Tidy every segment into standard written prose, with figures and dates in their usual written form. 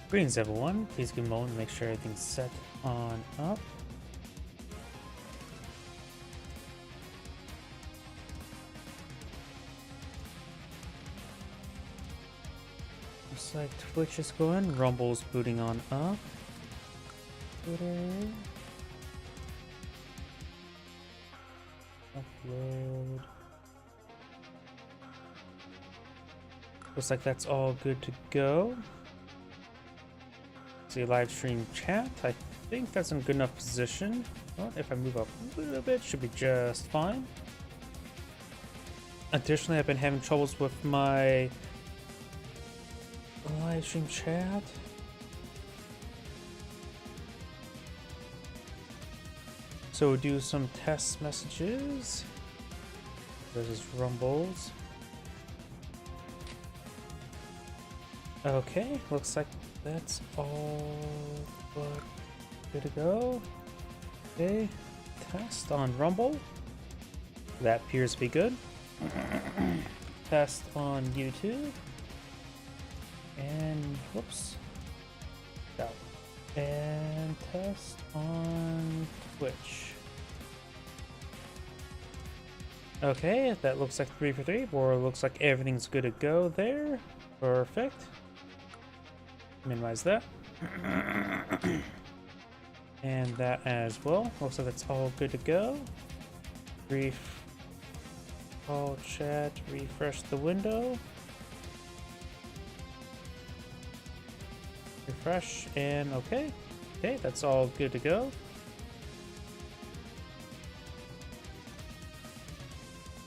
Greetings everyone, please give me a moment to make sure everything's set on up. Looks like Twitch is going, Rumble's booting on up. Twitter. Upload. Looks like that's all good to go. See live stream chat. I think that's in a good enough position. Well, if I move up a little bit, should be just fine. Additionally, I've been having troubles with my live stream chat. So we'll do some test messages. There's Rumbles. Okay, looks like that's all but good to go. Okay, test on Rumble. That appears to be good. Test on YouTube. And whoops. That one. And test on Twitch. Okay, that looks like 3 for 3, or looks like everything's good to go there. Perfect. Minimize that. And that as well. Looks like that's all good to go. Brief call chat, refresh the window. Refresh and okay. Okay, that's all good to go.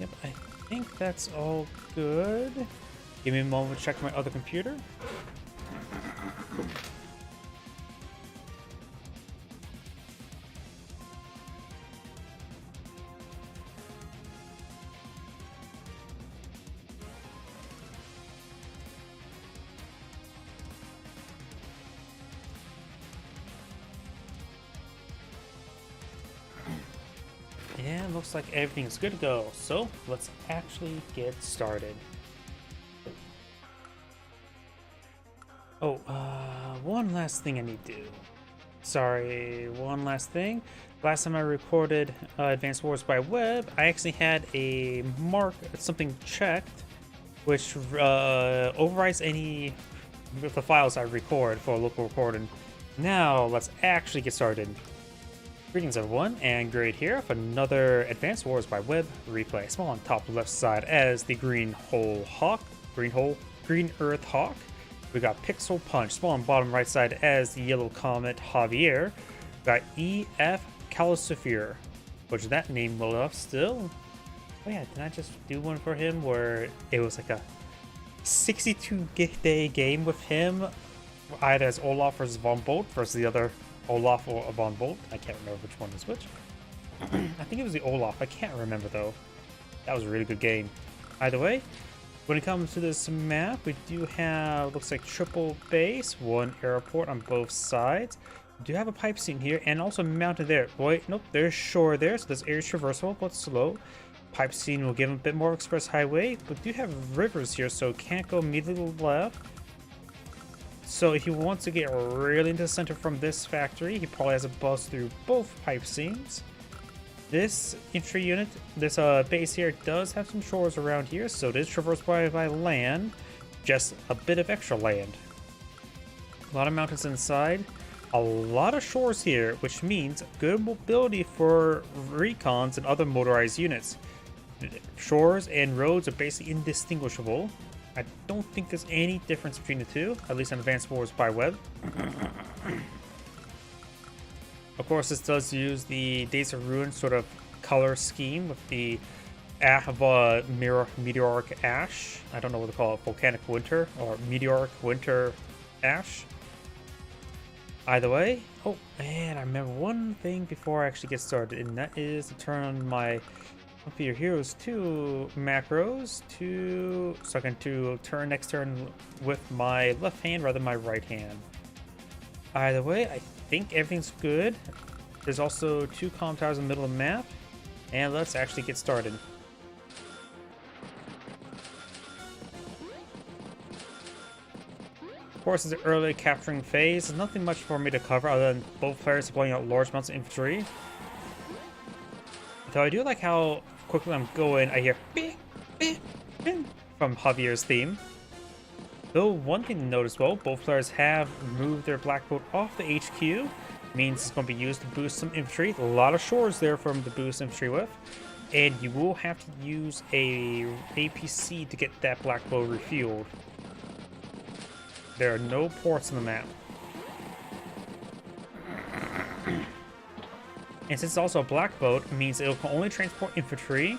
Yep, I think that's all good. Give me a moment to check my other computer. And looks like everything's good to go. So let's actually get started. Oh, one last thing I need to do. Sorry, one last thing. Last time I recorded Advanced Wars by Web, I actually had a mark, something checked, which overrides any of the files I record for local recording. Now, let's actually get started. Greetings everyone, and Great here for another Advanced Wars by Web replay. Small on top left side as the Green Earth Hawk. We got Pixel Punch, small on bottom right side as the Yellow Comet Javier. We got EF Calcifer, which that name well enough still. Oh yeah, didn't I just do one for him where it was like a 62-day game with him, either as Olaf versus Von Bolt versus the other Olaf or Von Bolt? I can't remember which one is which. I think it was the Olaf. I can't remember though. That was a really good game. Either way, when it comes to this map, we do have, looks like triple base, one airport on both sides. We do have a pipe scene here and also mounted there. Wait, nope, there's shore there, so this area is traversable but slow. Pipe scene will give him a bit more express highway, but we do have rivers here, so can't go immediately left. So if he wants to get really into the center from this factory, he probably has to bust through both pipe seams. This infantry unit, this base here does have some shores around here, so it is traversed by land, just a bit of extra land. A lot of mountains inside, a lot of shores here, which means good mobility for recons and other motorized units. Shores and roads are basically indistinguishable. I don't think there's any difference between the two, at least in Advanced Wars by Web. Of course, this does use the Days of Ruin sort of color scheme with the meteoric ash. I don't know what to call it, volcanic winter or meteoric winter ash. Either way, oh, and I remember one thing before I actually get started, and that is to turn on my Computer Heroes 2 macros so I can turn next turn with my left hand rather than my right hand. Either way, I think everything's good. There's also 2 comm towers in the middle of the map, and let's actually get started. Of course, it's the early capturing phase. There's nothing much for me to cover other than both players deploying out large amounts of infantry. Though I do like how quickly I'm going, I hear beep, beep, beep from Javier's theme. Though one thing to note as well, both players have moved their black boat off the HQ. Means it's going to be used to boost some infantry. A lot of shores there for him to boost infantry with. And you will have to use a APC to get that black boat refueled. There are no ports on the map. And since it's also a black boat, it means it can only transport infantry,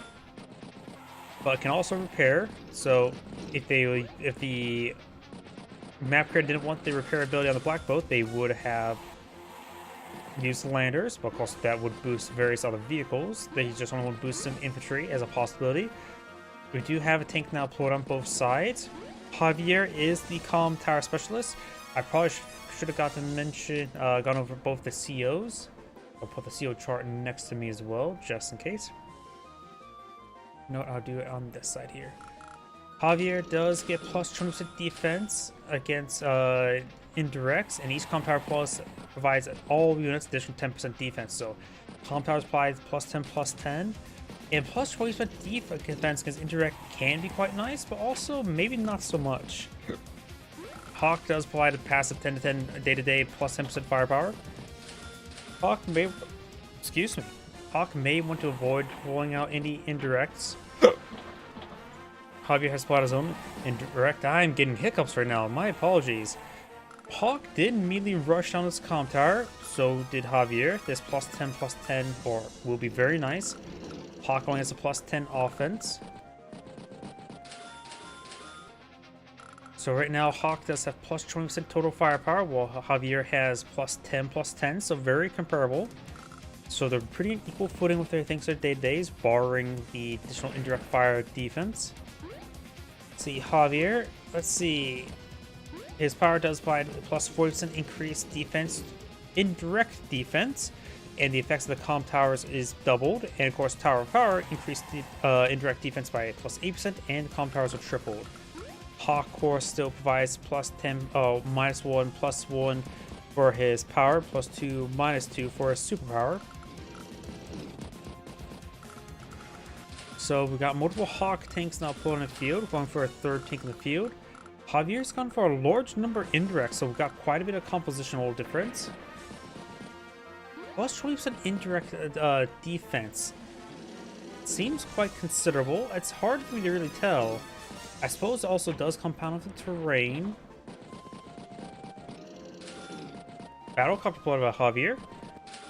but it can also repair. So if the map creator didn't want the repair ability on the black boat, they would have used landers, but of course that would boost various other vehicles. They just only want to boost some infantry as a possibility. We do have a tank now deployed on both sides. Javier is the comm tower specialist. I probably should have got to mention, gone over both the COs. I'll put the CO chart next to me as well, just in case. You know what, I'll do it on this side here. Javier does get plus 20% defense against indirects, and each comm tower plus provides all units additional 10% defense. So comm towers provides plus 10, plus 10. And plus 20% defense against indirect can be quite nice, but also maybe not so much. Hawk does provide a passive 10 to 10 day-to-day plus 10% firepower. Hawk may want to avoid pulling out any indirects. Javier has spotted his own indirect. I'm getting hiccups right now. My apologies. Hawk did immediately rush down his comm tower. So did Javier. This plus 10 will be very nice. Hawk only has a plus 10 offense. So right now, Hawk does have plus 20% total firepower, while Javier has plus 10, so very comparable. So they're pretty equal footing with their things their day-to-days, barring the additional indirect fire defense. Let's see, Javier, let's see. His power does provide a plus 40% increased defense, indirect defense, and the effects of the comm towers is doubled. And of course, Tower of Power increased the indirect defense by plus 8%, and comm towers are tripled. Hawk, of course, still provides plus 10, minus 1, plus 1 for his power, plus 2, minus 2 for his superpower. So we got multiple Hawk tanks now put on the field, going for a third tank in the field. Javier's gone for a large number of indirects, so we've got quite a bit of compositional difference. Plus 20% indirect defense. Seems quite considerable. It's hard for me to really tell. I suppose it also does compound with the terrain. Battlecopter deployed by Javier.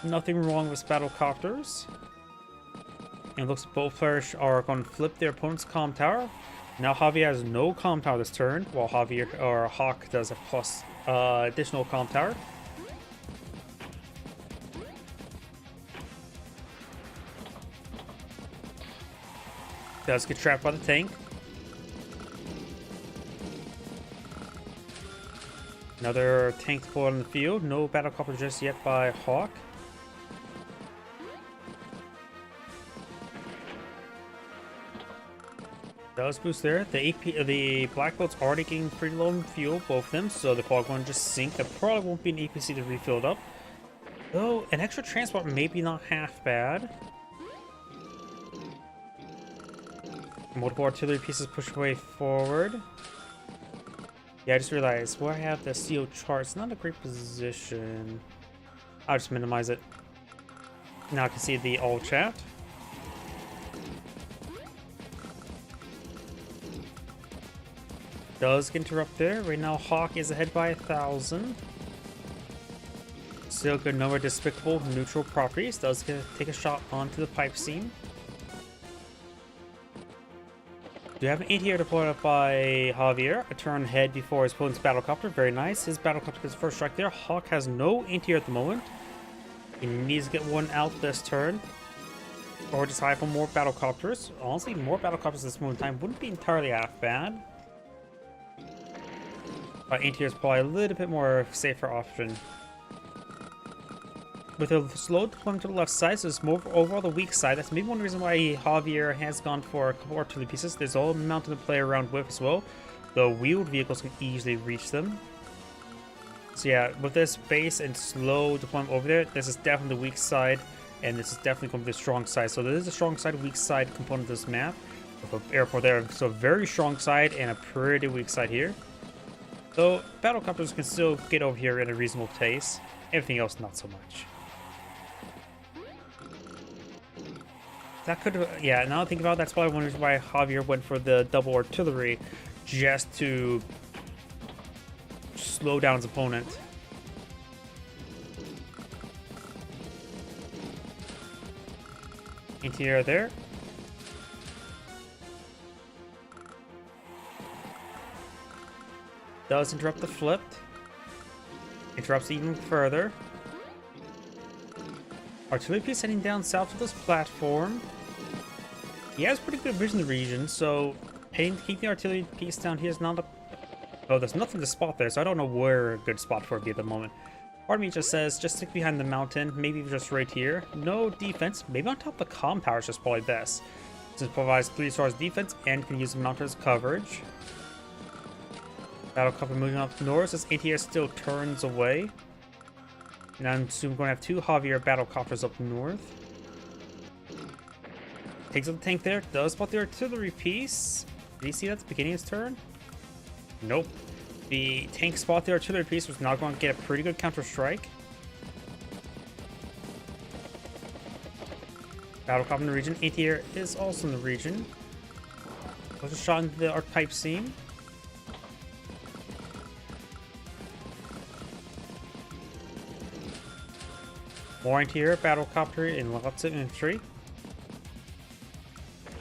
Nothing wrong with battlecopters. And it looks like both players are going to flip their opponent's comm tower. Now Javier has no comm tower this turn, while Hawk does a plus additional comm tower. Does get trapped by the tank. Another tank deployed on the field. No battlecopter just yet by Hawk. Does boost there. The black boat's already getting pretty low in fuel, both of them, so they're probably going to just sink. There probably won't be an APC to refill it up. Though an extra transport maybe not half bad. Multiple artillery pieces push away forward. Yeah, I just realized where I have the CO chart, it's not a great position. I'll just minimize it. Now I can see the all chat. Does get interrupt there. Right now Hawk is ahead by 1,000. Still good number of despicable neutral properties. Does take a shot onto the pipe seam. Do have an anti-air deployed up by Javier. A turn ahead before his opponent's battlecopter. Very nice. His battlecopter gets first strike there. Hawk has no anti-air at the moment. He needs to get one out this turn. Or just hire for more battlecopters. Honestly, more battlecopters at this moment in time wouldn't be entirely half bad. Anti-air is probably a little bit more safer option. With a slow deployment to the left side, so it's more overall the weak side. That's maybe one reason why Javier has gone for a couple artillery pieces. There's all mounted to play around with as well. The wheeled vehicles can easily reach them. So yeah, with this base and slow deployment over there, this is definitely the weak side, and this is definitely going to be the strong side. So there is a strong side, weak side component of this map. With an airport there, so very strong side and a pretty weak side here. So battlecopters can still get over here at a reasonable pace. Everything else, not so much. That could, yeah, now I think about it, that's probably one reason why Javier went for the double artillery, just to slow down his opponent. Anti-air there. Does interrupt the flipped. Interrupts even further. Artillery piece heading down south of this platform. He has pretty good vision in the region, so keeping the artillery piece down here is not a... Oh, there's nothing to spot there, so I don't know where a good spot for it be at the moment. Part of me just says, just stick behind the mountain, maybe just right here. No defense, maybe on top of the comm tower is just probably best. Since it provides 3 stars defense and can use the mountain as coverage. Battlecopter moving up north as ATS still turns away. And I'm soon going to have 2 Javier battlecopters up north. Takes up the tank there, does spot the artillery piece. Did he see that at the beginning of his turn? Nope. The tank spot the artillery piece, was not going to get a pretty good counter strike. Battlecopter in the region. ATR is also in the region. Was a shot into the archetype seam. More anti-air, battlecopter, and lots of infantry.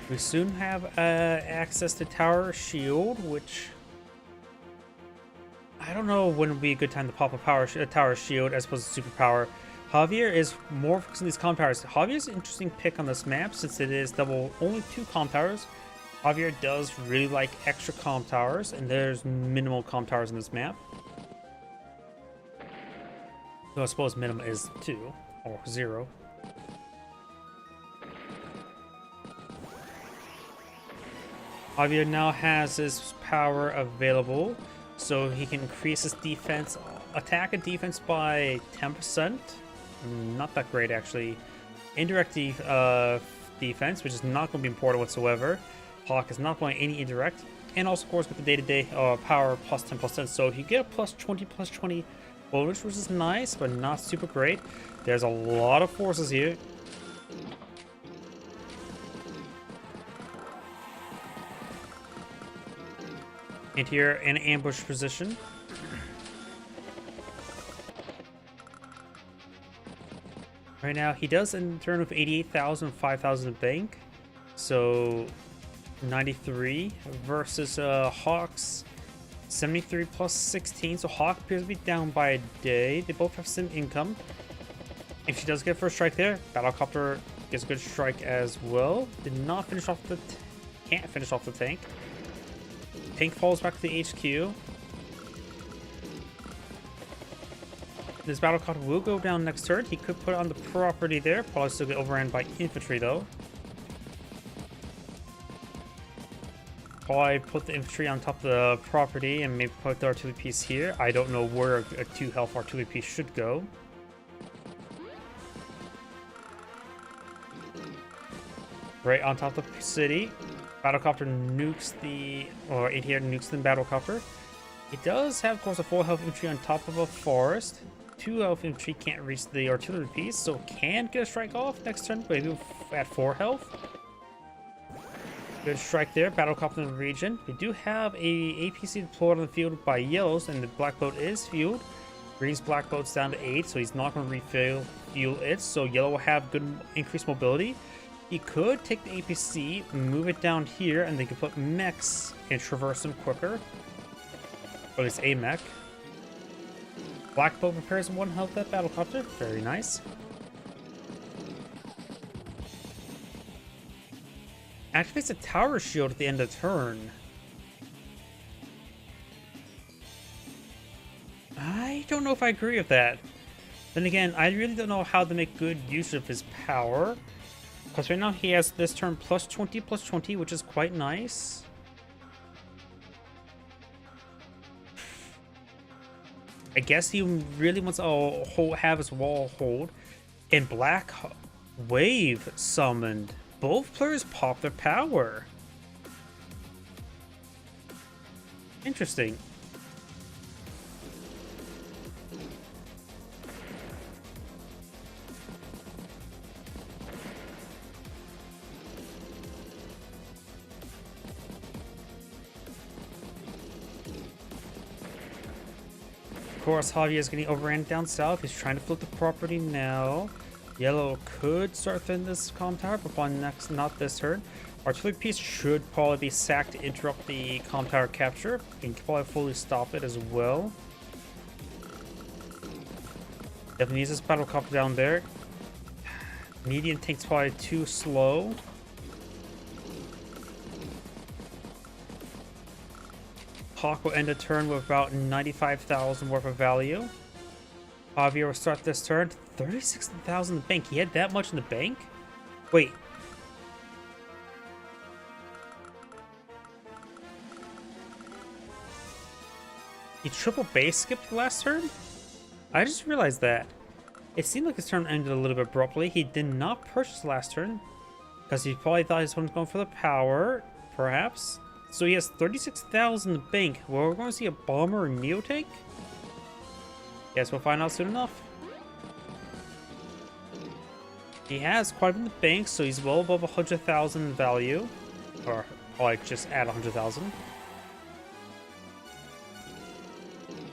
We soon have access to Tower Shield, which I don't know when would be a good time to pop a Tower Shield as opposed to Superpower. Javier is more focused on these comm towers. Javier is an interesting pick on this map since it is only 2 comm towers. Javier does really like extra comm towers, and there's minimal comm towers in this map. So I suppose minimum is 2 or 0. Javier now has his power available, so he can increase his defense, attack and defense by 10%. Not that great, actually. Indirect defense, which is not going to be important whatsoever. Hawk is not going any indirect. And also, of course, with the day-to-day power plus 10%. So if you get a plus 20 bonus, which is nice, but not super great. There's a lot of forces here. And here in ambush position. Right now, he does in turn with 88,000, 5,000 bank. So 93 versus Hawk's 73 plus 16. So Hawk appears to be down by a day. They both have some income. If she does get first strike there, Battlecopter gets a good strike as well. Did not finish off the... Can't finish off the tank. Tank falls back to the HQ. This battlecopter will go down next turn. He could put it on the property there. Probably still get overran by infantry though. Probably put the infantry on top of the property and maybe put the artillery piece here. I don't know where a 2 health artillery piece should go. Right on top of the city. Battlecopter nukes the, or ATR nukes the battlecopter. It does have, of course, a full health infantry on top of a forest. 2 health infantry can't reach the artillery piece, so can get a strike off next turn, maybe at 4 health. Good strike there, battlecopter in the region. We do have a APC deployed on the field by yellows, and the black boat is fueled. Green's black boat's down to 8, so he's not going to fuel it, so yellow will have good increased mobility. He could take the APC, move it down here, and they can put mechs and traverse them quicker. Or at least a mech. Black boat repairs 1 health that battlecopter. Very nice. Activates a tower shield at the end of the turn. I don't know if I agree with that. Then again, I really don't know how to make good use of his power. Because right now he has this turn plus 20, which is quite nice. I guess he really wants to have his wall hold. And Black Wave summoned. Both players pop their power. Interesting. Of course, Javier is getting overran down south. He's trying to flip the property now. Yellow could start thin this comm tower, but upon next, not this turn. Artillery piece should probably be sacked to interrupt the comm tower capture. And can probably fully stop it as well. Definitely needs this battle copter down there. Medium tank's probably too slow. Hawk will end the turn with about 95,000 worth of value. Javier will start this turn. 36,000 in the bank. He had that much in the bank? Wait. He triple base skipped last turn? I just realized that. It seemed like his turn ended a little bit abruptly. He did not purchase last turn. Because he probably thought his one was going for the power, perhaps. So he has 36,000 in the bank. Well, we're going to see a bomber or neo tank? Guess we'll find out soon enough. He has quite a bit in the bank, so he's well above 100,000 in value. Or, like, just add 100,000.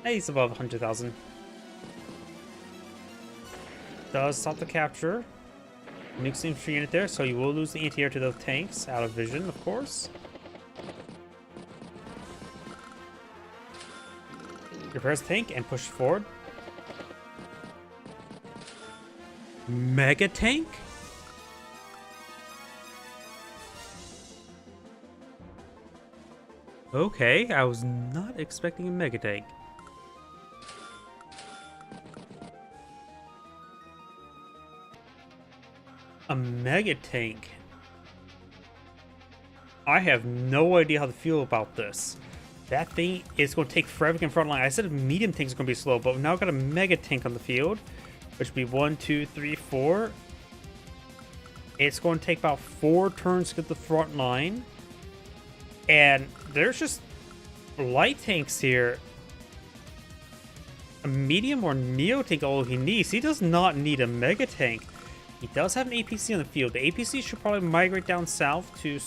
Hey, he's above 100,000. Does stop the capture. Nukes the infantry unit there, so you will lose the anti-air to the tanks. Out of vision, of course. Repairs tank and push forward. Mega tank? Okay, I was not expecting a mega tank. A mega tank? I have no idea how to feel about this. That thing is going to take forever in front line. I said medium tanks are going to be slow, but we've now got a mega tank on the field, which would be 1, 2, 3, 4. It's going to take about 4 turns to get the front line. And there's just light tanks here. A medium or neo tank, all he needs. He does not need a mega tank. He does have an APC on the field. The APC should probably migrate down south to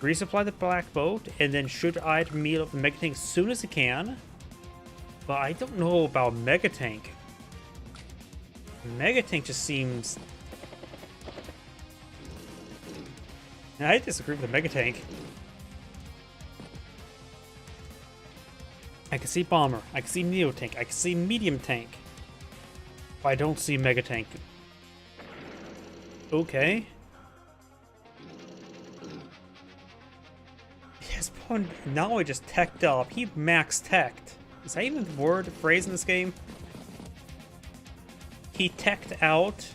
resupply the black boat, and then should either meet up the mega tank as soon as it can. But I don't know about mega tank. Mega tank just seems. I disagree with the mega tank. I can see bomber. I can see neo tank. I can see medium tank. But I don't see mega tank. Okay. Yes, now I just teched up. He max teched. Is that even the word, phrase in this game? He teched out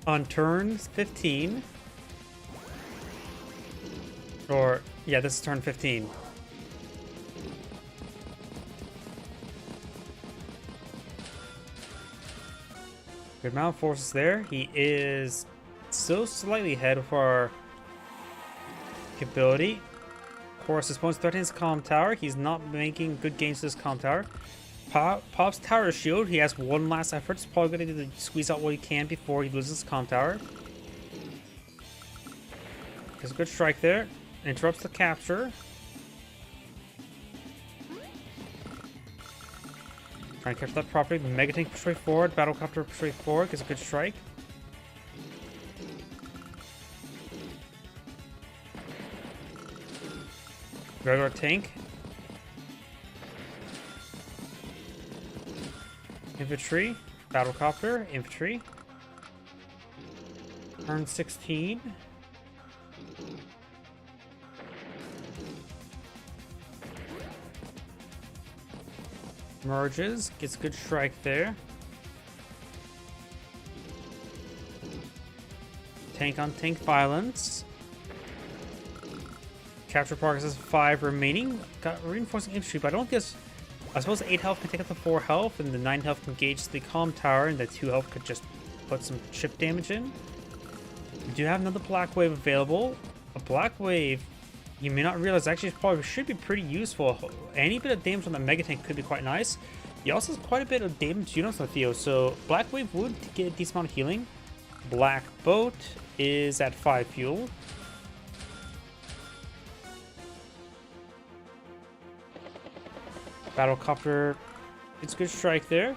on turn 15. Or, yeah, this is turn 15. Good amount of forces there. He is still slightly ahead of our capability. Of course, his opponent's threatening his comm tower. He's not making good gains to this comm tower. Pop's tower shield. He has one last effort. He's probably going to squeeze out what he can before he loses his comm tower. Gets a good strike there. Interrupts the capture. Trying to capture that property. Mega tank push way forward. Battlecopter push way forward. Gets a good strike. Regular tank. Infantry. Battlecopter. Infantry. Turn 16. Merges, gets a good strike there. Tank on tank violence. Capture progress has 5 remaining. Got reinforcing infantry, but I don't think I suppose 8 health can take up to 4 health, and the 9 health can gauge the comm tower, and the 2 health could just put some chip damage in. We do have another Black Wave available. A Black Wave, you may not realize, actually probably should be pretty useful. Any bit of damage on the Mega Tank could be quite nice. He also has quite a bit of damage units on the field, so Black Wave would get a decent amount of healing. Black Boat is at 5 fuel. Battlecopter, it's a good strike there.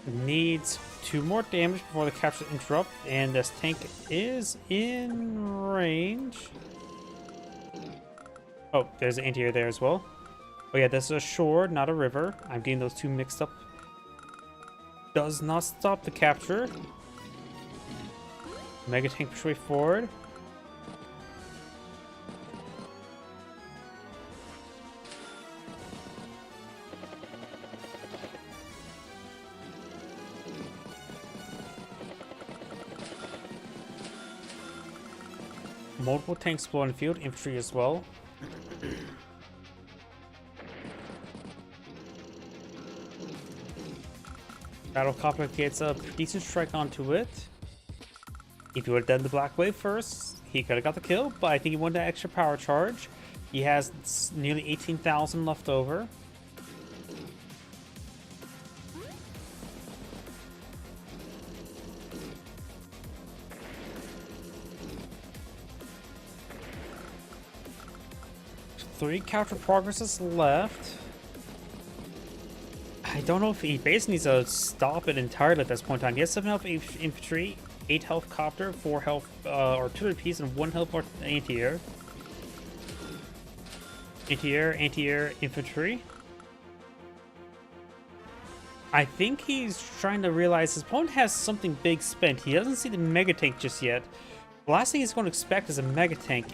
Needs 2 more damage before the capture interrupt, and this tank is in range. Oh, there's an anti-air there as well. Oh yeah, this is a shore, not a river. I'm getting those two mixed up. Does not stop the capture. Mega tank push way forward. Multiple tanks explode in the field, infantry as well. Battlecopter gets a decent strike onto it. If he would have done the Black Wave first, he could have got the kill, but I think he wanted that extra power charge. He has nearly 18,000 left over. Three counter progresses left. I don't know if he basically needs to stop it entirely at this point in time. He has 7 health infantry, 8 health copter, 4 health artillery piece, and 1 health anti-air. Anti-air, infantry. I think he's trying to realize his opponent has something big spent. He doesn't see the Mega Tank just yet. The last thing he's going to expect is a Mega Tank.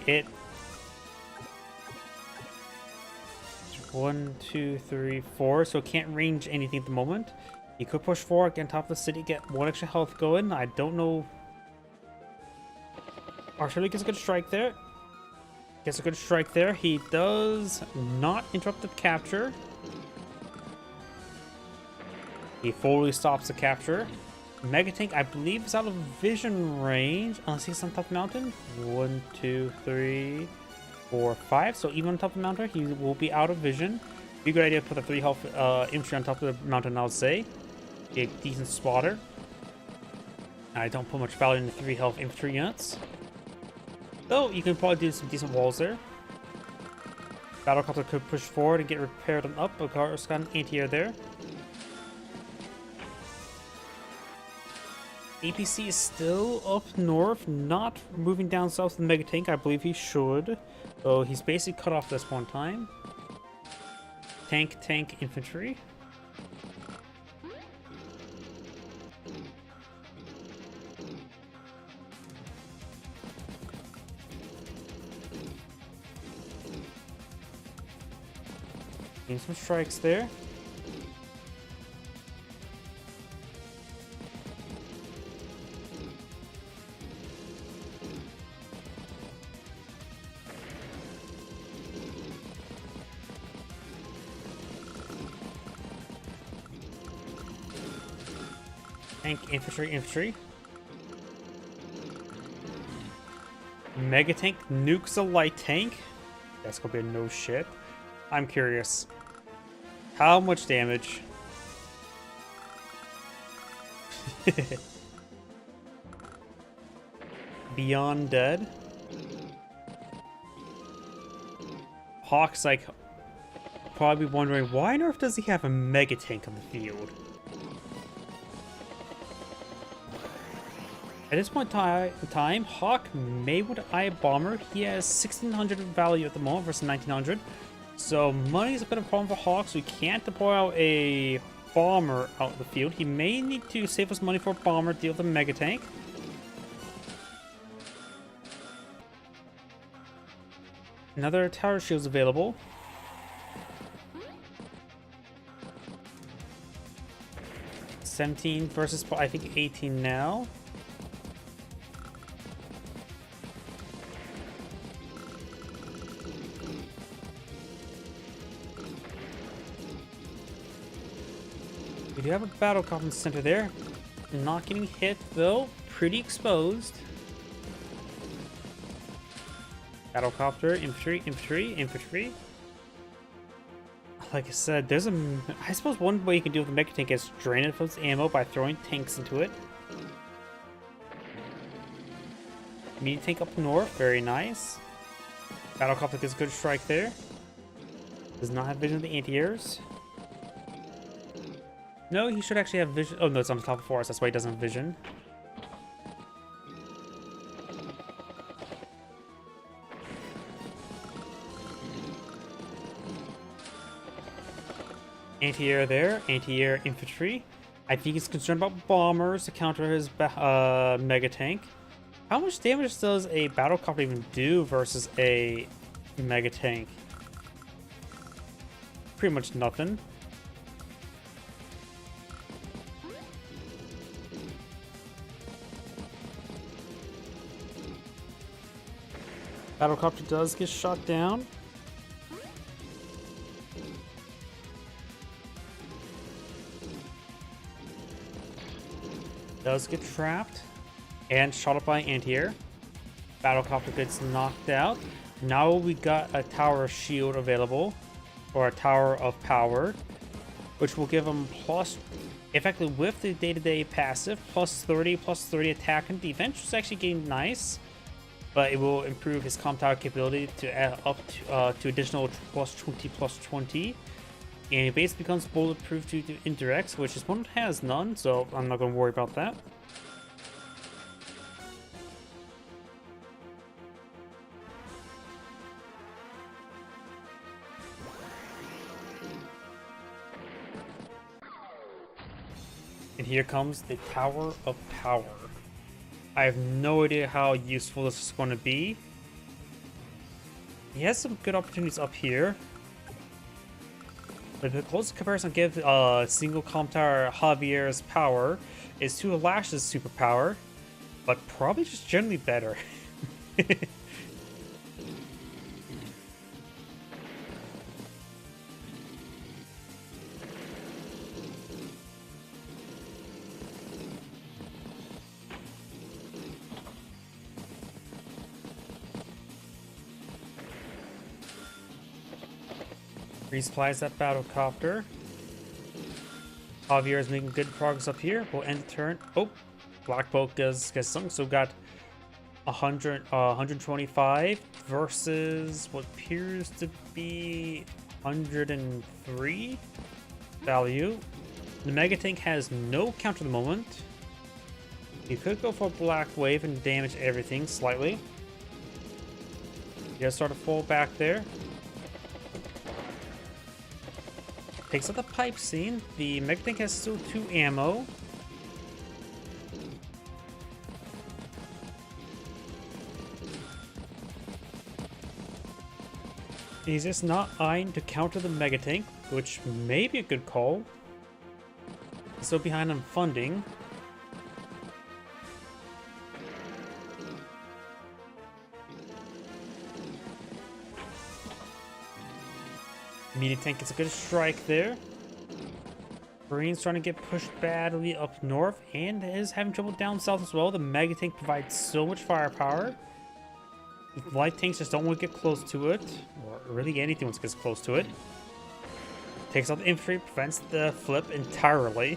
1, 2, 3, 4, so it can't range anything at the moment. He could push forward, get on top of the city, get 1 extra health going. I don't know. Artillery gets a good strike there. Gets a good strike there. He does not interrupt the capture. He fully stops the capture. Mega Tank, I believe, is out of vision range unless he's on top of the mountain. 1, 2, 3, 4, 5. So even on top of the mountain, he will be out of vision. Be a good idea to put the 3 health infantry on top of the mountain, I would say. Be a decent spotter. I don't put much value in the 3 health infantry units. Though you can probably do some decent walls there. Battlecopter could push forward and get repaired and up. But got an anti-air there. APC is still up north, not moving down south to the Mega Tank. I believe he should. So he's basically cut off at this point in time. Tank, infantry. Getting some strikes there. Tank, infantry. Mega Tank nukes a light tank. That's gonna be a no shit. I'm curious. How much damage? Beyond dead. Hawk's like probably wondering why on earth does he have a Mega Tank on the field? At this point in time, Hawk may would eye a bomber. He has 1600 value at the moment versus 1900. So money is a bit of a problem for Hawk, so he can't deploy out a bomber out in the field. He may need to save us money for a bomber, deal with a Mega Tank. Another tower shields available. $17 versus, I think, 18 now. We do have a battle cop in the center there. Not getting hit though. Pretty exposed. Battlecopter, infantry, infantry, infantry. Like I said, there's I suppose one way you can deal with the Mega Tank is drain it of its ammo by throwing tanks into it. Mini tank up north, very nice. Battlecopter gets a good strike there. Does not have vision of the anti-airs. No, he should actually have vision. Oh no, it's on the top of the forest. That's why he doesn't have vision. Anti-air there, anti-air infantry. I think he's concerned about bombers to counter his mega tank. How much damage does a battlecopter even do versus a mega tank? Pretty much nothing. Battlecopter does get shot down. Does get trapped and shot up by anti-air. Battlecopter gets knocked out. Now we got a tower of shield available, or a tower of power, which will give him plus, effectively with the day-to-day passive, plus 30 attack and defense, which is actually getting nice. But it will improve his comp tower capability to add up to additional plus 20. And it basically becomes bulletproof due to indirects, which his opponent has none, so I'm not going to worry about that. And here comes the Tower of Power. I have no idea how useful this is going to be. He has some good opportunities up here. But the closest comparison I give single comp tower Javier's power is to Lash's superpower, but probably just generally better. Resupplies that battlecopter. Javier is making good progress up here. We'll end the turn. Oh, Black Bolt gets sunk, so got 125 versus what appears to be 103 value. The Mega Tank has no counter at the moment. You could go for a Black Wave and damage everything slightly. You gotta start to fall back there. Takes out the pipe scene. The Mega Tank has still 2 ammo. He's just not eyeing to counter the Mega Tank, which may be a good call. He's still behind on funding. Mini Tank gets a good strike there. Marine's trying to get pushed badly up north and is having trouble down south as well. The Mega Tank provides so much firepower. The light tanks just don't want to get close to it, or really anything once it gets close to it. Takes out the infantry, prevents the flip entirely.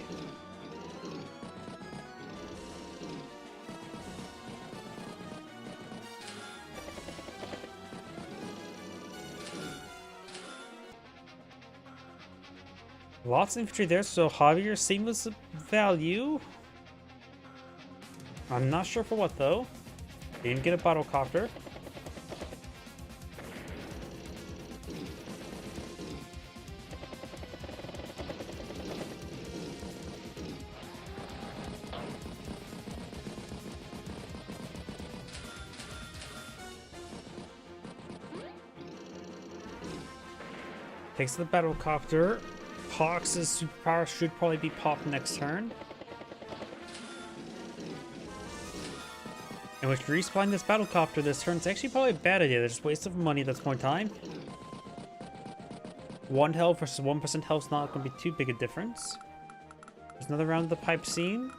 Lots of infantry there, so Javier seamless value. I'm not sure for what though. Didn't get a battlecopter. Takes the battlecopter. Hawks' superpower should probably be popped next turn. In which respawning this battlecopter this turn is actually probably a bad idea. There's just a waste of money at this point in time. 1 health versus 1% health is not going to be too big a difference. There's another round of the pipe scene.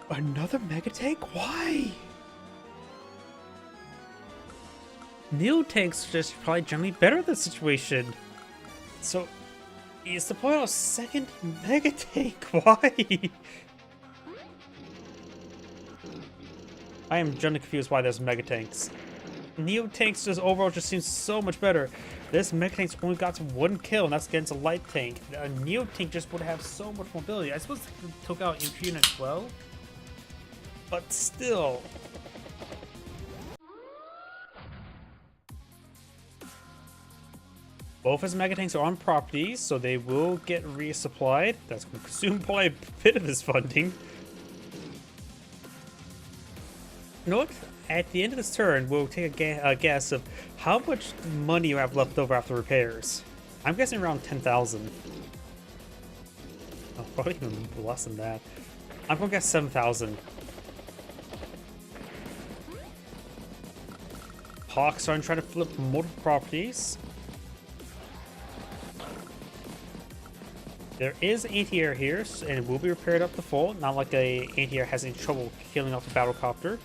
Another Mega Tank? Why? Neo Tanks just probably generally better in this situation. So, is the point of a second Mega Tank? Why? I am generally confused why there's Mega Tanks. Neo Tanks just overall just seems so much better. This Mega Tank's only got one kill, and that's against a light tank. A Neo Tank just would have so much mobility. I suppose they took out Infantry Unit 12, but still. Both his Mega Tanks are on properties, so they will get resupplied. That's going to consume probably a bit of his funding. You know what? At the end of this turn, we'll take a guess of how much money you have left over after repairs. I'm guessing around 10,000. Oh, probably even less than that. I'm going to guess 7,000. Hawk's starting to try to flip multiple properties. There is anti-air here, and it will be repaired up to full. Not like a anti-air has any trouble killing off the battlecopter.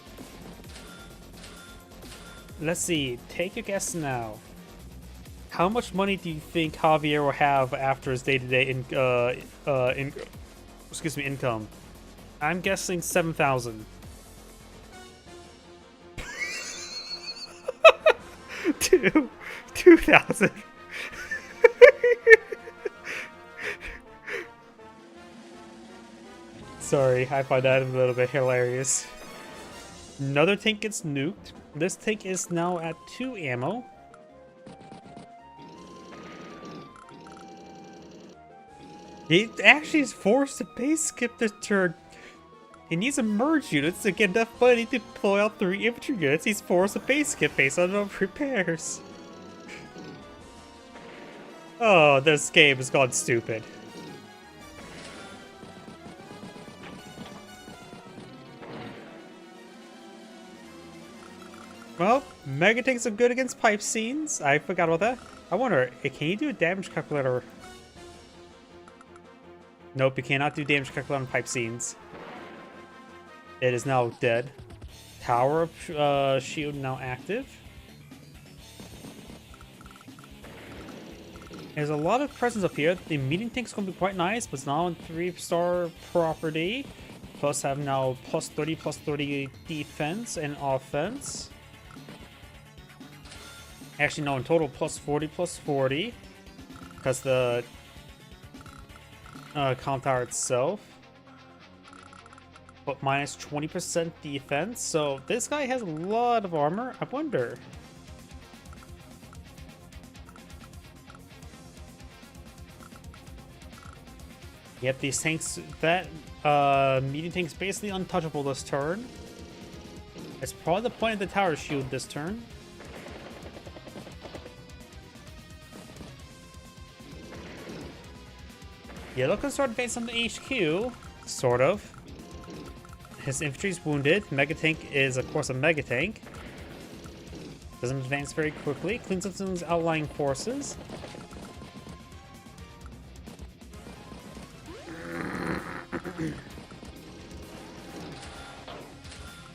Let's see. Take a guess now. How much money do you think Javier will have after his day-to-day income? I'm guessing 7,000. 2,000. Sorry, I find that a little bit hilarious. Another tank gets nuked. This tank is now at 2 ammo. He actually is forced to base skip this turn. He needs to merge units to get enough money to pull out 3 infantry units. He's forced to base skip based on enough repairs. Oh, this game has gone stupid. Well, Mega Tanks are good against pipe scenes. I forgot about that. I wonder, can you do a damage calculator? Nope, you cannot do damage calculator on pipe scenes. It is now dead. Tower of Shield now active. There's a lot of presence up here. The medium tank's going to be quite nice, but it's now on 3-star property. Plus have now plus 30 defense and offense. Actually, no, in total plus 40. Because the comp tower itself. But minus 20% defense. So this guy has a lot of armor. I wonder. Yep, these tanks, that medium tank's basically untouchable this turn. It's probably the point of the tower shield this turn. Yellow can start advancing on the HQ, sort of. His infantry's wounded. Mega Tank is, of course, a Mega Tank. Doesn't advance very quickly. Cleans up some of his outlying forces.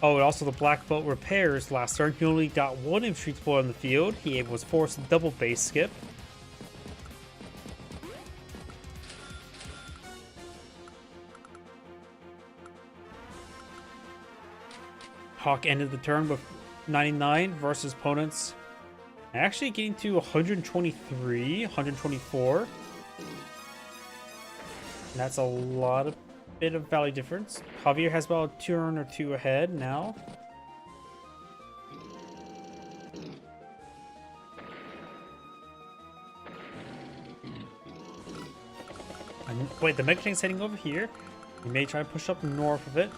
Oh, and also the Black Bolt repairs last turn. He only got 1 infantry deployed on the field. He was forced to double base skip. Hawk ended the turn with 99 versus opponents actually getting to 123, 124. And that's a lot of bit of value difference. Javier has about a turn or 2 ahead now. And wait, the Mega Tank's heading over here. He may try to push up north of it.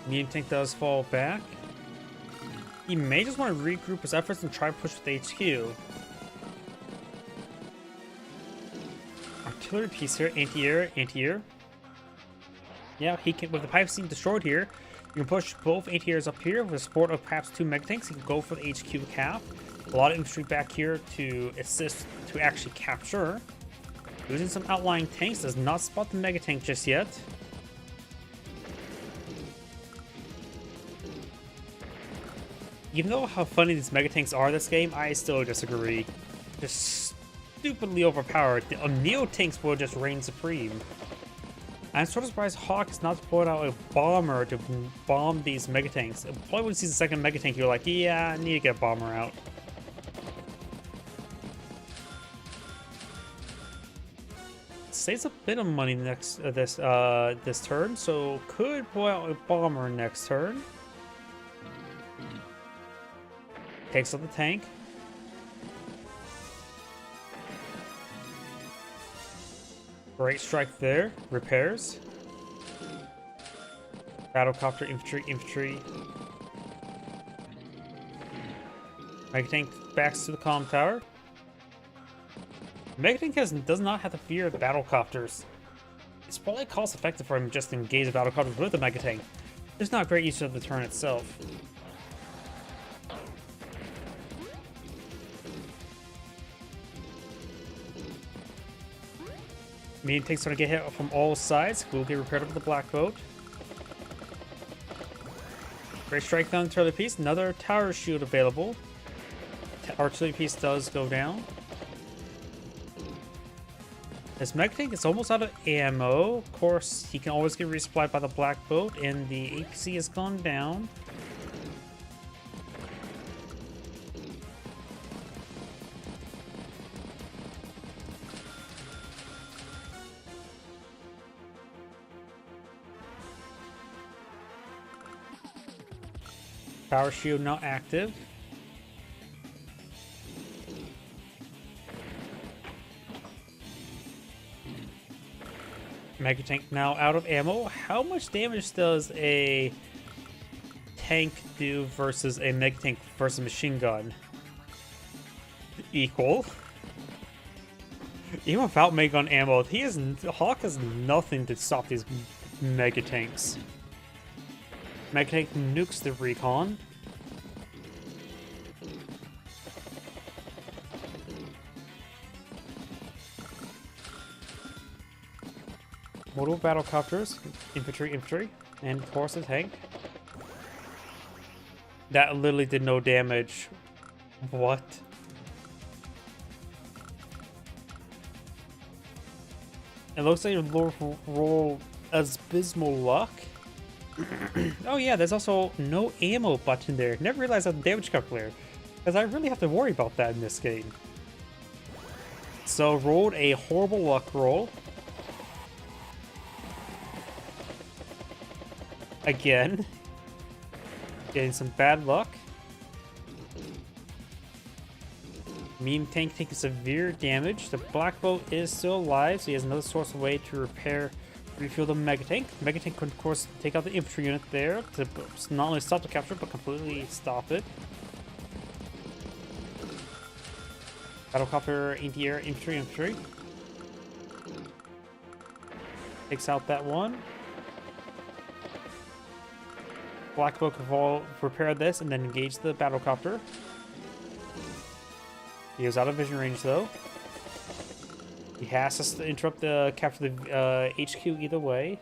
Medium Tank does fall back. He may just want to regroup his efforts and try to push with the HQ. Artillery piece here, anti-air, anti-air. Yeah, he can, with the pipe scene destroyed here, you can push both ATRs up here with the support of perhaps 2 Mega Tanks. You can go for the HQ cap. A lot of infantry back here to assist to actually capture. Losing some outlying tanks, does not spot the Mega Tank just yet. Even though how funny these Mega Tanks are this game, I still disagree. Just stupidly overpowered. The Neo Tanks will just reign supreme. I'm sort of surprised Hawk is not pulling out a bomber to bomb these Mega Tanks. Probably when you see the second Mega Tank, you're like, yeah, I need to get a bomber out. Saves a bit of money next this turn, so could pull out a bomber next turn. Takes out the tank. Great strike there. Repairs. Battlecopter, infantry. Mega Tank backs to the comm tower. Mega Tank does not have to fear the battlecopters. It's probably cost effective for him just to engage the battlecopters with the Mega Tank. There's not great use of the turn itself. Medium tanks going to get hit from all sides. Will get repaired with the Black Boat. Great strike down the artillery piece. Another tower shield available. Artillery piece does go down. This Mega Tank is almost out of ammo. Of course, he can always get resupplied by the Black Boat, and the APC has gone down. Power shield not active. Mega Tank now out of ammo. How much damage does a tank do versus a Mega Tank versus a machine gun? Equal. Even without Mega Gun ammo, Hawk has nothing to stop these Mega Tanks. Mega Tank nukes the recon. Multiple battlecopters, infantry, and of course the tank. That literally did no damage. What? It looks like you roll abysmal luck. Oh yeah, there's also no ammo button there. Never realized that the damage calculator, because I really have to worry about that in this game. So rolled a horrible luck roll. Again. Getting some bad luck. Medium tank taking severe damage. The Black Boat is still alive, so he has another source of way to refuel the Mega Tank. Mega Tank can, of course, take out the infantry unit there to not only stop the capture, but completely stop it. Battlecopter, anti-air, infantry. Takes out that one. Black Boat will repair this and then engage the battlecopter. He is out of vision range though. He has to interrupt the capture the HQ either way.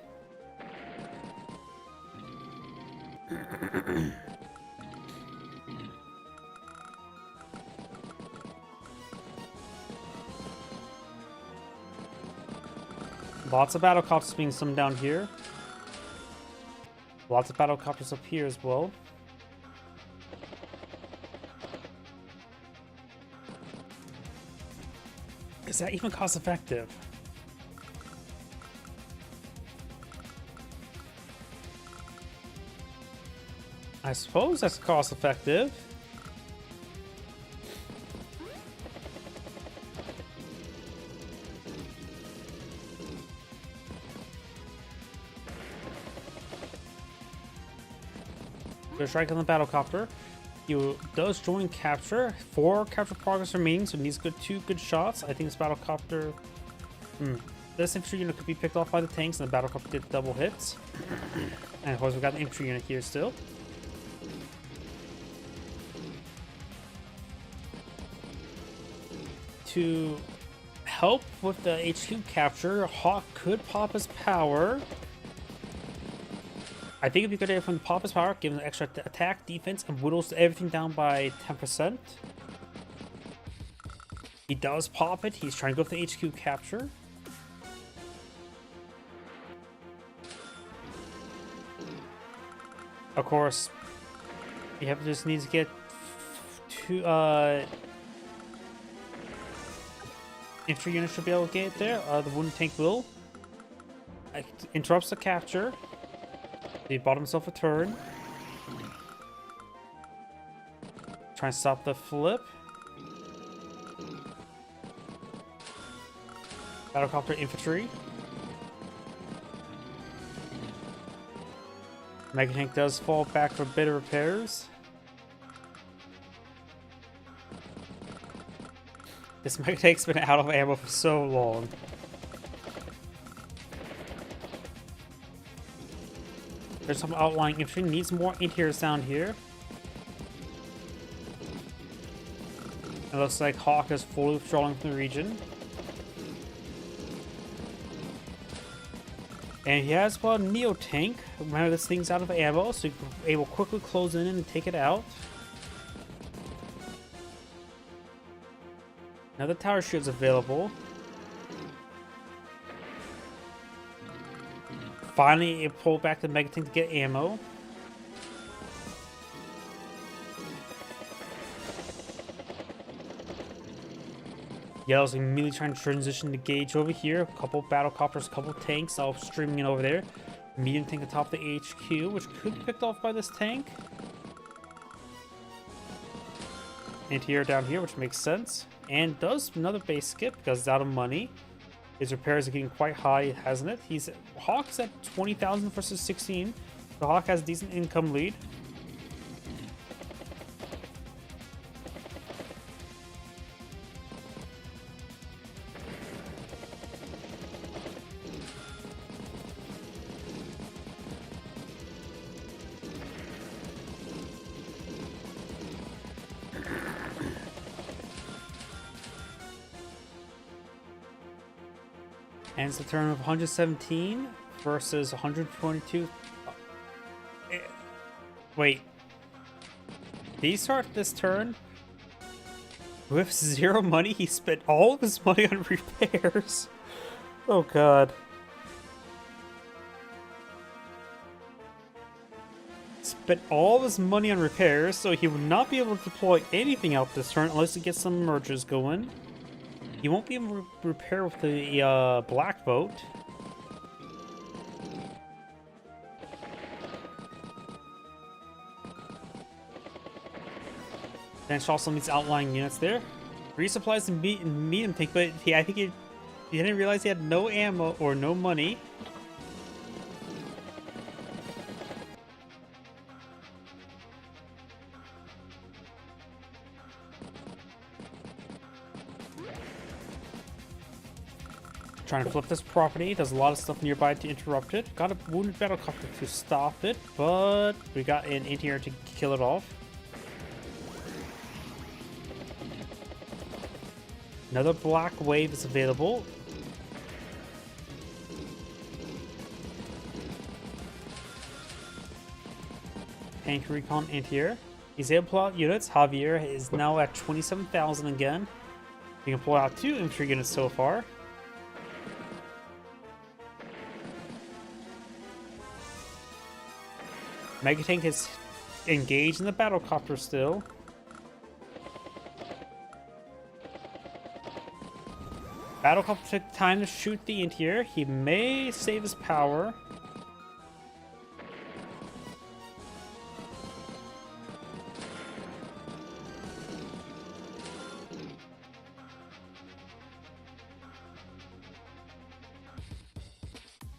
Lots of battlecopters being summoned down here. Lots of battlecopters up here as well. Is that even cost effective? I suppose that's cost effective. Go strike on the battlecopter. He does join capture. 4 capture progress remaining, so he needs two good shots. I think this battlecopter. this infantry unit could be picked off by the tanks, and the battlecopter did double hits. And of course, we got the infantry unit here still. To help with the HQ capture, Hawk could pop his power. I think it'd be good from the pop his power, give him an extra attack, defense, and whittles everything down by 10%. He does pop it. He's trying to go for the HQ capture. Of course, you have just need to get two infantry units should be able to get there. The wooden tank will interrupts the capture. He bought himself a turn. Trying to stop the flip. Battlecopter infantry. Mega tank does fall back for a bit of repairs. This mega tank's been out of ammo for so long. There's some outlying infantry. Needs more interiors down here. It looks like Hawk is fully withdrawing from the region. And he has a Neo tank. Remember, this thing's out of ammo, so you're able to quickly close in and take it out. Another tower shield's available. Finally, it pulled back the mega tank to get ammo. Yellow's immediately trying to transition the gauge over here. A couple battlecopters, a couple tanks all streaming in over there. Medium tank atop the HQ, which could be picked off by this tank. And here down here, which makes sense. And does another base skip because it's out of money. His repairs are getting quite high, hasn't it? Hawk's at 20,000 versus 16. The Hawk has a decent income lead. And it's a turn of 117 versus 122. Wait. Did he start this turn with 0 money? He spent all of his money on repairs. Oh god. Spent all of his money on repairs, so he would not be able to deploy anything out this turn unless he gets some merges going. He won't be able to repair with the black boat. Then also needs outlying units there. Resupplies the medium tank, but I think he didn't realize he had no ammo or no money. Trying to flip this property. There's a lot of stuff nearby to interrupt it. Got a wounded battlecopter to stop it, but we got an interior to kill it off. Another black wave is available. Tank recon interior. He's able to pull out units. Javier is now at 27,000 again. We can pull out 2 infantry units so far. Mega tank is engaged in the battlecopter still. Battlecopter took time to shoot the interior. He may save his power.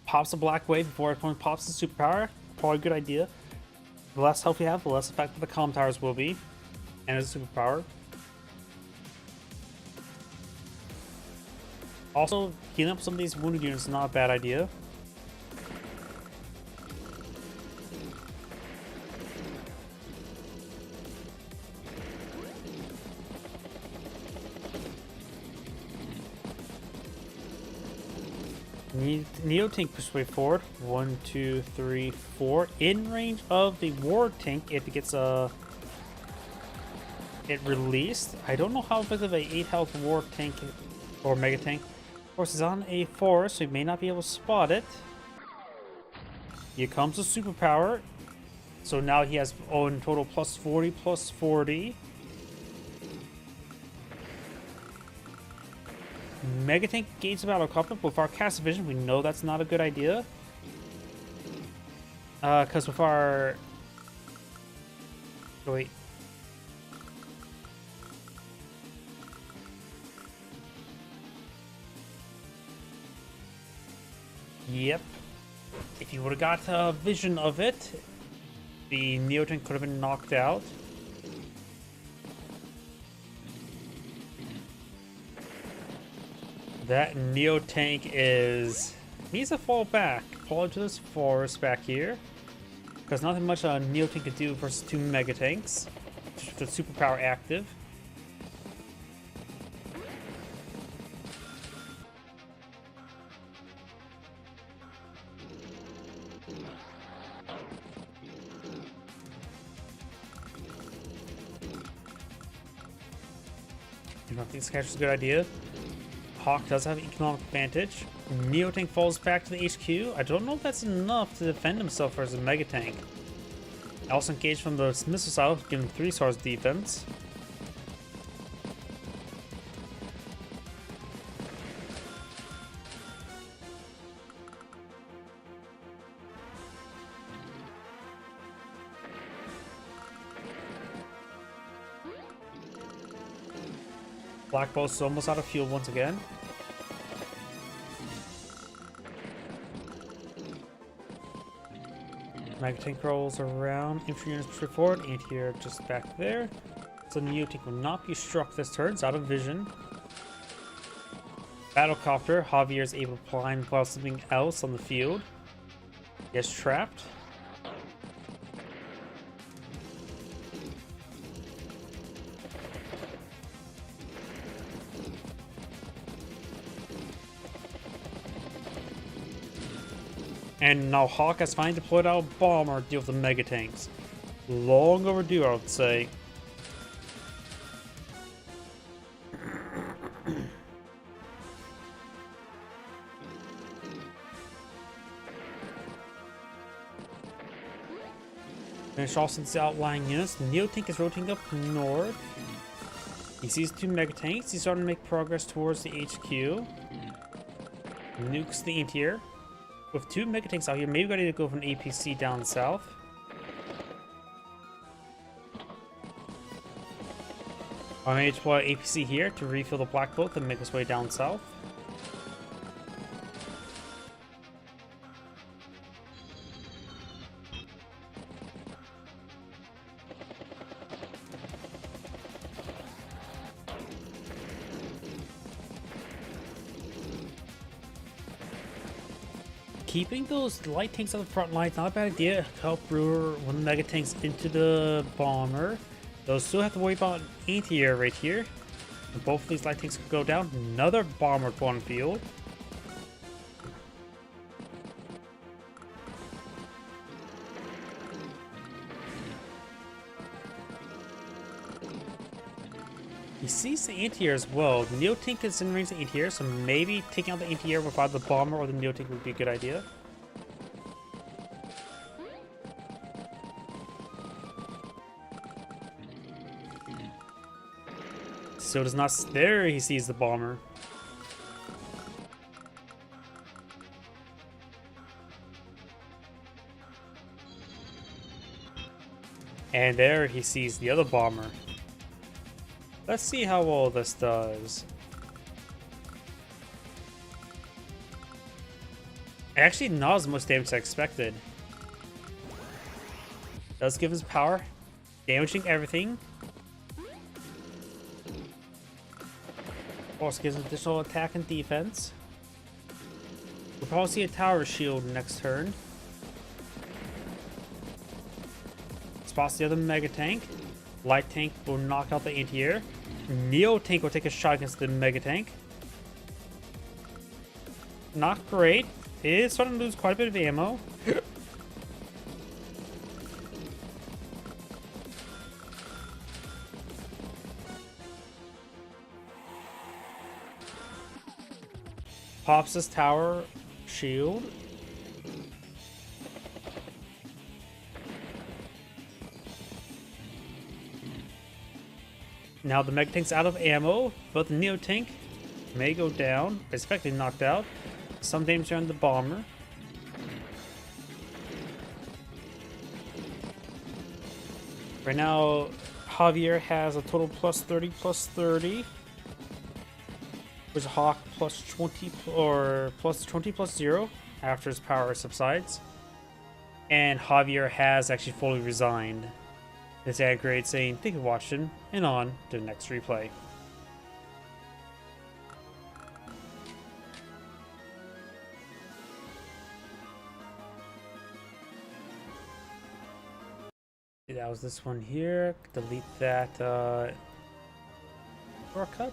Pops a black wave before everyone pops the superpower. Probably a good idea. The less health you have, the less effective the comm towers will be. And it's a superpower. Also, healing up some of these wounded units is not a bad idea. Neo tank push way forward. 1, 2, 3, 4. In range of the war tank if it gets it released. I don't know how effective a 8 health war tank or mega tank. Of course, it's on a forest, so you may not be able to spot it. Here comes the superpower. So now he has in total plus 40, plus 40. Mega tank gates battle equipment. With our cast vision, we know that's not a good idea. Because with our... Oh, wait. Yep. If you would have got a vision of it, the Neo tank could have been knocked out. That Neo tank needs to fall back. Fall into this forest back here. Because nothing much a Neo tank could do versus 2 mega tanks. Just with the superpower active. I don't think this catch is a good idea. Hawk does have economic advantage. Neo tank falls back to the HQ. I don't know if that's enough to defend himself as a mega tank. Also engaged from the missile side, giving 3 stars defense. Black Bolt's almost out of fuel once again. Mega tank rolls around. Infantry units push forward. Anti-air just back there. So Neo tank will not be struck this turn. It's out of vision. Battlecopter. Javier is able to climb while something else on the field. He gets trapped. And now Hawk has finally deployed out a bomber to deal with the mega tanks. Long overdue, I would say. Finish off some outlying units. Neo tank is rotating up north. He sees 2 mega tanks. He's starting to make progress towards the HQ. Nukes the anti-air. With 2 mega tanks out here, maybe ready to go for an APC down south. I may deploy APC here to refill the Black Bolt and make its way down south. Keeping those light tanks on the front lines, not a bad idea. Help lure one of the mega tanks into the bomber. They'll still have to worry about an anti-air right here. And both of these light tanks could go down. Another bomber to one field. He sees the anti-air as well. The Neo tank is in range of the anti-air, so maybe taking out the anti-air without the bomber or the Neo tank would be a good idea. So does not. There he sees the bomber. And there he sees the other bomber. Let's see how well this does. Actually, not as much damage as I expected. Does give us power, damaging everything. Also gives additional attack and defense. We'll probably see a tower shield next turn. Spots the other Mega Tank. Light Tank will knock out the anti-air. Neo Tank will take a shot against the Mega Tank. Not great. It is starting to lose quite a bit of ammo. Pops this tower shield. Now the Mega Tank's out of ammo, but the Neo Tank may go down. It's effectively knocked out. Some damage on the bomber. Right now, Javier has a total plus 30. There's Hawk plus 20 or plus 20 plus 0 after his power subsides. And Javier has actually fully resigned. It's ad grade saying thank you for watching and on to the next replay. That was this one here. Delete that shortcut.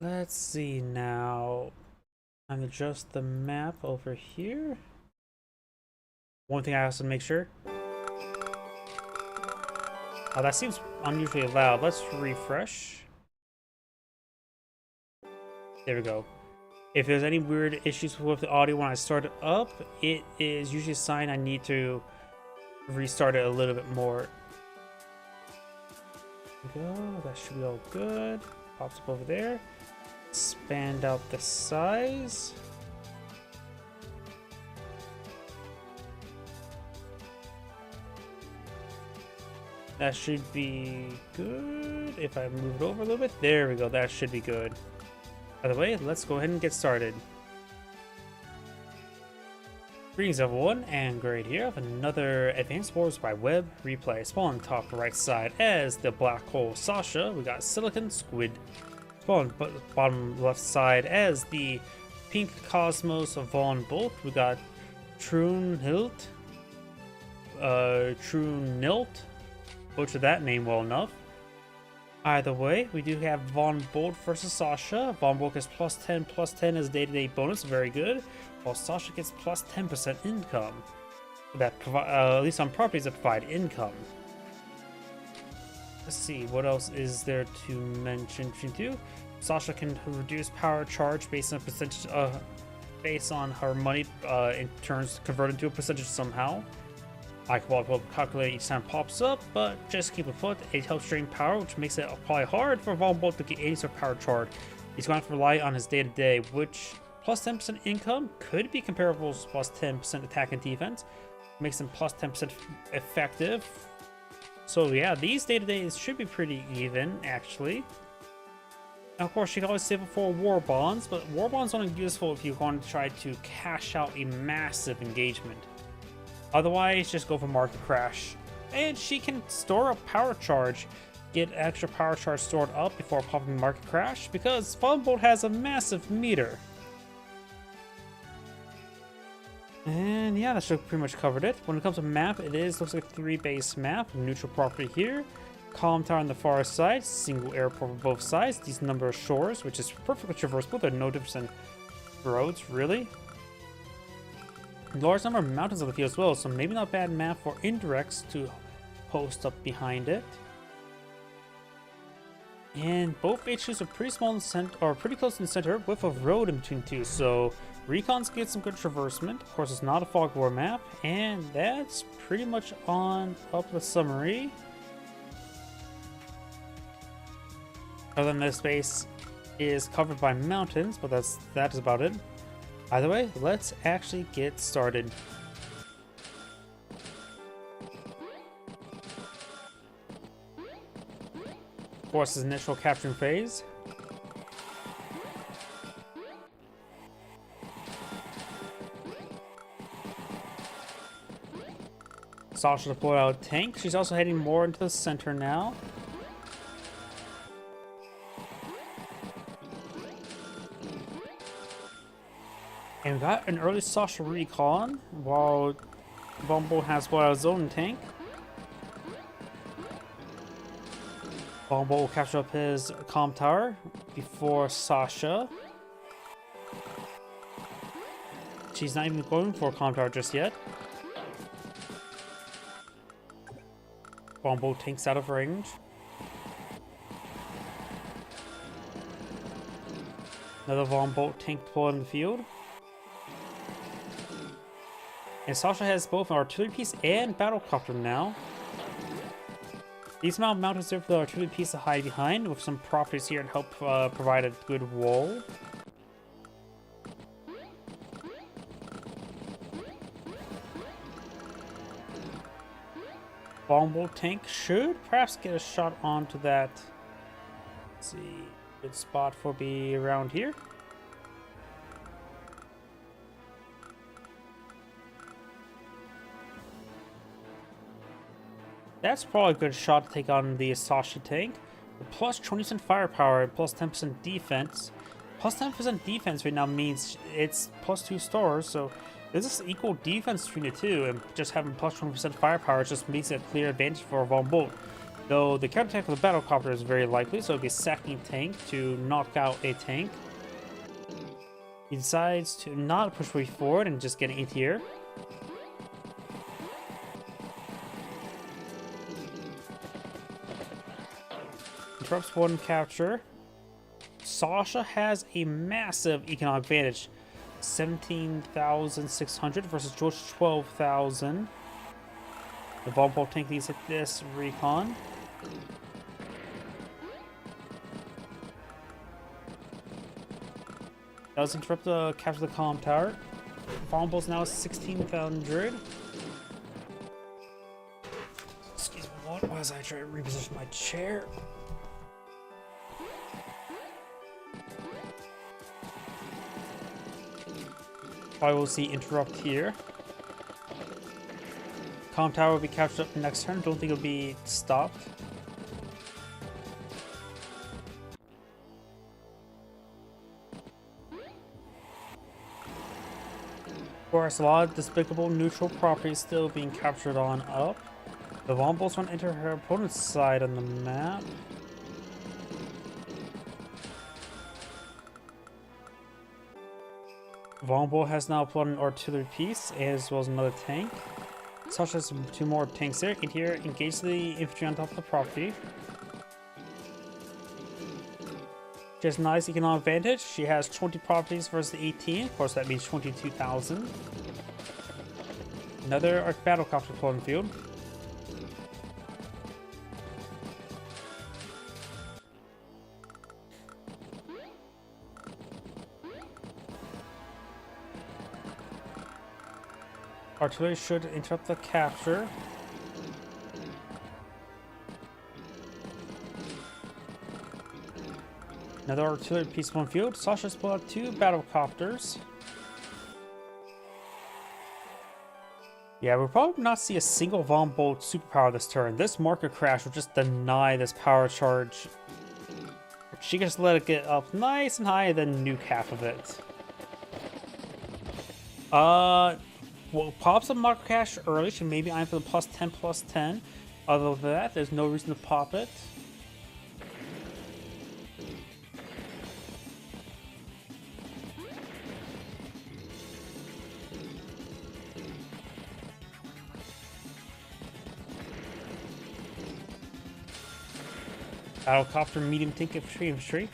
Let's see now. I'm gonna adjust the map over here. One thing I have to make sure. Oh, that seems unusually loud. Let's refresh. There we go. If there's any weird issues with the audio when I start it up, it is usually a sign I need to restart it a little bit more. There we go. That should be all good. Pops up over there. Expand out the size. That should be good. If I move it over a little bit, there we go. That should be good. By the way, let's go ahead and get started. Greetings everyone, and great here of another Advanced Wars by Web replay. Spawn top right side as the Black Hole Sasha. We got Silicon Squid. Spawn bottom left side as the Pink Cosmos Von Bolt. We got Trunhilt. Trunilt. Butchered that name well enough. Either way, we do have Von Bolt versus Sasha. Von Bolt gets plus 10 as day-to-day bonus, very good. While Sasha gets plus 10% income. That provide, at least on properties that provide income. Let's see, what else is there to mention to? Sasha can reduce power charge based on a percentage, based on her money in turns converted to a percentage somehow. I can calculate each time it pops up, but just keep it put. It helps drain power, which makes it probably hard for Von Bolt to get any sort of power charge. He's going to have to rely on his day-to-day, which plus 10% income could be comparable to plus 10% attack and defense. Makes him plus 10% effective. So yeah, these day-to-days should be pretty even, actually. Now, of course, you can always save it for war bonds, but war bonds are only useful if you want to try to cash out a massive engagement. Otherwise, just go for market crash. And she can store a power charge, get extra power charge stored up before popping market crash, because Von Bolt has a massive meter. And yeah, that should pretty much covered it. When it comes to map, looks like a 3-base map. Neutral property here. Calm Tower on the far side. Single airport on both sides. These number of shores, which is perfectly traversable. There are no difference in roads, really. Large number of mountains on the field as well, so maybe not a bad map for indirects to post up behind it. And both HQs are pretty small in the center, or pretty close in the center, with a road in between two. So recons get some good traversement. Of course, it's not a fog war map, and that's pretty much on up the summary. Other than this space is covered by mountains, but that is about it. Either way, let's actually get started. Of course, this initial capturing phase. Sasha deployed out a tank. She's also heading more into the center now. And got an early Sasha recon, while Vombolt has his own tank. Vombolt will capture up his comm tower before Sasha. She's not even going for a comm tower just yet. Vombolt tanks out of range. Another Vombolt tank deployed in the field. And Sasha has both an artillery piece and battlecopter now. These mounted serve the artillery piece to hide behind, with some properties here to help provide a good wall. Vombolt tank should perhaps get a shot onto that. Let's see, good spot for be around here. That's probably a good shot to take on the Sasha tank. With plus 20% firepower and plus 10% defense. Plus 10% defense right now means it's plus 2 stars, so this is equal defense between the two, and just having plus 20% firepower just makes it a clear advantage for Vombolt. Though the counterattack with the battlecopter is very likely, so it'll be a second tank to knock out a tank. He decides to not push way forward and just get an anti-air. Interrupts one capture. Sasha has a massive economic advantage. 17,600 versus George 12,000. The Vombolt tank needs to hit this recon. Does interrupt the capture the comm tower. Vombolt's now 16,000. Excuse me, what was I trying to reposition my chair? I will see interrupt here. Comm tower will be captured up next turn. Don't think it'll be stopped. Of course, a lot of despicable neutral properties still being captured on up. The Vombolts want to enter her opponent's side on the map. Vombolt has now applied an artillery piece as well as another tank. Sasha has two more tanks there. In here, engage the infantry on top of the property. She has a nice economic advantage. She has 20 properties versus 18. Of course, that means 22,000. Another battlecopter deployed in the field. Artillery should interrupt the capture. Another artillery piece on field. Sasha's pulled out two battlecopters. Yeah, we'll probably not see a single Vombolt superpower this turn. This marker crash will just deny this power charge. She can just let it get up nice and high, then nuke half of it. Well, pops a marker crash early. She may be eyeing for the +10/+10. Other than that, there's no reason to pop it. Battlecopter, medium tank infantry.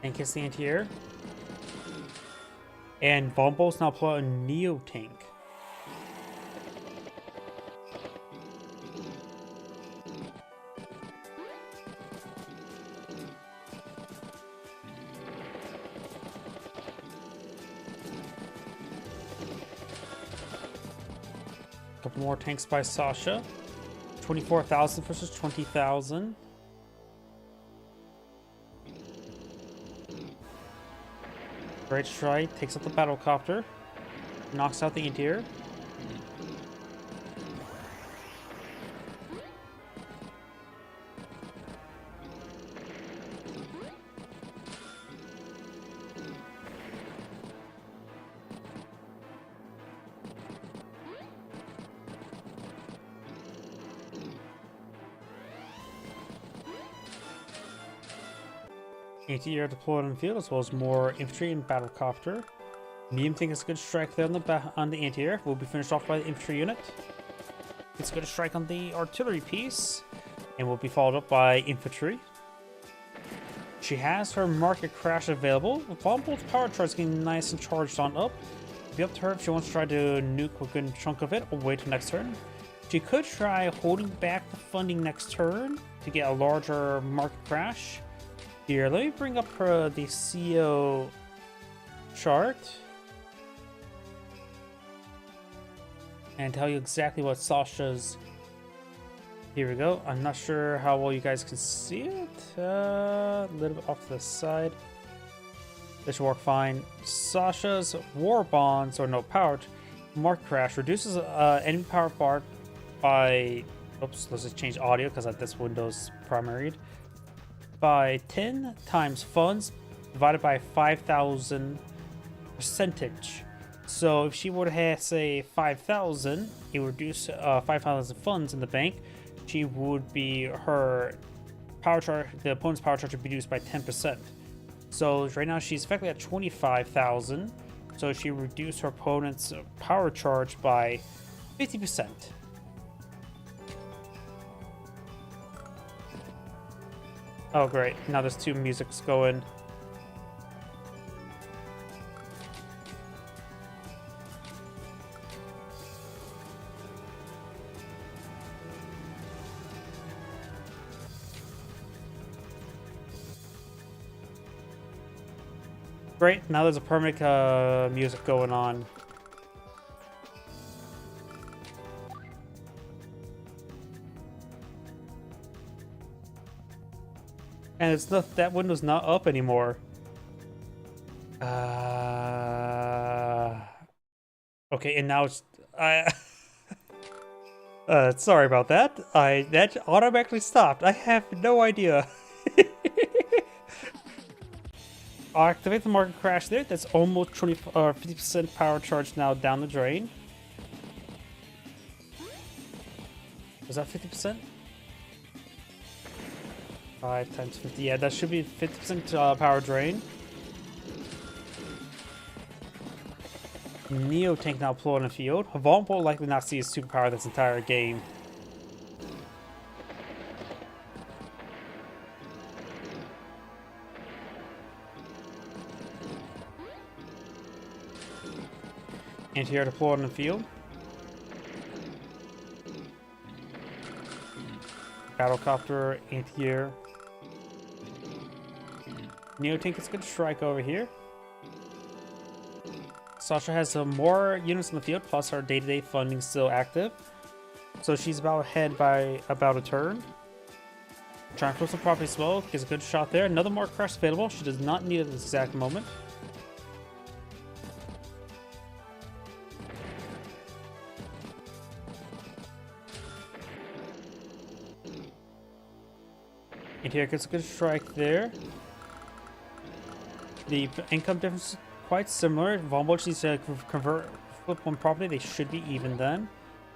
Tank is the anti-air. And Vombolt's now pull out a Neo tank. Couple more tanks by Sasha. 24,000 versus 20,000. Great strike takes out the battlecopter, knocks out the anti-air. Anti-air deployed on the field, as well as more infantry and battlecopter. Medium tank is a good strike there on the anti-air. Will be finished off by the infantry unit. It's a good strike on the artillery piece, and will be followed up by infantry. She has her market crash available. Von Bolt's power charge is getting nice and charged on up. It'll be up to her if she wants to try to nuke a good chunk of it or wait till next turn. She could try holding back the funding next turn to get a larger market crash. Here, let me bring up the CO chart and tell you exactly what Sasha's. Here we go. I'm not sure how well you guys can see it. A little bit off to the side. This should work fine. Sasha's war bonds, or no, power market crash reduces enemy power bar by. Oops, let's just change audio because this window's primaried. By 10 times funds divided by 5,000 percentage. So if she were to have, say, 5,000, it would reduce 5,000 funds in the bank. She would be her power charge, the opponent's power charge would be reduced by 10%. So right now she's effectively at 25,000. So she reduced her opponent's power charge by 50%. Oh great, now there's two musics going. Great, now there's a permanent music going on. And it's not, that window's not up anymore. Okay, and now it's sorry about that. That automatically stopped. I have no idea. I'll activate the market crash there. That's almost 50% power charge now down the drain. Was that 50%? 5 times 50. Yeah, that should be 50% power drain. Neo tank now deployed on the field. Von Bolt likely not see his superpower this entire game. Anti-air deployed on the field. Battlecopter, anti-air. Neo tank is good strike over here. Sasha has more units in the field, plus her day-to-day funding still active. So she's about ahead by about a turn. Trying to flip some property as well. Gets a good shot there. Another more crash available. She does not need it at this exact moment. Anti-air gets a good strike there. The income difference is quite similar. Von Bolt needs to flip one property. They should be even then.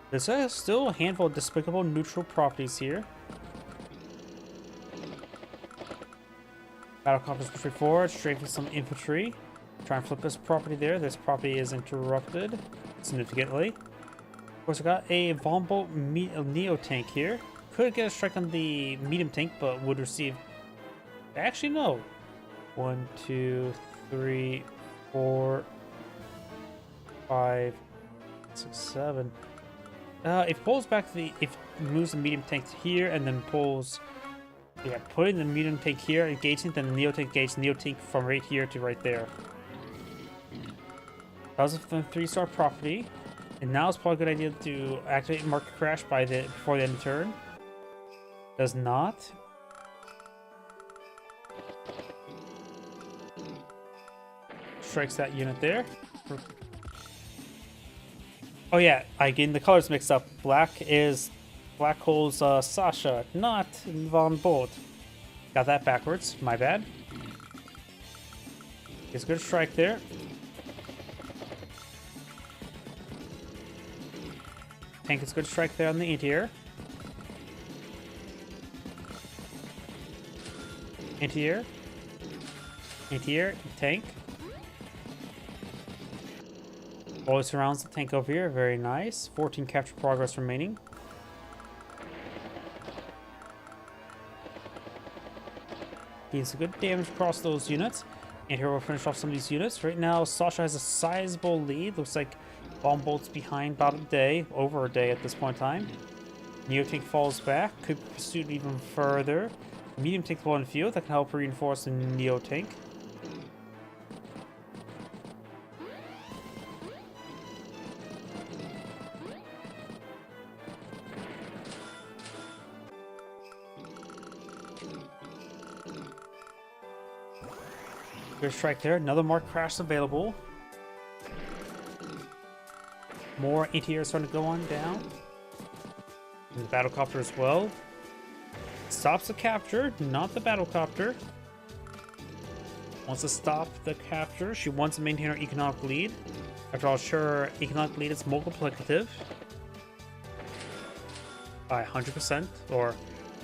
There's still a handful of despicable neutral properties here. Battlecopters pushing forward, strafing some infantry. Try and flip this property there. This property is interrupted significantly. Of course, I got a Von Bolt Neo tank here. Could get a strike on the medium tank, but would receive. Actually, no. 1, 2, 3, 4, 5, 6, 7. It pulls back if it moves the medium tank here and then pulls. Yeah, putting the medium tank here, engaging, then the Neo tank engages Neo tank from right here to right there. That was a 3-star property, and now it's probably a good idea to activate market crash before the end of turn. Does not. Strikes that unit there. Oh yeah, I getting the colors mixed up. Black Hole's Sasha, not Von Bolt. Got that backwards. My bad. It's a good strike there. Tank is a good strike there on the anti-air. Anti-air. Anti-air, tank. Always surrounds the tank over here. Very nice. 14 capture progress remaining. Gains some good damage across those units. And here we'll finish off some of these units. Right now, Sasha has a sizable lead. Looks like Bomb Bolt's behind about a day, over a day at this point in time. Neo Tank falls back, could be pursued even further. Medium Tank will in field that can help reinforce the Neo Tank. Good strike there. Another Mark Crash available. More anti-air starting to go on down. And the Battlecopter as well. Stops the capture, not the Battlecopter. Wants to stop the capture. She wants to maintain her economic lead. After all, sure, economic lead is multiplicative. By 100% or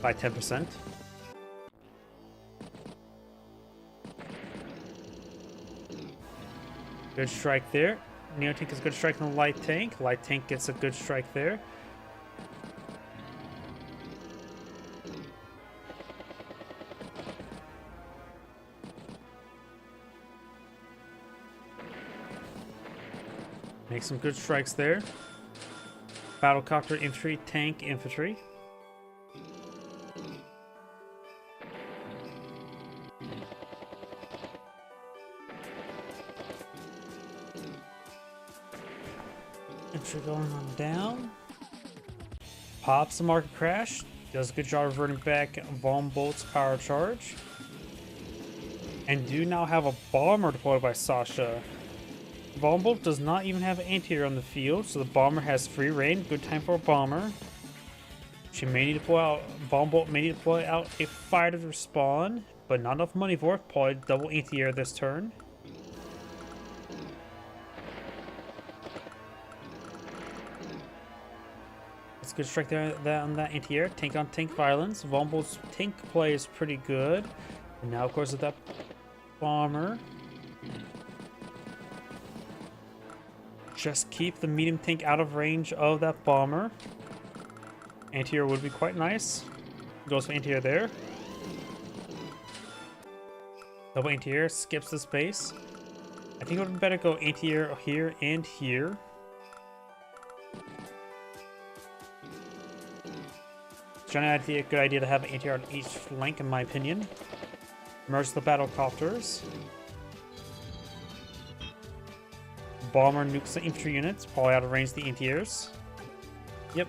by 10%. Good strike there. Neo Tank is a good strike on the Light Tank. Light Tank gets a good strike there. Make some good strikes there. Battlecopter, infantry, tank, infantry. Infantry going on down. Pops the Market Crash. Does a good job reverting back Bomb Bolt's power charge. And do now have a bomber deployed by Sasha. Bomb Bolt does not even have anti-air on the field, so the bomber has free reign. Good time for a bomber. She may need to deploy out. Bomb Bolt may need to deploy out a fighter to respond, but not enough money for it. Probably double anti-air this turn. It's a good strike there on that anti-air. Tank on tank violence. Bomb Bolt's tank play is pretty good. And now, of course, with that bomber. Just keep the medium tank out of range of that bomber. Anti-air would be quite nice. Goes for anti-air there. Double anti-air, skips the space. I think it would be better go anti-air here and here. It's generally a good idea to have anti-air on each flank, in my opinion. Merge the Battlecopters. Bomber nukes the infantry units, probably out of range the anti-airs. Yep.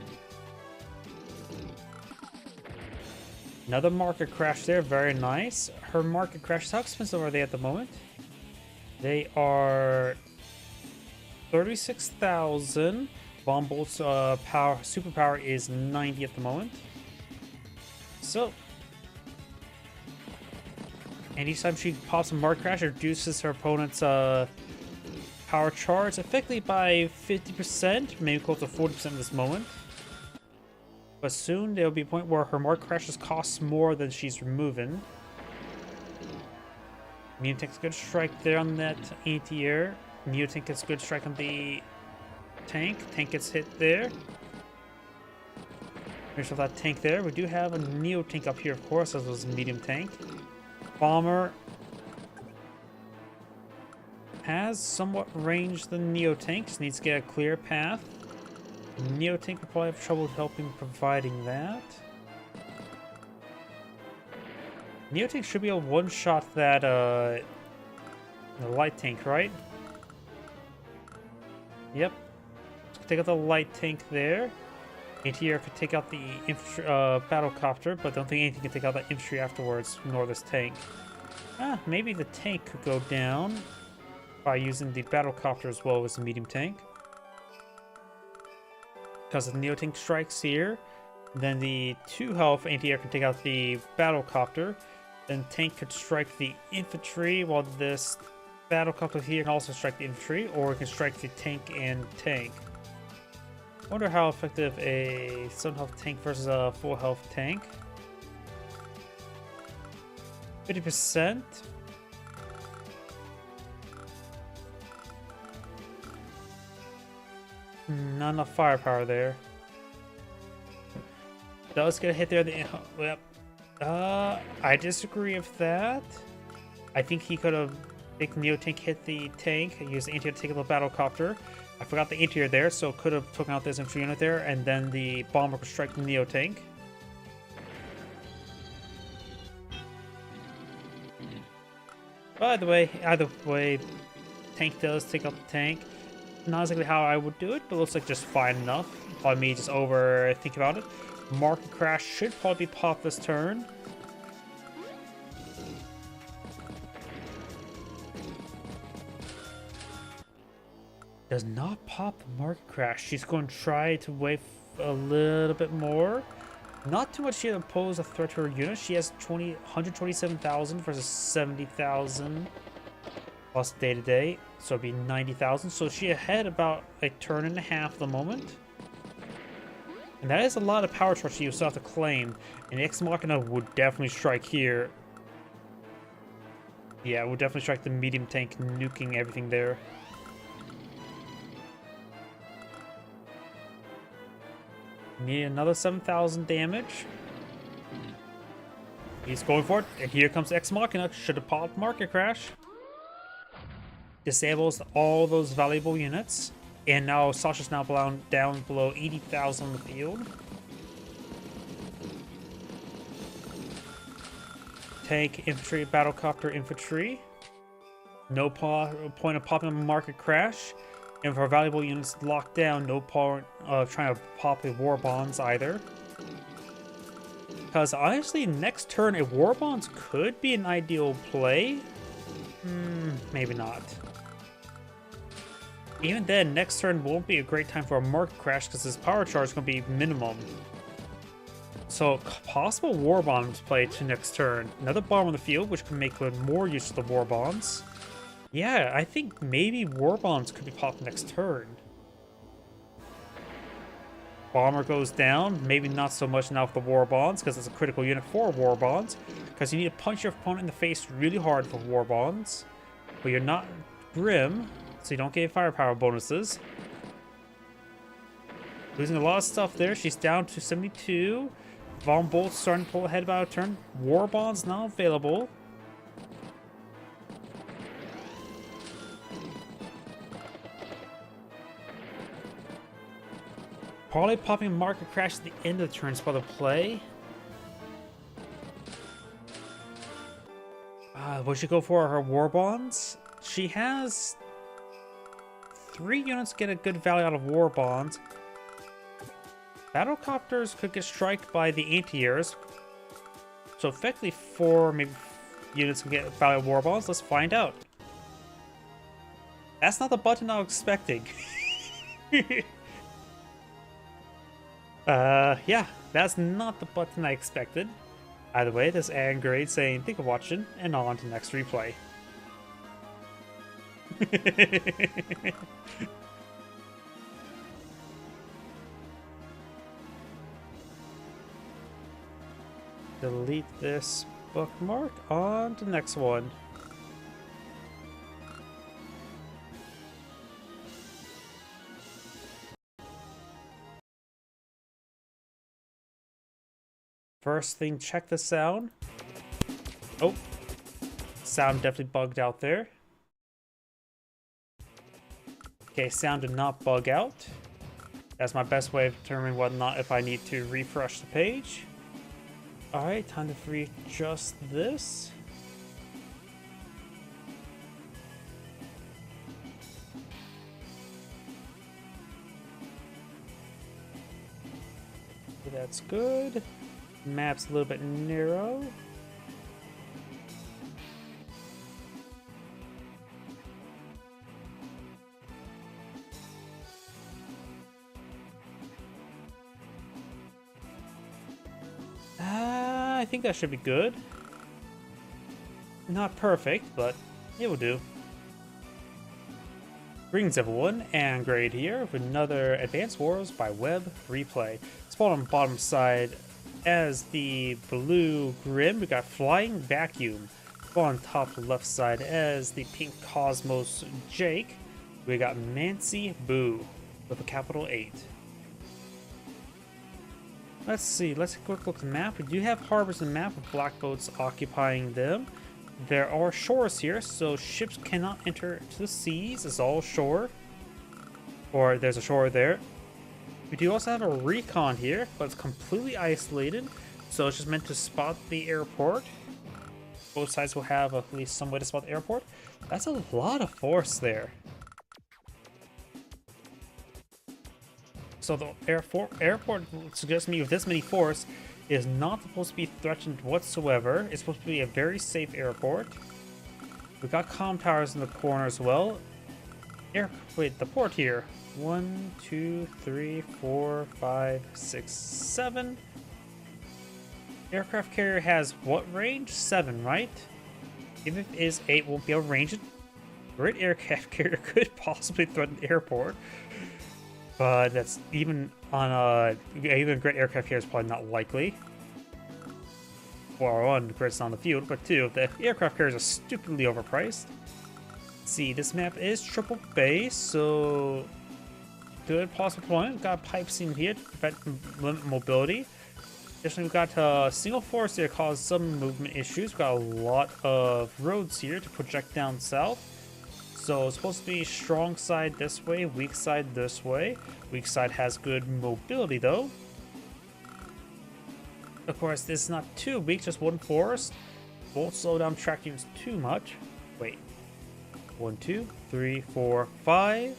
Another Market Crash there, very nice. Her Market Crashes, how expensive are they at the moment? They are 36,000. Bomb Bolt's superpower is 90 at the moment. So, and each time she pops a Market Crash, it reduces her opponent's power charge effectively by 50%, maybe close to 40% at this moment. But soon there will be a point where her Market Crashes cost more than she's removing. Neo Tank's a good strike there on that anti-air. Neo Tank gets a good strike on the tank. Tank gets hit there. Finish off that tank there. We do have a Neo Tank up here, of course, as was a medium tank. Bomber has somewhat range than Neo Tank, just needs to get a clear path. Neo Tank will probably have trouble helping providing that. Neo Tank should be able to one-shot that the Light Tank, right? Yep. Take out the Light Tank there. Anti-air could take out the infantry, Battlecopter, but I don't think anything can take out that infantry afterwards, nor this tank. Maybe the tank could go down by using the Battlecopter as well as the medium tank. Because the Neo Tank strikes here, then the 2 health anti-air can take out the Battlecopter. Then tank could strike the infantry, while this Battlecopter here can also strike the infantry, or it can strike the tank and tank. I wonder how effective a 7 health tank versus a full health tank. 50%. Not enough firepower there. Does get a hit there. Yep. I disagree with that. I think he could have make the Neo Tank hit the tank and use the anti-air to take out the battle copter. I forgot the anti-air there, so could have taken out this infantry unit there, and then the bomber could strike the Neo Tank. By the way, either way, tank does take out the tank. Not exactly how I would do it, but looks like just fine enough. Probably me just overthink about it. Market Crash should probably pop this turn. Does not pop the Market Crash. She's going to try to wait a little bit more. Not too much here to pose a threat to her unit. She has 127,000 versus 70,000 plus day-to-day. So it'd be 90,000. So she ahead about a turn and a half at the moment. And that is a lot of power charge you still have to claim. And Ex Machina would definitely strike here. Yeah, it would definitely strike the medium tank, nuking everything there. Need another 7,000 damage. He's going for it, and here comes Ex Machina. Should have popped Market Crash. Disables all those valuable units. And now Sasha's now down below 80,000 on the field. Tank, infantry, battlecopter, infantry. No point of popping a Market Crash. And for valuable units locked down, no point of trying to pop a War Bonds either. Because honestly, next turn, a War Bonds could be an ideal play. Maybe not. Even then, next turn won't be a great time for a Market Crash because his power charge is going to be minimum. So, possible War Bonds play to next turn. Another bomb on the field, which can make more use of the War Bonds. Yeah, I think maybe War Bonds could be popped next turn. Bomber goes down. Maybe not so much now with the War Bonds, because it's a critical unit for War Bonds. Because you need to punch your opponent in the face really hard for War Bonds. But you're not Grim, so you don't get firepower bonuses. Losing a lot of stuff there. She's down to 72. Von Bolt starting to pull ahead about a turn. War Bonds now available. Probably popping Market Crash at the end of the turn is part of the play. Would you go for her War Bonds? She has 3 units get a good value out of War Bonds. Battlecopters could get striked by the anti-airs. So effectively 4 maybe units can get value of War Bonds. Let's find out. That's not the button I was expecting. Yeah, that's not the button I expected. Either way, this Angrade saying, think of watching, and on to next replay. Delete this bookmark, on to the next one. First thing, check the sound. Oh, sound definitely bugged out there. Okay, sound did not bug out. That's my best way of determining whether or not if I need to refresh the page. Alright, time to readjust this. Okay, that's good. Map's a little bit narrow. I think that should be good. Not perfect, but it will do. Greetings everyone, Angrade here with another Advanced Wars by Web replay. Spawn on the bottom side as the blue Grim, we got Flying Vacuum. Spawn on top left side as the pink Cosmos Jake, we got Mancy Boo. with a capital 8. Let's see, let's quick look at the map. We do have harbors in the map with black boats occupying them. There are shores here, so ships cannot enter to the seas. It's all shore. Or there's a shore there. We do also have a recon here, but it's completely isolated. So it's just meant to spot the airport. Both sides will have at least some way to spot the airport. That's a lot of force there. So the airport suggests to me with this many force is not supposed to be threatened whatsoever. It's supposed to be a very safe airport. We've got comm towers in the corner as well. Wait, the port here. 1, 2, 3, 4, 5, 6, 7. Aircraft carrier has what range? 7, right? Even if it is 8, won't be able to range it. Great aircraft carrier could possibly threaten the airport. But that's even on a great aircraft carrier is probably not likely. For one, it's on the field, but two, the aircraft carriers are stupidly overpriced. Let's see, this map is triple base, so good possible deployment. Got pipes in here to prevent limit mobility. Additionally, we've got single force here cause some movement issues. We've got a lot of roads here to project down south. So it's supposed to be strong side this way, weak side this way. Weak side has good mobility though. Of course, this is not too weak, just one force. Won't slow down track units too much. Wait. 1, 2, 3, 4, 5.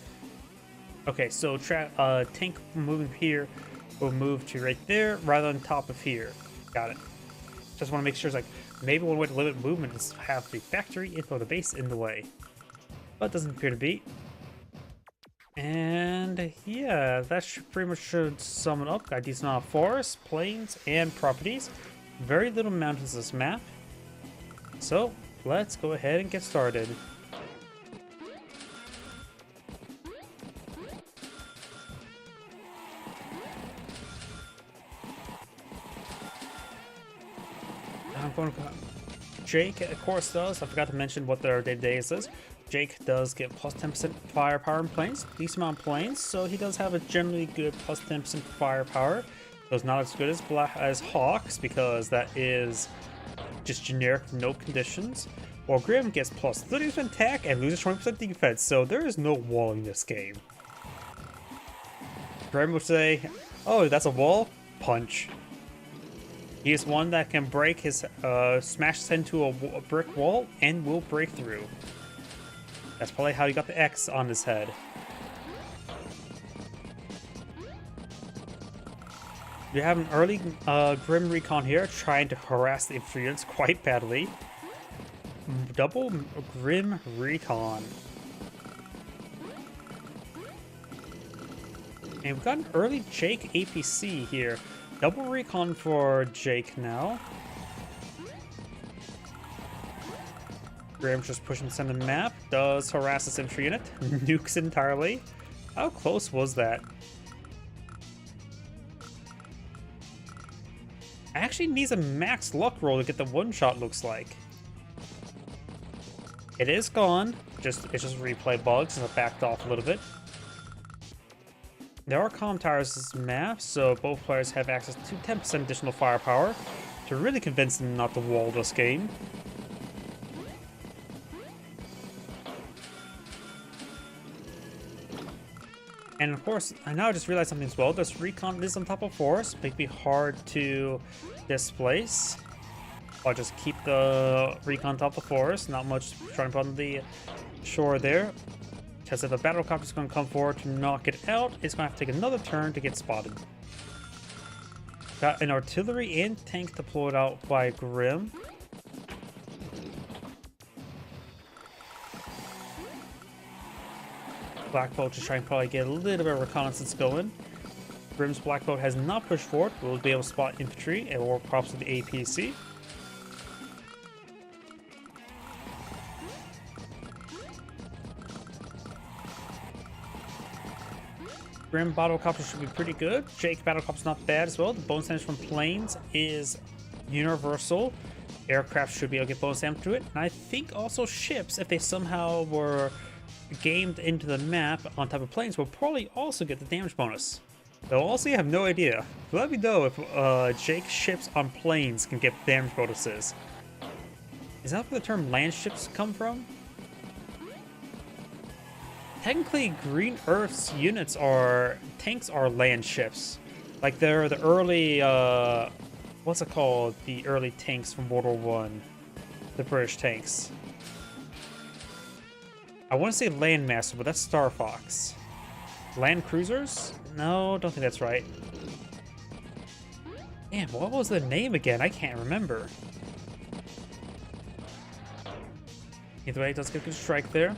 Okay, so tank moving here will move to right there rather than top of here. Got it. Just want to make sure it's like maybe one way to limit movement is have the factory info the base in the way. But doesn't appear to be. And yeah, that pretty much should sum it up. Got a decent amount of forests, plains, and properties. Very little mountains this map. So let's go ahead and get started. I'm going to Jake, of course, does. I forgot to mention what their day-to-day is. Jake does get plus 10% firepower in planes, decent amount of planes, so he does have a generally good plus 10% firepower. Though it's not as good as Hawks, because that is just generic, no conditions. While Grim gets plus 30% attack and loses 20% defense, so there is no wall in this game. Grim would say, oh, that's a wall? Punch. He is one that can break his, smash his head into a brick wall and will break through. That's probably how he got the X on his head. You have an early Grim Recon here trying to harass the infantry units quite badly. Double Grim Recon. And we've got an early Jake APC here. Double Recon for Jake now. Grim's just pushing the center of the map. Does harass this infantry unit. Nukes entirely. How close was that? Actually needs a max luck roll to get the one shot, looks like. It is gone. It's just replay bugs and it backed off a little bit. There are comm towers in this map, so both players have access to 10% additional firepower to really convince them not to wall this game. And of course, I now just realized something as well. This recon is on top of forest, may be hard to displace. I'll just keep the recon on top of forest, not much trying to put on the shore there. Because if a battle copter is going to come forward to knock it out, it's going to have to take another turn to get spotted. Got an artillery and tank deployed out by Grim. Black Bolt is trying to probably get a little bit of reconnaissance going. Grim's Black Bolt has not pushed forward. We'll be able to spot infantry or props of the APC. Grim Battlecopter should be pretty good. Jake Battlecopter's not bad as well. The bonus damage from planes is universal. Aircraft should be able to get bonus damage to it. And I think also ships, if they somehow were gamed into the map on top of planes will probably also get the damage bonus. Though also, I have no idea. Let me know if Jake's ships on planes can get damage bonuses. Is that where the term land ships come from? Technically, Green Earth's units tanks are land ships. Like they're the early, what's it called? The early tanks from World War One, the British tanks. I want to say Landmaster, but that's Star Fox. Land Cruisers? No, don't think that's right. Damn, what was the name again? I can't remember. Either way, it does get a good strike there.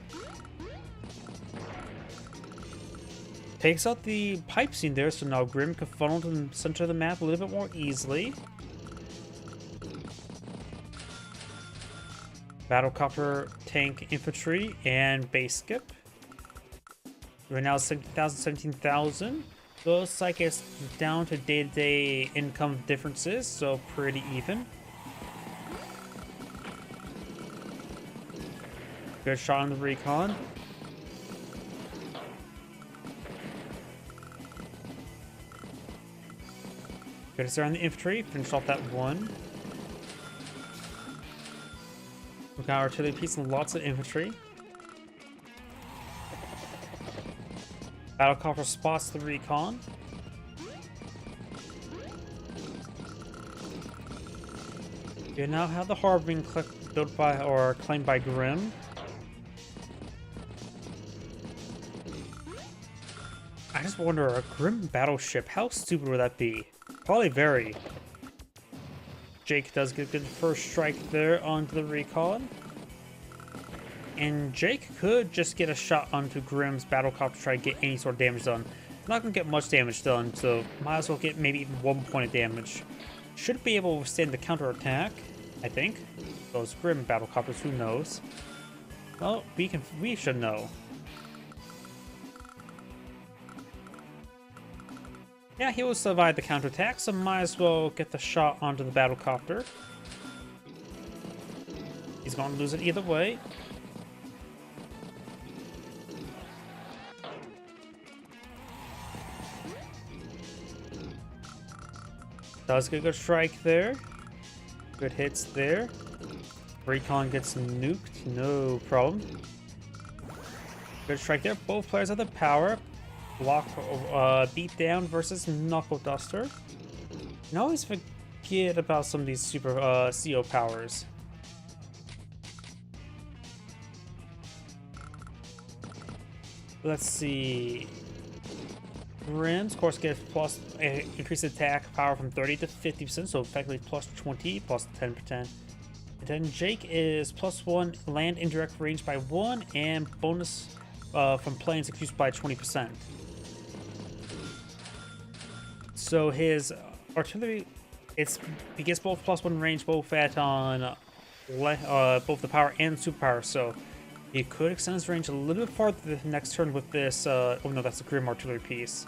Takes out the pipe scene there, so now Grim can funnel to the center of the map a little bit more easily. Battlecopter, tank, infantry, and base skip. Right now, 17,000, 17,000. Looks like it's down to day-to-day income differences, so pretty even. Good shot on the recon. Good start on the infantry. Finish off that one. We got artillery piece and lots of infantry. Battlecopter spots the recon. You now have the harbor being built by or claimed by Grim. I just wonder, a Grim battleship, how stupid would that be? Probably very. Jake does get a good first strike there onto the recon. And Jake could just get a shot onto Grim's battlecopter to try to get any sort of damage done. Not gonna get much damage done, so might as well get maybe even 1 point of damage. Should be able to withstand the counterattack, I think. Those Grim battlecopters, who knows? Well, we should know. Yeah, he will survive the counterattack, so might as well get the shot onto the battlecopter. He's gonna lose it either way. Does get a good strike there. Good hits there. Recon gets nuked, no problem. Good strike there. Both players have the power. Block, beat down versus Knuckle Duster. And I always forget about some of these super CO powers. Let's see. Grims, of course, gets plus increased attack power from 30 to 50%, so effectively plus 20, plus 10%. And then Jake is plus 1 land indirect range by 1, and bonus from planes increased by 20%. So his artillery, he gets both plus 1 range, both at on both the power and superpower. So he could extend his range a little bit farther the next turn with this. Oh no, that's a Grim artillery piece.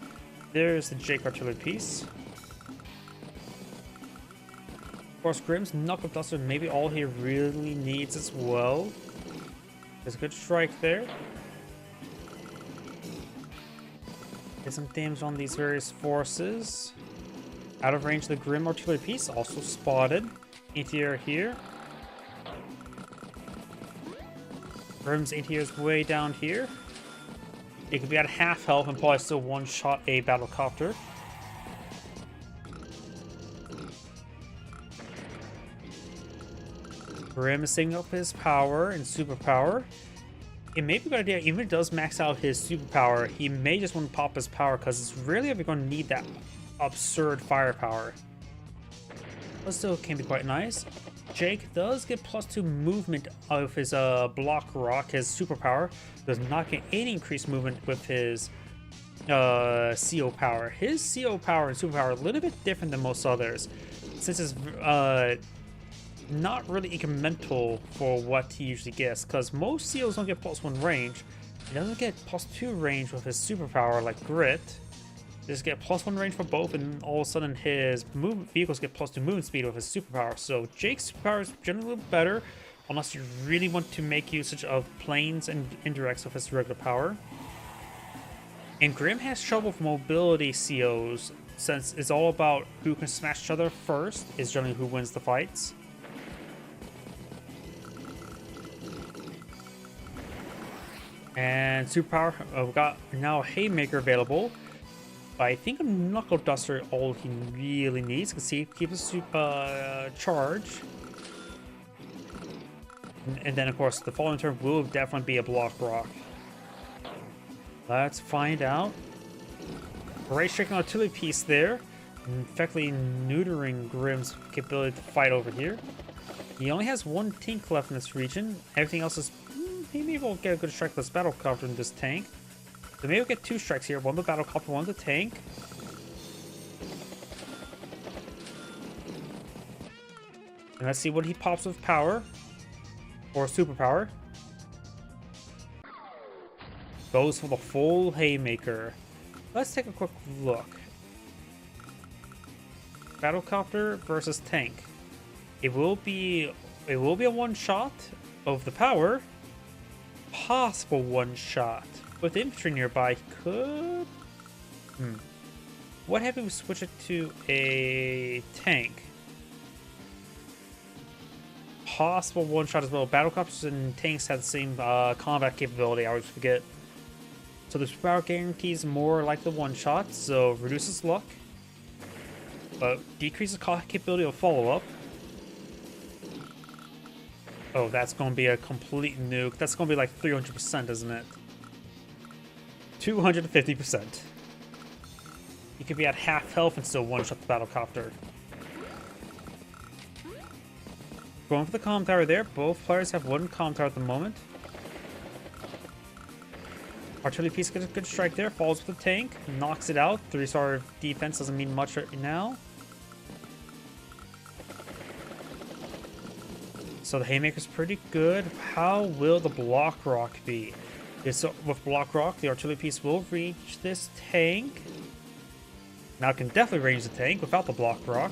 There's the Jake artillery piece. Of course, Grim's Knuckle Duster maybe all he really needs as well. There's a good strike there. Get some damage on these various forces. Out of range, the Grim artillery piece also spotted. Anti-air here. Grim's anti-air is way down here. It could be at half health and probably still one-shot a battlecopter. Grim is saving up his power and superpower. It may be a good idea, even if it does max out his superpower, he may just want to pop his power because it's really ever going to need that absurd firepower. But still can be quite nice. Jake does get plus 2 movement of his block rock, his superpower. Does not get any increased movement with his CO power. His CO power and superpower are a little bit different than most others, since it's not really incremental for what he usually gets, because most COs don't get plus 1 range. He doesn't get plus 2 range with his superpower like Grit. Just get plus 1 range for both, and all of a sudden his vehicles get plus 2 movement speed with his superpower. So Jake's superpower is generally a little better, unless you really want to make usage of planes and indirects with its regular power. And Grim has trouble with mobility COs, since it's all about who can smash each other first is generally who wins the fights. And superpower, we've got now a Haymaker available. But I think a Knuckle Duster all he really needs. You can see keep his super charge. And then of course the following turn will definitely be a Block Rock. Let's find out. Great striking artillery piece there. Effectively neutering Grim's capability to fight over here. He only has one tank left in this region. Everything else is... maybe we'll get a good strike with this battle copter in this tank. So maybe we'll get two strikes here. One the battle copter, one the tank. And let's see what he pops with power. Or superpower. Goes for the full Haymaker. Let's take a quick look. Battlecopter versus tank. It will be a one shot of the power. Possible one shot. With infantry nearby, could... What happens if we switch it to a tank? Possible one shot as well. Battlecopters and tanks have the same combat capability, I always forget. So the power guarantees more like the one shot, so reduces luck, but decreases capability of follow-up. Oh, that's going to be a complete nuke. That's going to be like 300%, isn't it? 250%. You could be at half health and still one-shot the Battlecopter. Going for the comm tower there. Both players have one comm tower at the moment. Artillery piece gets a good strike there. Falls with the tank. Knocks it out. 3-star defense doesn't mean much right now. So the Haymaker's pretty good. How will the Block Rock be? So with Block Rock, the artillery piece will reach this tank. Now it can definitely range the tank without the Block Rock.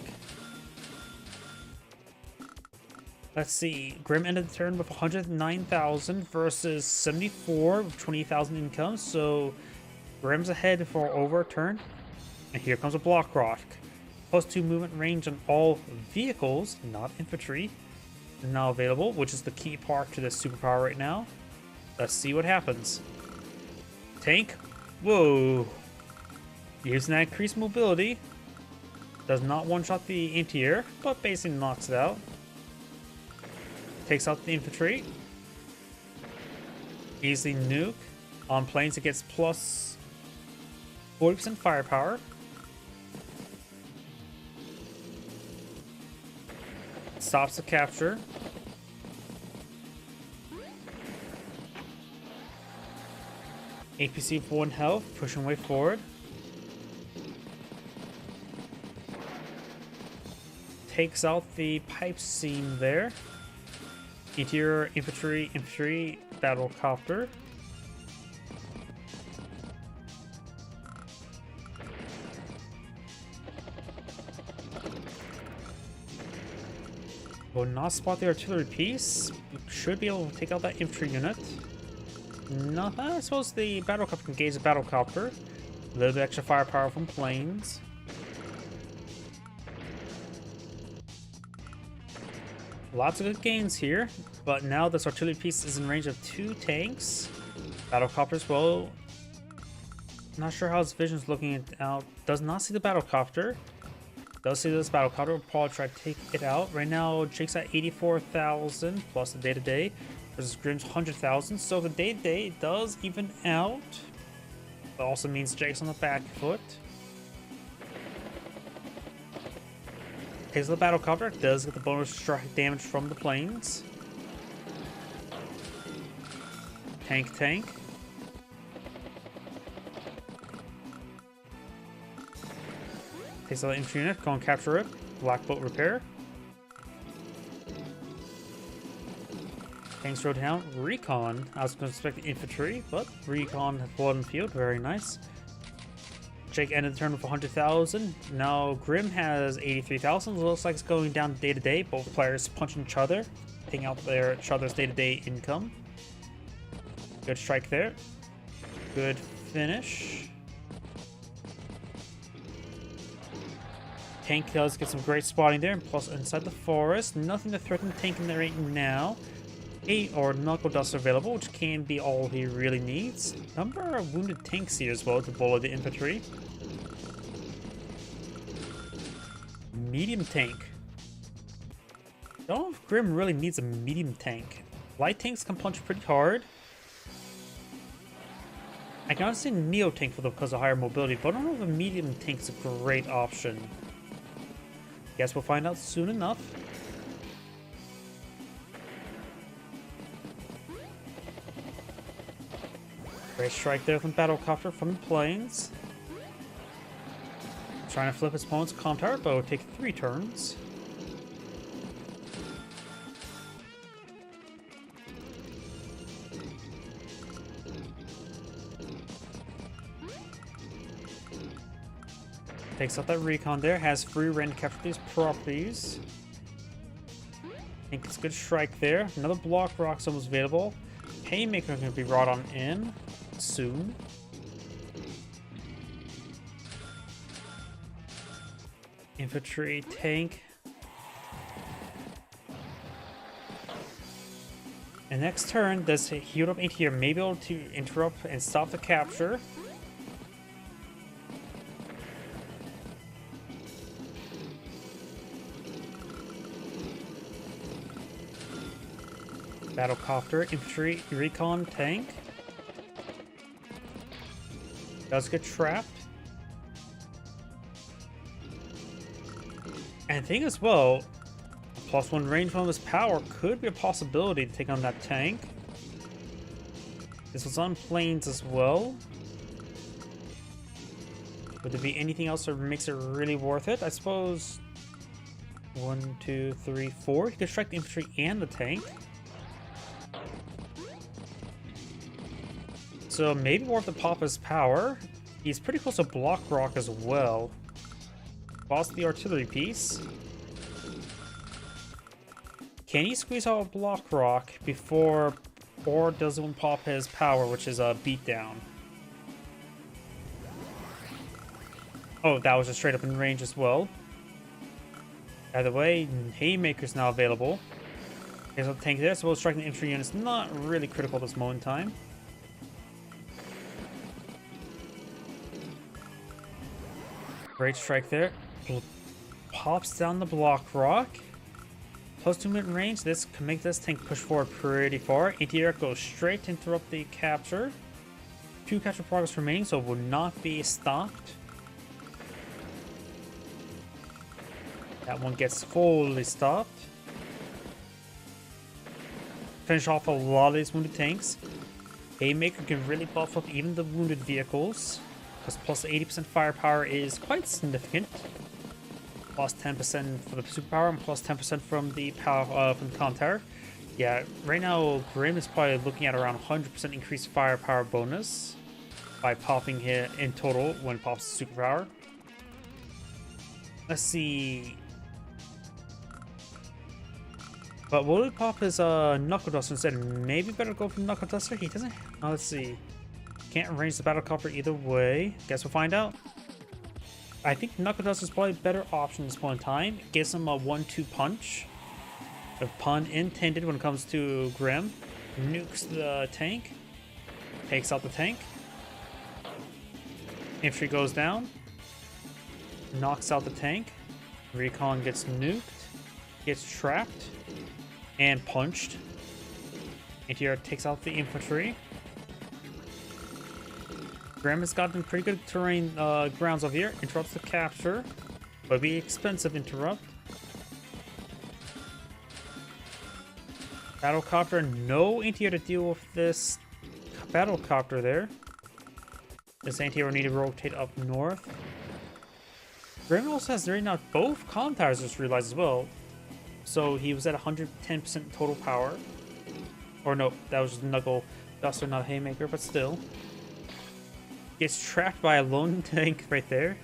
Let's see. Grim ended the turn with 109,000 versus 74 with 20,000 income. So Grim's ahead for over a turn. And here comes a Block Rock. +2 movement range on all vehicles, not infantry, is now available, which is the key part to this superpower right now. Let's see what happens. Tank. Whoa. Using that increased mobility. Does not one-shot the anti-air, but basically knocks it out. Takes out the infantry. Easily nuke. On planes it gets plus 40% firepower. Stops the capture. APC for 1 health, pushing way forward. Takes out the pipe seam there. Interior infantry, battlecopter. Will not spot the artillery piece. Should be able to take out that infantry unit. No, I suppose the battlecopter can engage the battlecopter. A little bit extra firepower from planes. Lots of good gains here, but now this artillery piece is in range of 2 tanks. Battlecopters, well, not sure how his vision's looking out. Does not see the battlecopter. Does see this battlecopter. Will probably try to take it out. Right now, Jake's at 84,000 plus the day-to-day versus Grim's 100,000. So the day-to-day does even out. But also means Jake's on the back foot. Takes the battlecopter, does get the bonus strike damage from the planes. Tank. Takes out the infantry unit, go and capture it. Black boat repair. Tanks rode down. Recon. I was going to expect the infantry, but recon has blood in the field. Very nice. Jake ended the turn with 100,000. Now Grim has 83,000. Looks like it's going down day to day. Both players punching each other. paying out their each other's day-to-day income. Good strike there. Good finish. Tank does get some great spotting there, and plus inside the forest. Nothing to threaten Tank in there right now. Or Knuckle Dust available, which can be all he really needs. Number of wounded tanks here as well to bully the infantry. Medium tank. I don't know if Grim really needs a medium tank. Light tanks can punch pretty hard. I can understand Neo tank for them because of higher mobility, but I don't know if a medium tank's a great option. Guess we'll find out soon enough. Great strike there from Battlecopter from the plains. Trying to flip his opponent's comm tower, but it will take 3 turns. Takes out that recon there, has free reign to capture these properties. I think it's a good strike there. Another block rock zone was available. Haymaker can be brought on in soon. Infantry, tank. And next turn, this healed up ATR may be able to interrupt and stop the capture. Battlecopter, infantry, recon, tank. Does get trapped. And I think as well, +1 range from his power could be a possibility to take on that tank. This was on planes as well. Would there be anything else that makes it really worth it? I suppose 1, 2, 3, 4. He could strike the infantry and the tank. So maybe worth to pop his power. He's pretty close to block rock as well. Lost the artillery piece. Can he squeeze out a block rock before, or does it pop his power, which is a beatdown? Oh, that was just straight up in range as well. Either way, Haymaker's now available. There's a tank there, so we'll strike the infantry units. Not really critical at this moment in time. Great strike there. Pops down the block rock. +2-minute range. This can make this tank push forward pretty far. ATR goes straight to interrupt the capture. 2 capture progress remaining, so it will not be stopped. That one gets fully stopped. Finish off a lot of these wounded tanks. Haymaker can really buff up even the wounded vehicles, because plus 80% firepower is quite significant. Plus 10% for the superpower and plus 10% from the power from the comm tower. Yeah, right now Grim is probably looking at around 100% increased firepower bonus by popping hit in total when it pops the superpower. Let's see. But will he pop his Knuckle Duster instead? Maybe better go for Knuckle Duster. He doesn't. Let's see. Can't arrange the Battlecopter either way. Guess we'll find out. I think Knuckle Duster is probably a better option at this point in time. It gives him a 1-2 punch. A pun intended when it comes to Grim. Nukes the tank. Takes out the tank. Infantry goes down. Knocks out the tank. Recon gets nuked. Gets trapped. And punched. ATR takes out the infantry. Grim has gotten pretty good terrain grounds over here. Interrupts the capture. But it'll be expensive interrupt. Battlecopter, no anti-air to deal with this Battlecopter there. This anti-air will need to rotate up north. Grim also has right now both comm towers, just realized as well. So he was at 110% total power. Or no, that was just Knuckle Duster, not a Haymaker, but still. Gets trapped by a lone tank right there.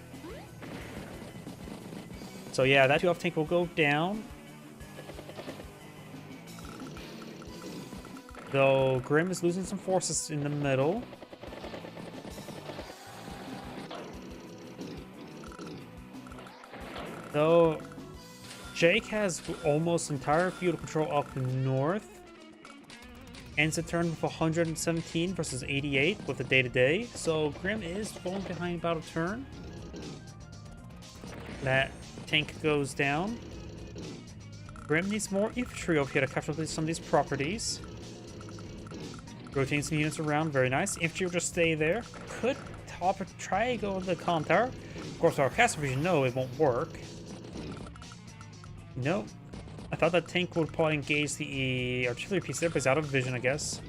So yeah, that 2-off tank will go down. Though Grim is losing some forces in the middle. Though Jake has almost entire field control up north. Ends the turn with 117 versus 88 with the day-to-day. So Grim is falling behind about a turn. That tank goes down. Grim needs more infantry over here to capture some of these properties. Rotating some units around, very nice. Infantry will just stay there. Could try to go to the comm tower. Of course, our cast vision, no, it won't work. Nope. I thought that tank would probably engage the artillery piece there, but it's out of vision, I guess.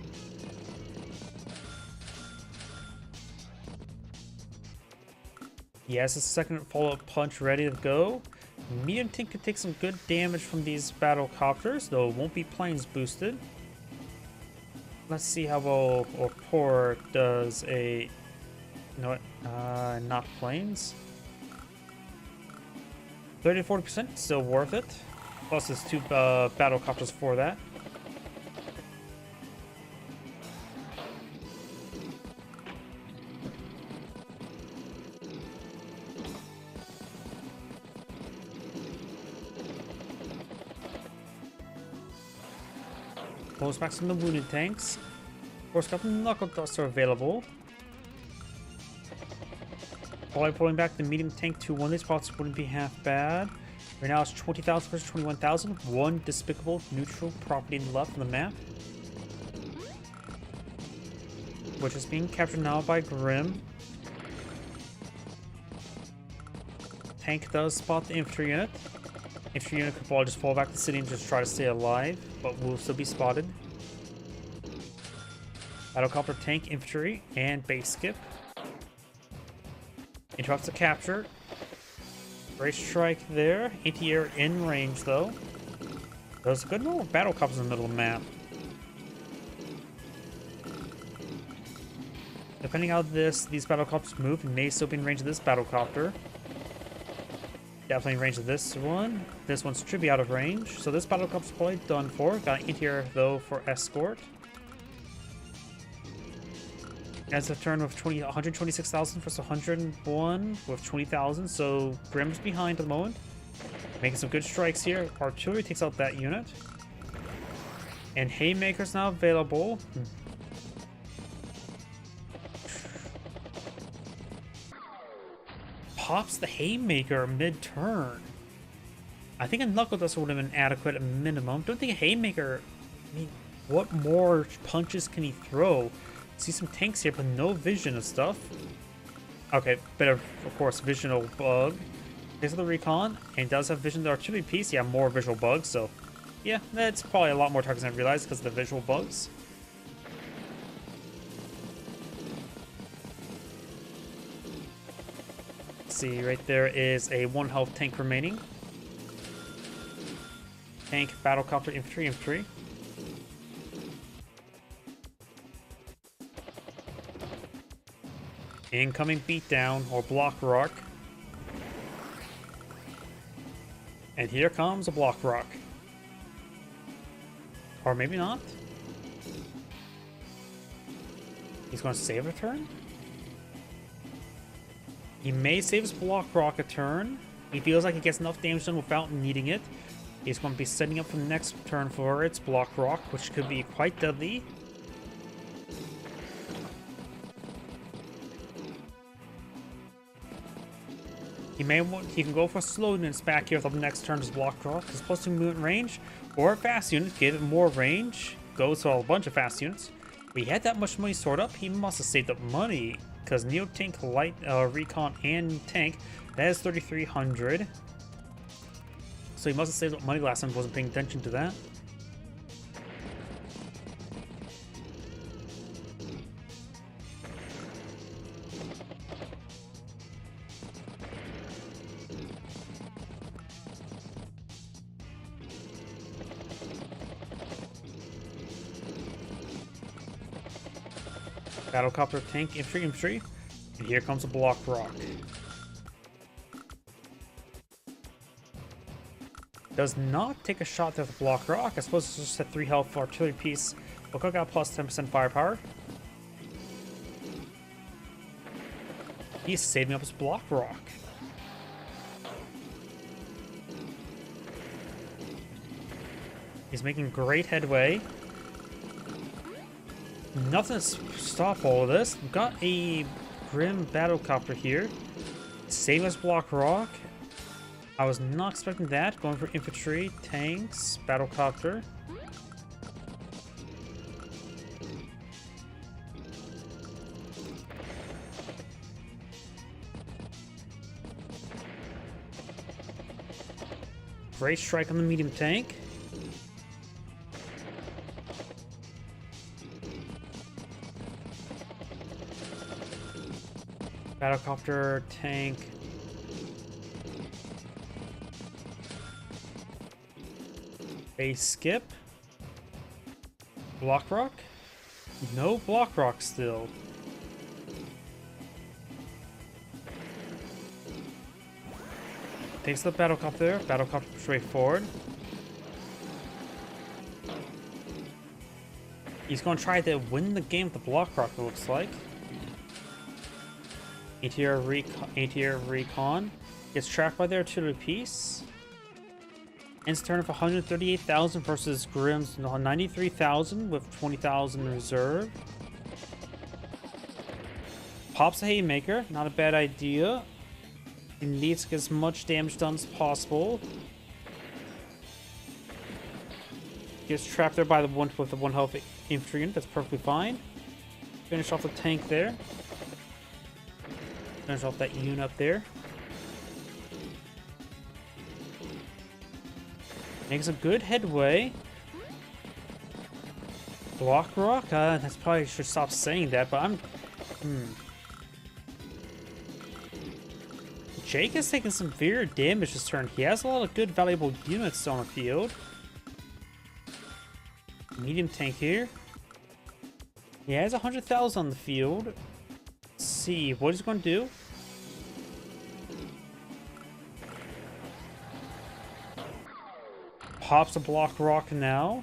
He has a second follow-up punch ready to go. Medium tank could take some good damage from these battle copters, though it won't be planes boosted. Let's see how well or poor does a... You know what? Not planes. 30 to 40%, still worth it. Plus there's 2 battle copters for that. Most max on the wounded tanks. Of course, a couple knuckle dusts are available. Probably pulling back the medium tank to one of these spots wouldn't be half bad. Right now it's 20,000 versus 21,000. One despicable neutral property left on the map, which is being captured now by Grim. Tank does spot the infantry unit. Infantry unit could probably just fall back to the city and just try to stay alive, but will still be spotted. Battlecopter, tank, infantry, and base skip. Interrupts the capture. Great strike there. Anti-air in range, though. There's a good number of battlecopters in the middle of the map. Depending how these battlecopters move, it may still be in range of this battlecopter. Definitely in range of this one. This one should be out of range. So this battlecopter's probably done for. Got anti-air, though, for escort. As a turn with 126,000 versus 101 with 20,000. So Grim's behind at the moment. Making some good strikes here. Artillery takes out that unit. And Haymaker's now available. Pops the Haymaker mid-turn. I think a Knuckle Duster would have been adequate at minimum. Don't think a Haymaker... I mean, what more punches can he throw? See some tanks here, but no vision of stuff. Okay, bit of course, visional bug. Takes the recon, and does have vision of the artillery piece. Yeah, more visual bugs, so... Yeah, that's probably a lot more targets than I realized because of the visual bugs. See, right there is a 1 health tank remaining. Tank, battlecopter, infantry. Incoming beatdown or block rock. And here comes a block rock. Or maybe not. He's going to save a turn? He may save his block rock a turn. He feels like he gets enough damage done without needing it. He's going to be setting up for the next turn for its block rock, which could be quite deadly. He can go for slow units back here with the next turn's block rock. He's supposed to move in range, or a fast unit, give it more range. Goes to a bunch of fast units. If he had that much money stored up, he must have saved up money. Because Neo Tank, Light, Recon, and Tank, that is 3,300. So he must have saved up money last time, wasn't paying attention to that. Battlecopter, tank, infantry, and here comes a block rock. Does not take a shot there with the block rock. I suppose it's just a 3 health artillery piece Boca got plus 10% firepower. He's saving up his block rock. He's making great headway. Nothing to stop all of this. We've got a Grim Battlecopter here. Save us block rock. I was not expecting that. Going for infantry, tanks, Battlecopter. Great strike on the medium tank. Battlecopter, tank. Base skip. Block rock? No block rock still. Takes the Battlecopter. Battlecopter straight forward. He's going to try to win the game with the block rock, it looks like. ATR recon. Gets trapped by the artillery piece. Ends turn of 138,000 versus Grimm's 93,000 with 20,000 in reserve. Pops a Haymaker. Not a bad idea. He needs to get as much damage done as possible. Gets trapped there by the one with the 1 health infantry unit. That's perfectly fine. Finish off the tank there. Finish off that unit up there. Makes a good headway. Block rock? That's probably should stop saying that, but I'm... Jake has taken some severe damage this turn. He has a lot of good, valuable units on the field. Medium tank here. He has 100,000 on the field. Let's see what he's going to do. Pops a block rock now.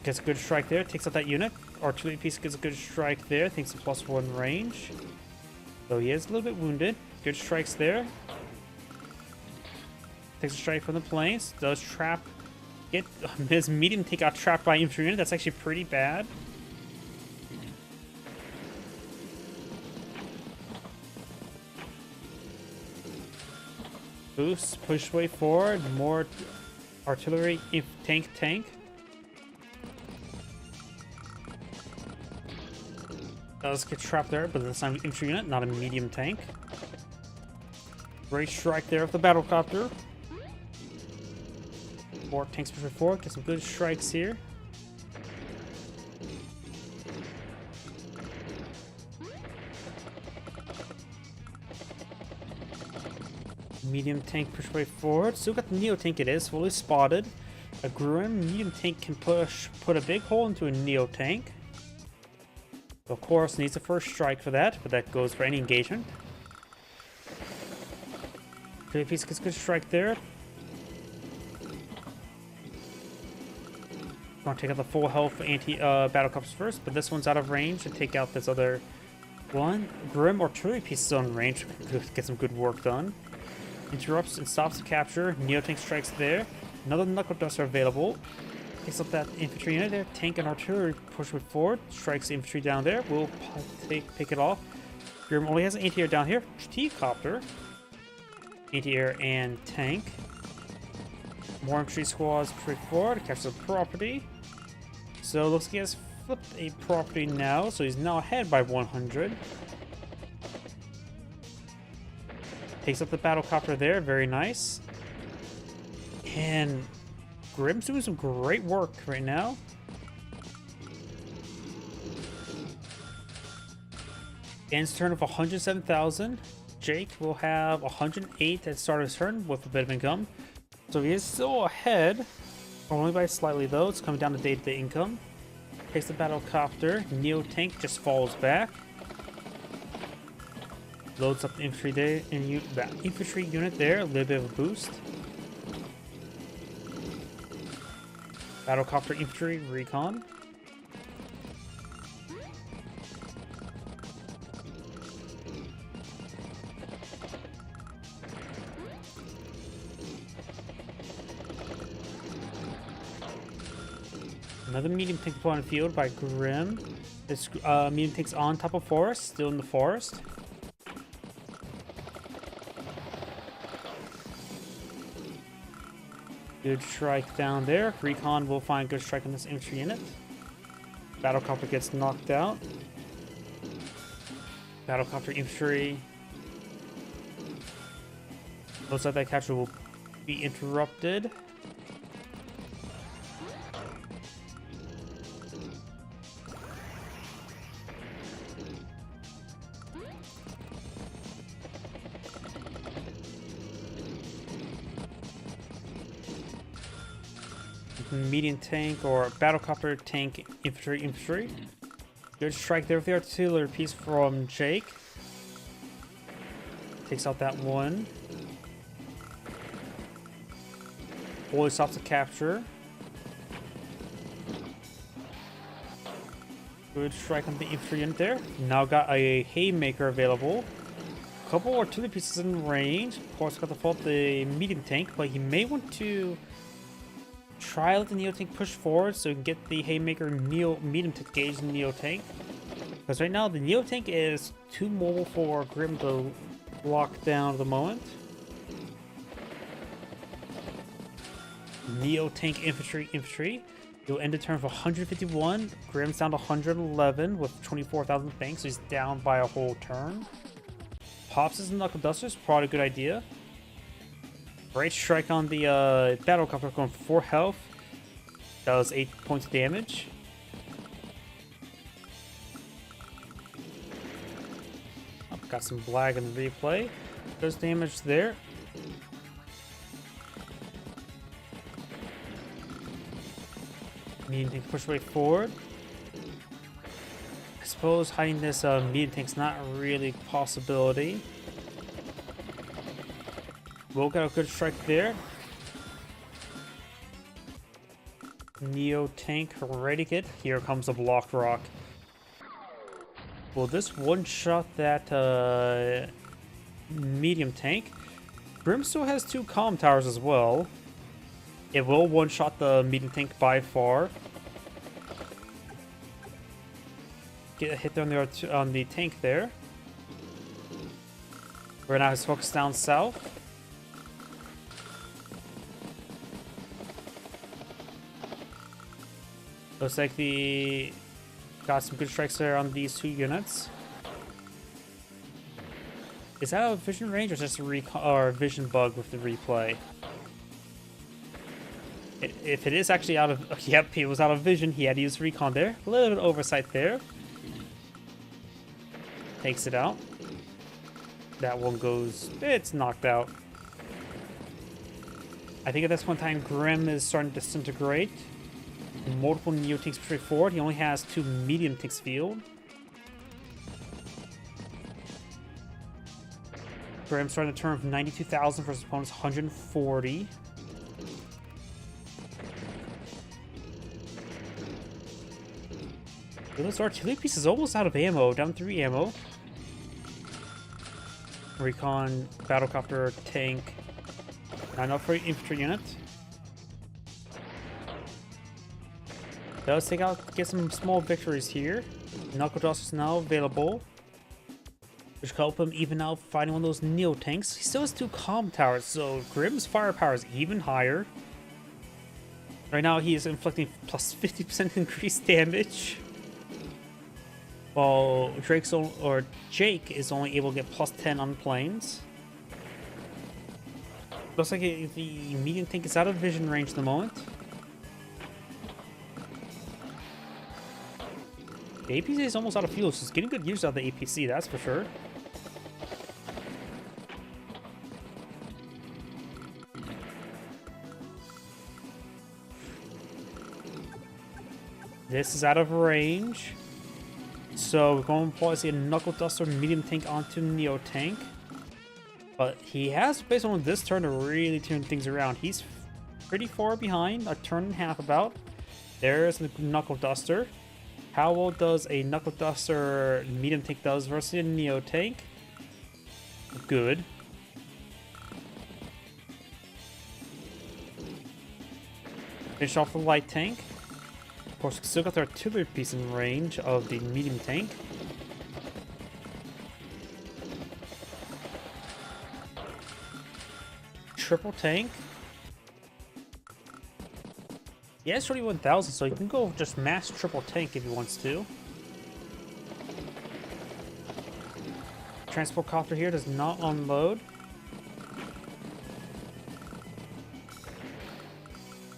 Gets a good strike there. Takes out that unit. Artillery piece gets a good strike there. Thinks a +1 range. Though he is a little bit wounded. Good strikes there. Takes a strike from the planes. Does trap. His medium tank got trapped by infantry unit. That's actually pretty bad. Boost, push way forward, more artillery, tank. Does get trapped there, but this time infantry unit, not a medium tank. Great strike there of the Battlecopter. 4 tanks push forward, get some good strikes here. Medium tank push way forward. Still got the Neo tank. It is fully spotted. A Grim medium tank can put a big hole into a Neo tank. Of course, needs a first strike for that, but that goes for any engagement. Piece gets a good strike there. Want to take out the full health Battlecopters first, but this one's out of range to take out this other one. Grim artillery piece is on range. Get some good work done. Interrupts and stops the capture. Neotank strikes there. Another Knuckle Duster available. Takes up that infantry unit there. Tank and artillery push it forward. Strikes the infantry down there. We'll pick it off. Grim only has an anti-air down here. T-copter. Anti-air and tank. More infantry squads push forward. Capture the property. So it looks like he has flipped a property now. So he's now ahead by 100. Takes up the Battlecopter there, very nice. And Grim's doing some great work right now. Ends turn of 107,000. Jake will have 108 at the start of his turn with a bit of income. So he is still ahead, only by slightly though. It's coming down to day-to-day income. Takes the Battlecopter. Neo tank just falls back. Loads up the infantry there, and that infantry unit there, a little bit of a boost. Battlecopter Infantry Recon. Another medium tank on the field by Grim. This medium tank's on top of forest, still in the forest. Good strike down there. Recon will find good strike on this infantry unit. Battlecopter gets knocked out. Battlecopter infantry. Looks like that capture will be interrupted. Medium tank or battlecopter tank infantry. Good strike there with the artillery piece from Jake. Takes out that one. Fully stops the capture. Good strike on the infantry unit there. Now got a haymaker available. Couple artillery pieces in range. Of course, got to fault the medium tank, but he may want to try let the Neo Tank push forward so we can get the Haymaker medium to gauge the Neo Tank. Because right now the Neo Tank is too mobile for Grim to lock down at the moment. Neo Tank infantry. He'll end the turn for 151. Grim's down to 111 with 24,000 thanks, so he's down by a whole turn. Pops his Knuckle Dusters, probably a good idea. Great strike on the battlecopter, going for 4 health. That was 8 points of damage. Oh, got some lag in the replay. There's damage there. Medium tank push way forward. I suppose hiding this medium tank's not really a possibility. We'll get a good strike there. Neo tank ready kit. Here comes the block rock. Will this one-shot that medium tank? Grim still has 2 comm towers as well. It will one-shot the medium tank by far. Get a hit there on the tank there. Right now he's focused down south. Looks like the got some good strikes there on these 2 units. Is that a vision range or just a vision bug with the replay? If it is actually out of, yep, it was out of vision. He had to use recon there. A little bit of oversight there. Takes it out. That one goes, it's knocked out. I think at this one time Grim is starting to disintegrate. Multiple Neo tanks straight forward. He only has 2 medium tanks field. Grim starting to turn from 92,000 versus opponent's 140. This artillery piece is almost out of ammo, down 3 ammo. Recon, battlecopter, tank. Not enough for infantry unit. Does get some small victories here. Knuckle Dusters now available, which can help him even out fighting one of those Neo tanks. He still has 2 comm towers, so Grim's firepower is even higher. Right now he is inflicting plus 50% increased damage, while Jake is only able to get plus 10 on planes. Looks like the medium tank is out of vision range at the moment. The APC is almost out of fuel, so it's getting good use out of the APC, that's for sure. This is out of range. So we're going to probably see a Knuckle Duster medium tank onto Neo tank. But he has, based on this turn, to really turn things around. He's pretty far behind, a turn and a half about. There's the Knuckle Duster. How well does a Knuckle Duster medium tank does versus a Neo tank? Good. Finish off the light tank. Of course, still got the artillery piece in range of the medium tank. Triple tank. He has 21,000, so he can go just mass triple tank if he wants to. Transport copter here does not unload.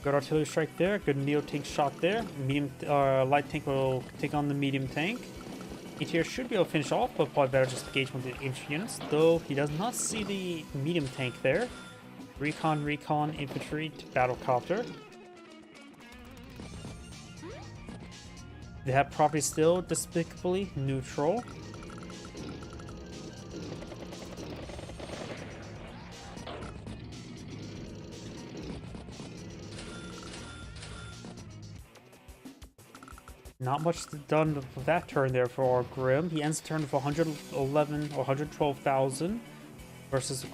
Good artillery strike there. Good Neo tank shot there. Medium light tank will take on the medium tank. Meteor should be able to finish off, but probably better just engage one of the infantry units. Though he does not see the medium tank there. Recon, infantry to battle copter. They have property still despicably neutral. Not much done with that turn there for Grim. He ends the turn with 111 or 112,000 versus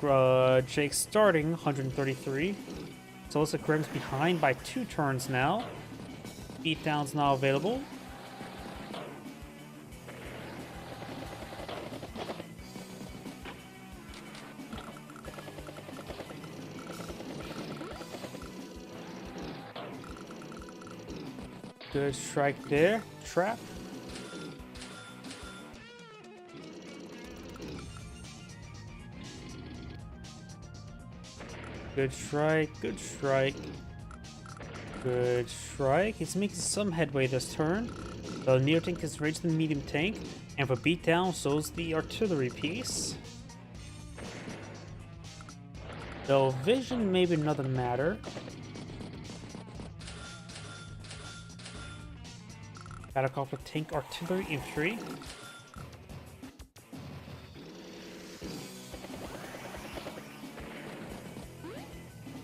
Jake starting 133. So looks like Grim's behind by 2 turns now. Beatdown's now available. Good strike there. Trap. Good strike. Good strike. Good strike. He's making some headway this turn. The Neo tank has raised the medium tank. And for beatdown, so is the artillery piece. Though vision may be another matter. Battlecopter tank artillery infantry.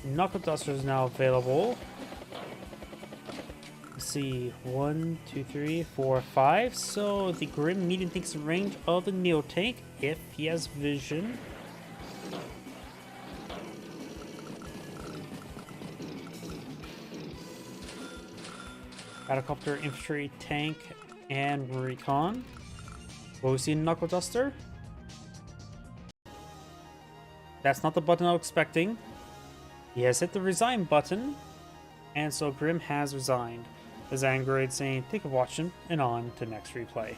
Knuckle Duster is now available. Let's see, 1, 2, 3, 4, 5. So the Grim medium tank's in range of the Neo tank if he has vision. Battlecopter, infantry, tank, and recon. Will we see Knuckle Duster? That's not the button I was expecting. He has hit the resign button, and so Grim has resigned. The Zangrade saying, "Take a watching," and on to next replay.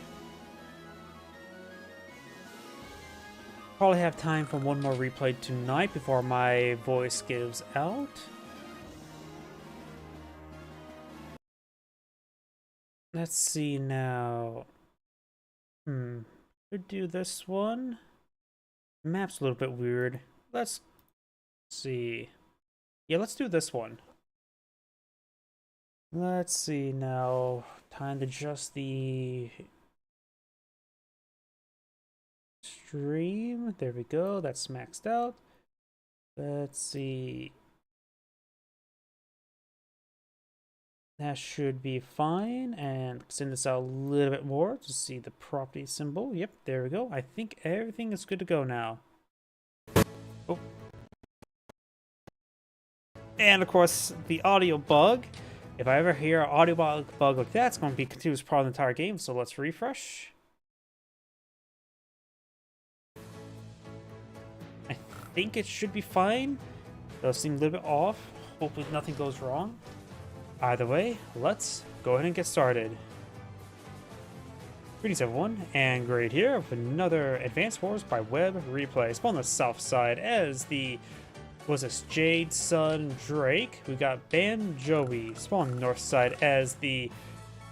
Probably have time for one more replay tonight before my voice gives out. Let's see now. Could do this one. Map's a little bit weird. Let's see. Yeah, let's do this one. Let's see now. Time to adjust the stream. There we go. That's maxed out. Let's see. That should be fine, and extend this out a little bit more to see the property symbol. Yep, there we go. I think everything is good to go now. Oh. And of course, the audio bug. If I ever hear an audio bug like that, it's going to be a continuous problem the entire game, so let's refresh. I think it should be fine. Does seem a little bit off. Hopefully nothing goes wrong. Either way, let's go ahead and get started. Greetings everyone, and Great here with another Advanced Wars by Web replay. Spawn on the south side as the, was this Jade Sun Drake. We got Ban Joey. Spawn on the north side as the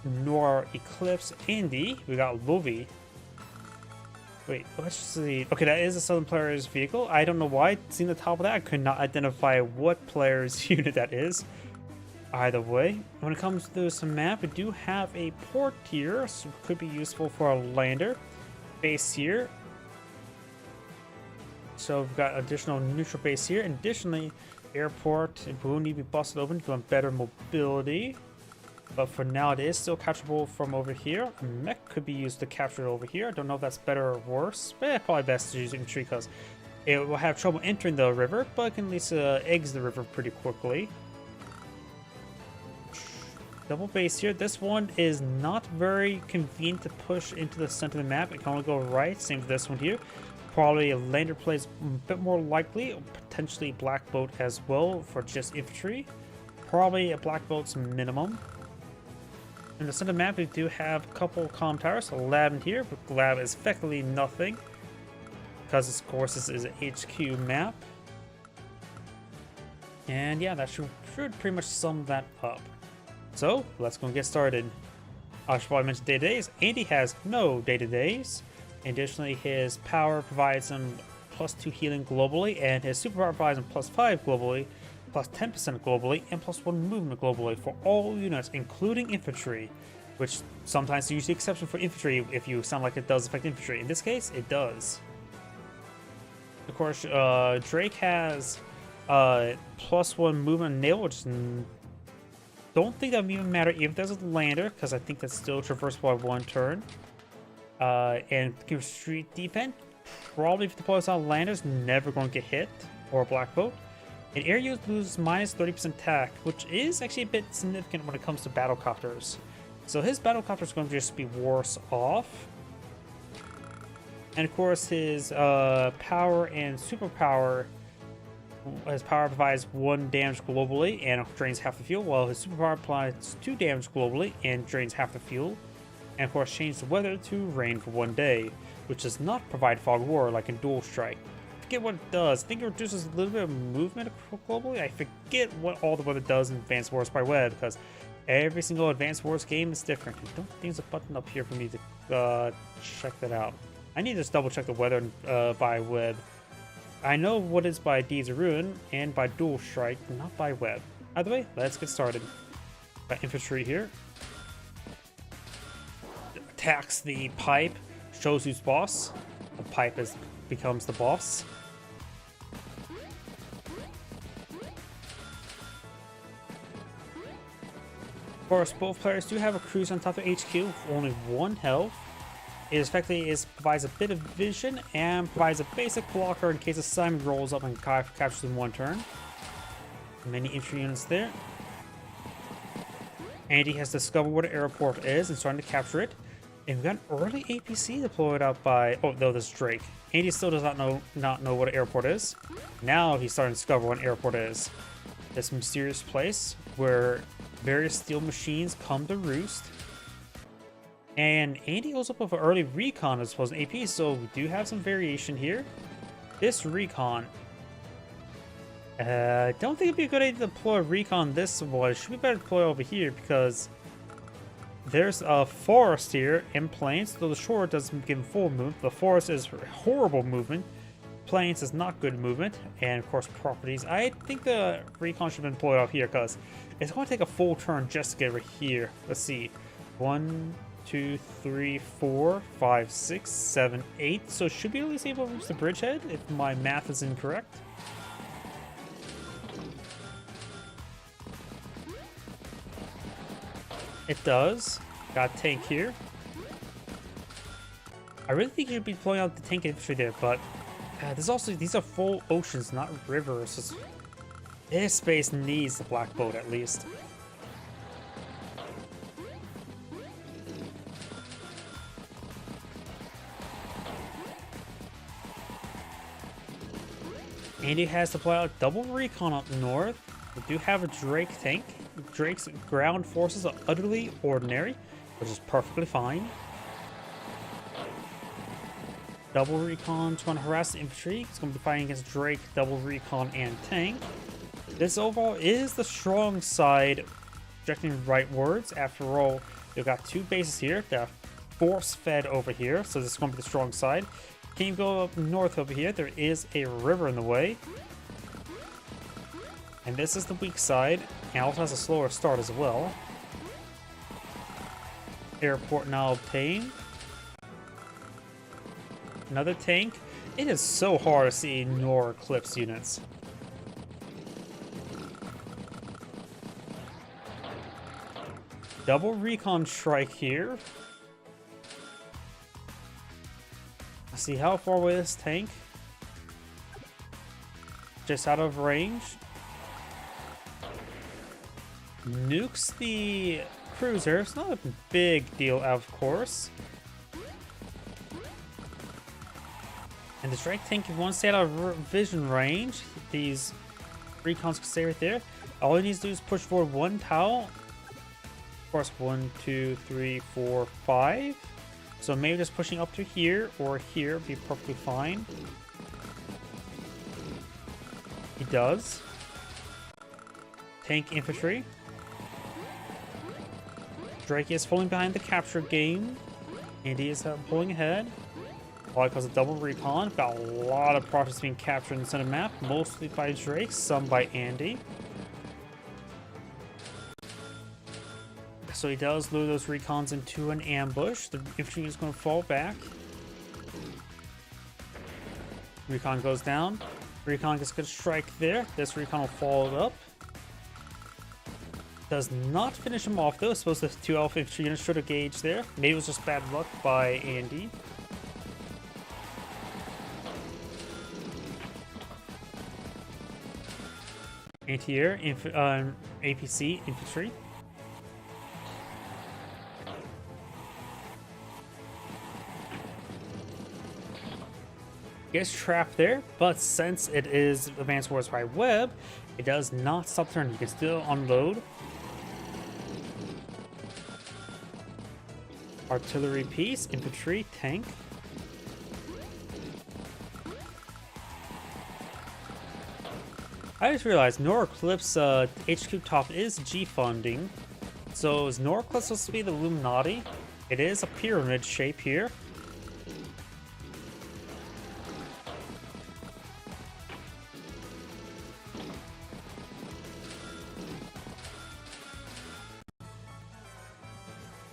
Noir Eclipse Andy. We got Lovi. Wait, let's see. Okay, that is a Southern player's vehicle. I don't know why. Seeing the top of that, I could not identify what player's unit that is. Either way, when it comes to this map, we do have a port here, so it could be useful for a lander base here. So we've got additional neutral base here. And additionally, airport will need to be busted open for better mobility. But for now, it is still capturable from over here. A mech could be used to capture it over here. I don't know if that's better or worse. But probably best to use infantry because it will have trouble entering the river, but it can at least exit the river pretty quickly. Double base here. This one is not very convenient to push into the center of the map. It can only go right. Same with this one here. Probably a lander play is a bit more likely. Potentially black boat as well for just infantry. Probably a black boat's minimum. In the center of the map, we do have a couple comm towers. A lab in here, but the lab is effectively nothing because, of course, this is an HQ map. And yeah, that should pretty much sum that up. So let's go and get started. I should probably mention day-to-days. Andy has no day-to-days. Additionally, his power provides him +2 healing globally, and his superpower provides him +5 globally, +10% globally, and +1 movement globally for all units, including infantry, which sometimes is usually the exception for infantry if you sound like it does affect infantry. In this case, it does. Of course, Drake has +1 movement nail, which don't think that would even matter if there's a lander, because I think that's still traversable by 1 turn. And street defense, probably if the deploys on landers, never going to get hit, or a black boat. And air use loses -30% attack, which is actually a bit significant when it comes to battlecopters. So his battlecopter is going to just be worse off. And of course, his power and superpower. His power provides 1 damage globally and drains half the fuel, while his superpower applies 2 damage globally and drains half the fuel. And of course, change the weather to rain for 1 day, which does not provide fog of war like in Dual Strike. I forget what it does. I think it reduces a little bit of movement globally. I forget what all the weather does in Advanced Wars by Web, because every single Advanced Wars game is different. I don't think there's a button up here for me to check that out. I need to just double check the weather by Web. I know what is by Deeds of Ruin and by Dual Strike, not by Web. Either way, let's get started. Got infantry here. Attacks the pipe, shows who's boss. The pipe becomes the boss. Of course, both players do have a cruise on top of HQ with only 1 health. It effectively provides a bit of vision and provides a basic blocker in case a Simon rolls up and captures in 1 turn. Many infantry units there. Andy has discovered what an airport is and starting to capture it. And we got an early APC deployed out by... Oh, no, this is Drake. Andy still does not know what an airport is. Now he's starting to discover what an airport is. This mysterious place where various steel machines come to roost. And Andy goes up with an early recon as opposed to AP, so we do have some variation here. This recon... I don't think it'd be a good idea to deploy a recon this way. It should be better to deploy over here because... There's a forest here in plains, though the shore doesn't give full movement. The forest is horrible movement. Plains is not good movement. And of course, properties. I think the recon should have been deployed out here because it's going to take a full turn just to get over here. Let's see. 1, 2, 3, 4, 5, 6, 7, 8. So it should be at least able to reach the bridgehead if my math is incorrect. It does. Got a tank here. I really think you should be deploying out the tank infantry there, but there's also, these are full oceans, not rivers. So this space needs the black boat at least. Andy has to deploy out double recon up north. We do have a Drake tank. Drake's ground forces are utterly ordinary, which is perfectly fine. Double recon trying to harass the infantry. It's going to be fighting against Drake, double recon, and tank. This overall is the strong side, projecting rightwards. After all, you've got 2 bases here that are force fed over here, so this is going to be the strong side. Can you go up north over here? There is a river in the way. And this is the weak side. And also has a slower start as well. Airport now obtained. Another tank. It is so hard to see Nor Eclipse units. Double recon strike here. Let's see how far away this tank. Just out of range. Nukes the cruiser. It's not a big deal, of course. And the strike tank, if you want to stay out of vision range, these recons can stay right there. All he needs to do is push forward one tile. Of course, 1, 2, 3, 4, 5. So maybe just pushing up to here or here would be perfectly fine. He does. Tank infantry. Drake is falling behind the capture game. And he is pulling ahead. All because of double recon. Got a lot of projects being captured in the center map. Mostly by Drake, some by Andy. So he does lure those recons into an ambush. The infantry is going to fall back. Recon goes down. Recon gets a good strike there. This recon will follow up. Does not finish him off though. I suppose the 2 alpha infantry units should have gauged there. Maybe it was just bad luck by Andy. Anti-air, APC infantry. Gets trapped there, but since it is Advanced Wars by Web, it does not stop the turn. You can still unload. Artillery piece, infantry, tank. I just realized Norclip's HQ top is G funding. So is Norclip supposed to be the Illuminati? It is a pyramid shape here.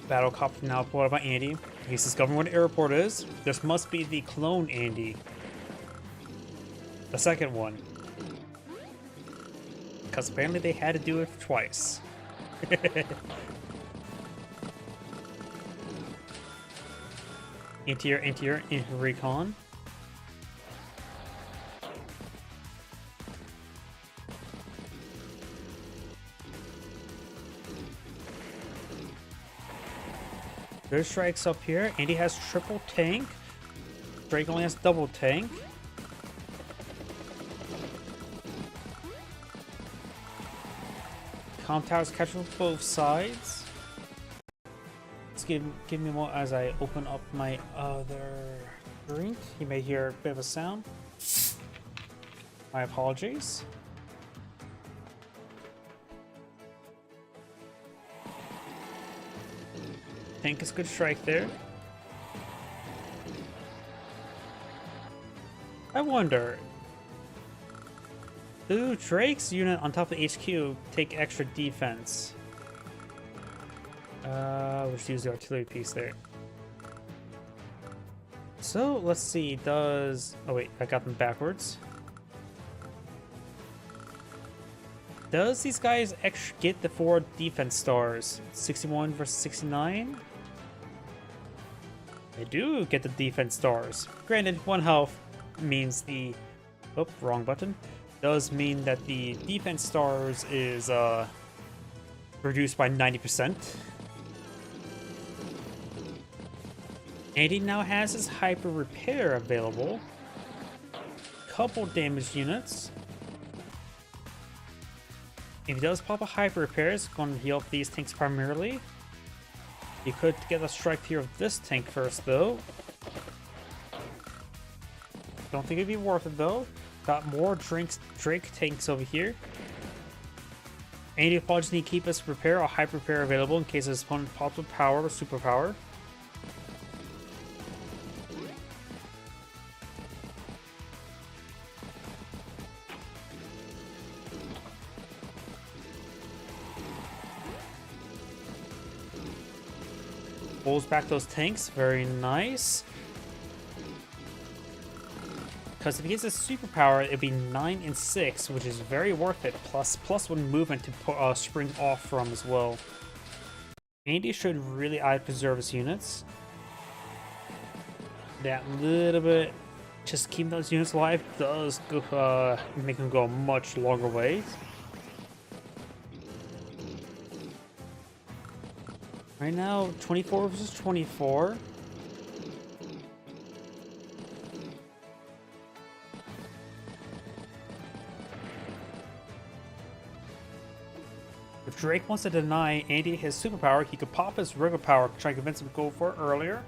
Battle cop now pulled out by Andy. He's discovering what an airport is. This must be the clone Andy. The second one. Because apparently they had to do it twice. Anti-air, recon. There's strikes up here. Andy has triple tank. Drake only has double tank. Comm towers catching both sides. Let's give me more as I open up my other drink. You may hear a bit of a sound. My apologies. Tank is good strike there. I wonder, do Drake's unit on top of the HQ take extra defense? We'll just use the artillery piece there. So let's see, does... oh wait, I got them backwards. Does these guys get the 4 defense stars? 61 versus 69? They do get the defense stars. Granted, 1 health means the... oh, wrong button. Does mean that the defense stars is reduced by 90%. Andy now has his hyper repair available. Couple damage units. If he does pop a hyper repair, it's going to heal up these tanks primarily. You could get a strike here of this tank first, though. Don't think it'd be worth it, though. Got more Drake tanks over here. Andy will just need to keep his repair or hyper repair available in case his opponent pops with power or superpower. Pulls back those tanks, very nice. Because if he gets a superpower, it'd be 9 and 6, which is very worth it. Plus 1 movement to spring off from as well. Andy should really eye preserve his units. That little bit, just keeping those units alive does go, make them go a much longer ways. Right now, 24 versus 24. If Drake wants to deny Andy his superpower, he could pop his regular power, try to convince him to go for it earlier.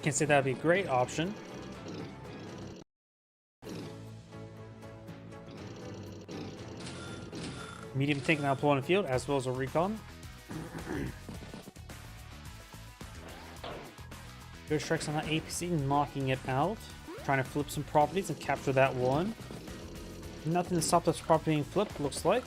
Can say that'd be a great option. Medium tank now pulling the field, as well as a recon. Good strikes on that APC, knocking it out. Trying to flip some properties and capture that one. Nothing to stop this property being flipped, looks like.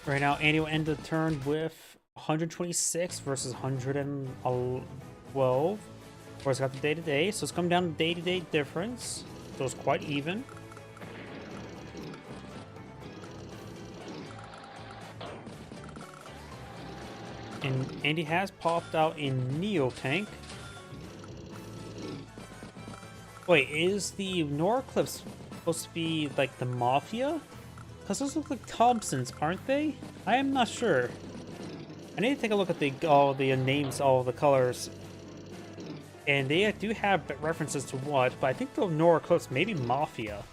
Right now, Andy will end the turn with 126 versus 112. Of course, got the day-to-day, so it's come down to day-to-day difference. So it's quite even. And Andy has popped out a Neo tank. Wait, is the Norcliff supposed to be like the Mafia? Because those look like Thompsons, aren't they? I am not sure. I need to take a look at all the names, all the colors. And they do have references to what, but I think the Norcliffs maybe Mafia.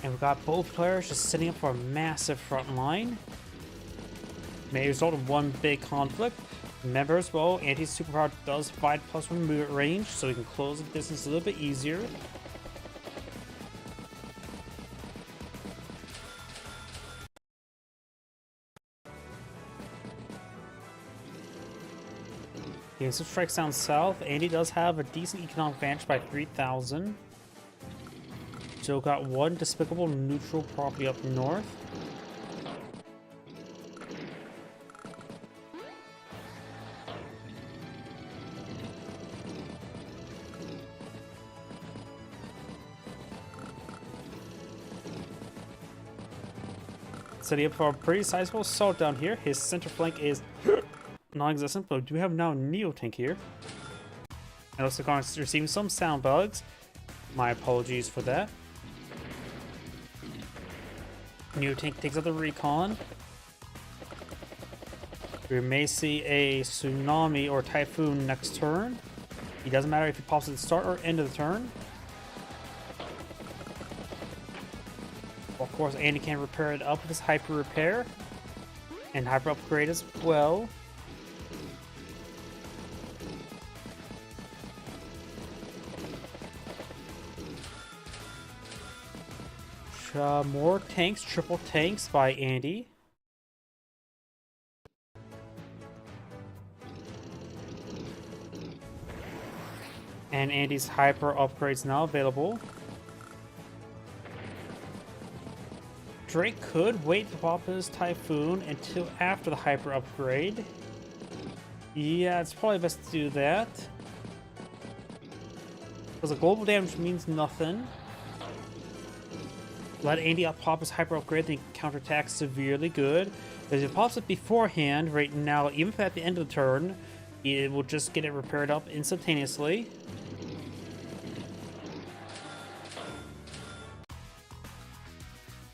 And we've got both players just sitting up for a massive front line. May result in one big conflict. Remember as well, Andy's superpower does provide +1 movement range, so we can close the distance a little bit easier. Okay, so strikes down south. Andy does have a decent economic advantage by 3,000. So got one despicable neutral property up north. Setting up for a pretty sizable assault down here. His center flank is non-existent, but we do have now a Neo tank here. And also receiving some sound bugs. My apologies for that. Neo tank takes out the recon. We may see a tsunami or typhoon next turn. It doesn't matter if he pops at the start or end of the turn. Of course, Andy can repair it up with his hyper repair and hyper upgrade as well. More tanks, triple tanks by Andy. And Andy's hyper upgrades now available. Drake could wait to pop his Typhoon until after the hyper upgrade. Yeah, it's probably best to do that. Because the global damage means nothing. Let Andy pop his hyper upgrade, then counterattack severely good. But if it pops it beforehand, right now, even if at the end of the turn, it will just get it repaired up instantaneously.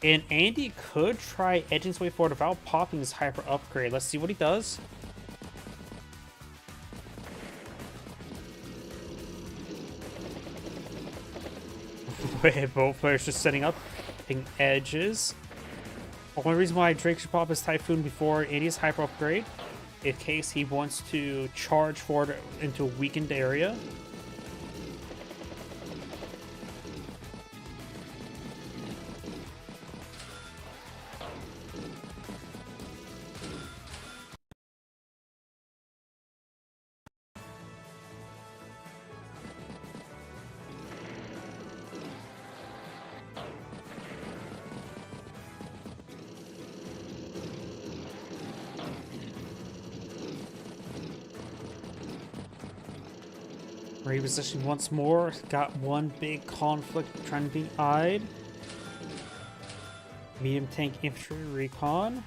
And Andy could try edging his way forward without popping his hyper upgrade. Let's see what he does. Both players just setting up edges. Only reason why Drake should pop his Typhoon before Andy's hyper upgrade, in case he wants to charge forward into a weakened area. Repositioning once more. Got one big conflict trying to be eyed. Medium tank infantry recon.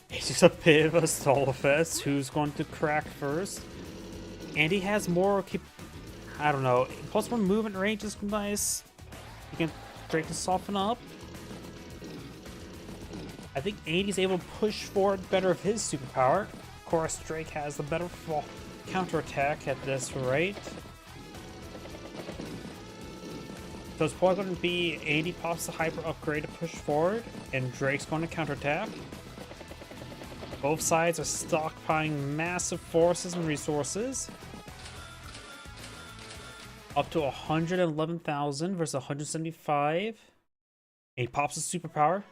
It's just a bit of a stall fest. Who's going to crack first? And he has more. I don't know. Plus one movement range is nice. Drake can soften up. I think Andy's able to push forward better of his superpower. Of course, Drake has the better counterattack at this rate. So it's probably going to be Andy pops the hyper upgrade to push forward, and Drake's going to counterattack. Both sides are stockpiling massive forces and resources. Up to 111,000 versus 175. And he pops his superpower.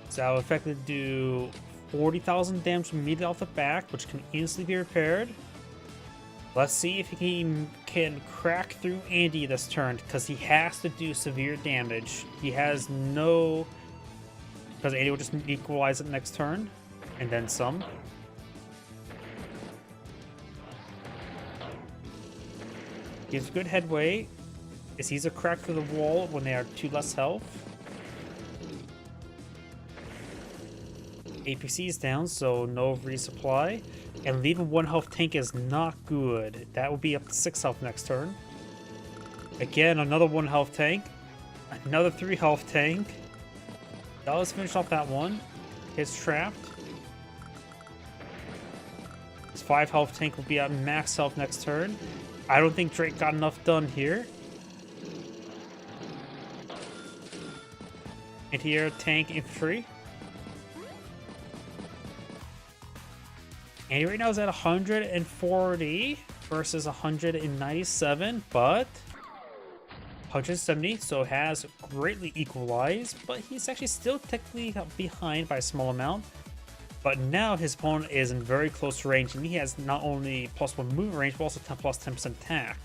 So I'll effectively do 40,000 damage immediately off the back, which can instantly be repaired. Let's see if he can crack through Andy this turn, because he has to do severe damage. He has no... Because Andy will just equalize it next turn, and then some. Gives good headway. It sees a crack through the wall when they are 2 less health. APC is down, so no resupply. And leaving 1 health tank is not good. That will be up to 6 health next turn. Again, another 1 health tank. Another 3 health tank. Does finish off that one. It's trapped. His 5 health tank will be at max health next turn. I don't think Drake got enough done here. And here, tank infantry. And right now is at 140 versus 197, but 170, so has greatly equalized, but he's actually still technically behind by a small amount. But now his opponent is in very close range, and he has not only +1 movement range, but also 10% attack.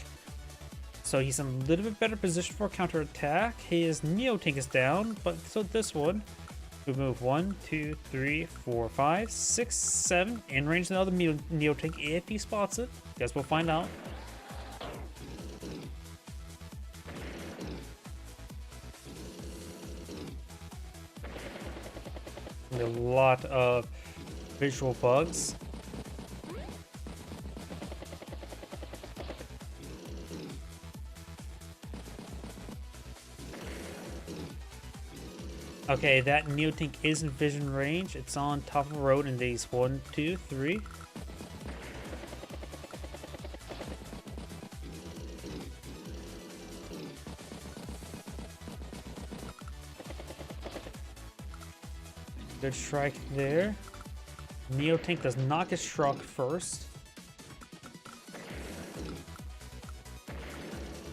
So he's in a little bit better position for counterattack. His Neo Tank is down, but so this one. We move 1, 2, 3, 4, 5, 6, 7. In range another Neo Tank if he spots it. Guess we'll find out. A lot of visual bugs. Okay, that Neo Tank is in vision range. It's on top of the road in these 1, 2, 3. Good strike there. Neo Tank does not get struck first.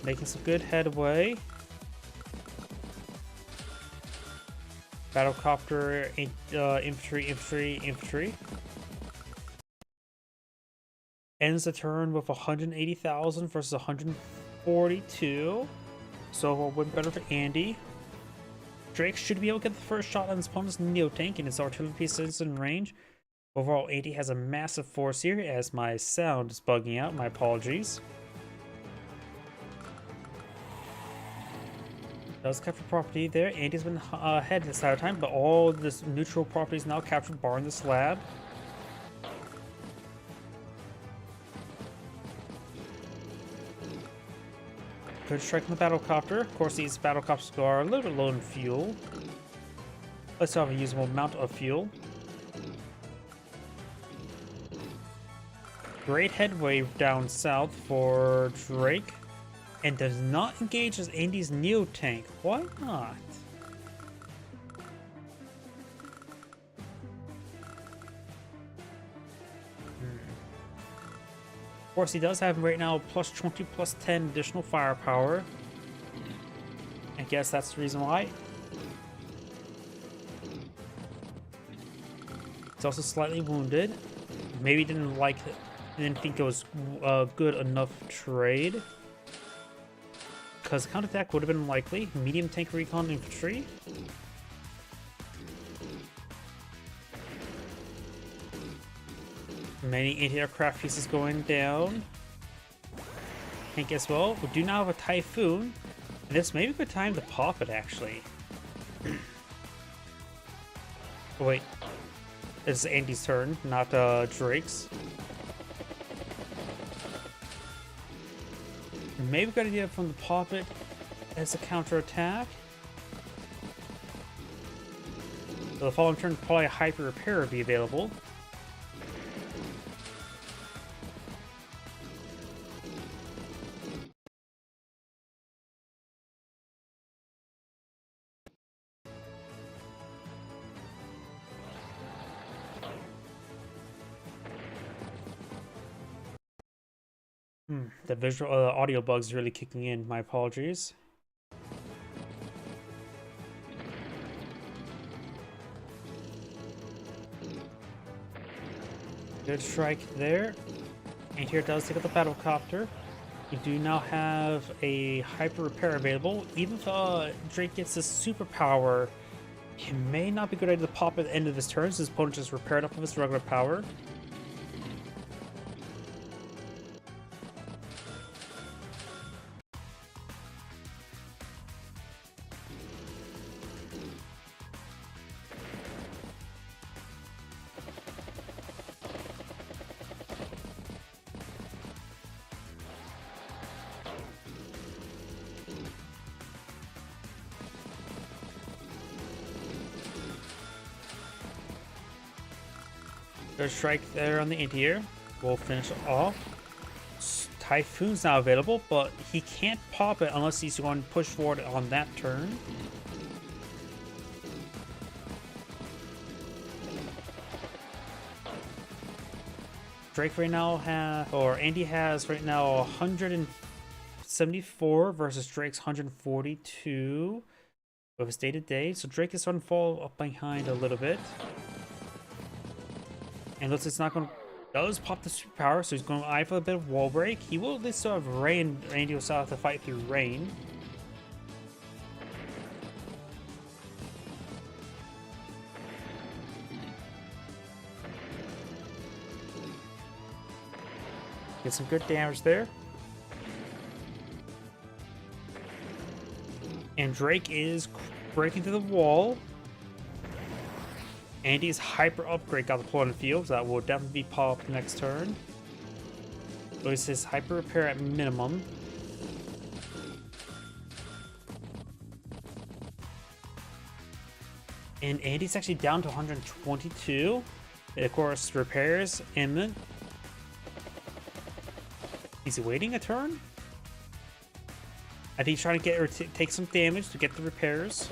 Making some good headway. Battlecopter, infantry. Ends the turn with 180,000 versus 142. So we'll win better for Andy. Drake should be able to get the first shot on his opponent's Neo Tank, and his artillery piece is in range. Overall, Andy has a massive force here, as my sound is bugging out. My apologies. Does capture property there. Andy's been ahead this entire time, but all this neutral property is now captured, barring the slab. Good strike on the battlecopter. Of course, these battlecopters are a little bit low in fuel. Let's have a usable amount of fuel. Great headway down south for Drake. And does not engage as Andy's Neo Tank. Why not? Of course, he does have right now +20, +10 additional firepower. I guess that's the reason why. He's also slightly wounded. Maybe didn't think it was a good enough trade. Because counterattack would have been likely. Medium tank recon infantry. Many anti-aircraft pieces going down. Tank as well. We do now have a Typhoon. And this may be a good time to pop it, actually. Oh, wait. This is Andy's turn, not Drake's. Maybe a good idea from the pop it as a counter-attack. So the following turn, probably a Hyper Repair will be available. The visual audio bug's really kicking in. My apologies. Good strike there. And here does take out the Battlecopter. We do now have a Hyper Repair available. Even if Drake gets this superpower, it may not be a good idea to pop at the end of his turn, so his opponent just repaired up of his regular power. Good strike there on the anti-air. We'll finish it off. Typhoon's now available, but he can't pop it unless he's going to push forward on that turn. Drake right now has, or Andy has right now 174 versus Drake's 142 with his day-to-day. So Drake is starting to fall up behind a little bit. And looks like it's not going to... Does pop the superpower, so he's going to eye for a bit of wall break. He will at least still have rain. Andy will still have to fight through rain. Get some good damage there. And Drake is breaking through the wall. Andy's Hyper Upgrade got deployed on the field, so that will definitely be popped next turn. So it's his Hyper Repair at minimum. And Andy's actually down to 122. And of course, repairs imminent. He's waiting a turn? I think he's trying to get or take some damage to get the repairs.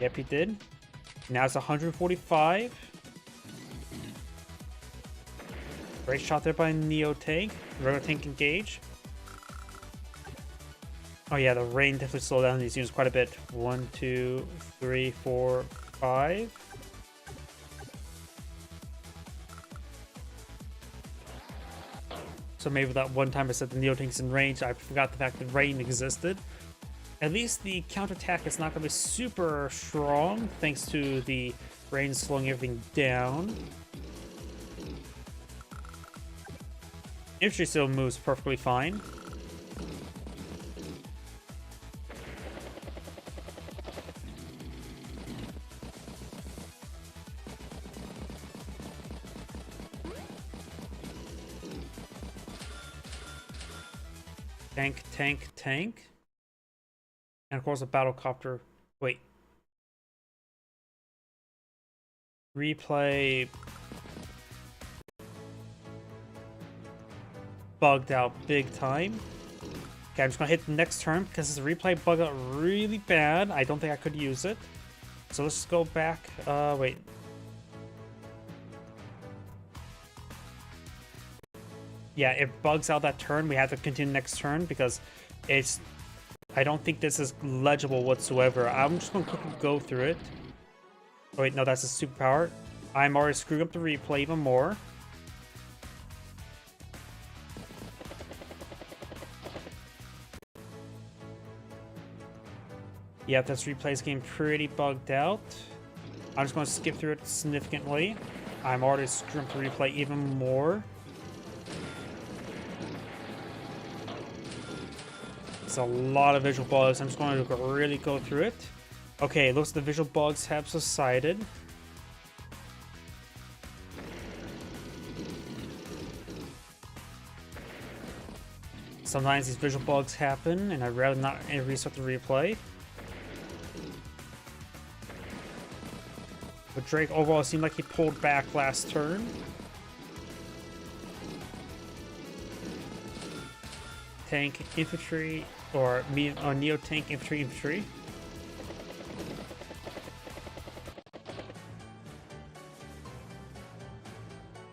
Yep, he did. Now it's 145. Great shot there by Neo Tank. Regular Tank engage. Oh yeah, the rain definitely slowed down these units quite a bit. 1, 2, 3, 4, 5. So maybe that one time I said the Neo Tank's in range, I forgot the fact that rain existed. At least the counterattack is not going to be super strong, thanks to the rain slowing everything down. Infantry still moves perfectly fine. Tank, tank, tank. And of course a Battlecopter. Wait. Replay bugged out big time. Okay, I'm just gonna hit the next turn because this replay bugged out really bad. I don't think I could use it. So let's just go back. Wait. Yeah, it bugs out that turn. We have to continue next turn because it's... I don't think this is legible whatsoever. I'm just going to quickly go through it. Oh wait, no, that's a superpower. I'm already screwing up the replay even more. Yeah, this replay's getting pretty bugged out. I'm just going to skip through it significantly. I'm already screwing to replay even more. It's a lot of visual bugs. I'm just going to really go through it. Okay, looks like the visual bugs have subsided. Sometimes these visual bugs happen, and I'd rather not restart the replay. But Drake overall seemed like he pulled back last turn. Tank infantry or neo tank infantry.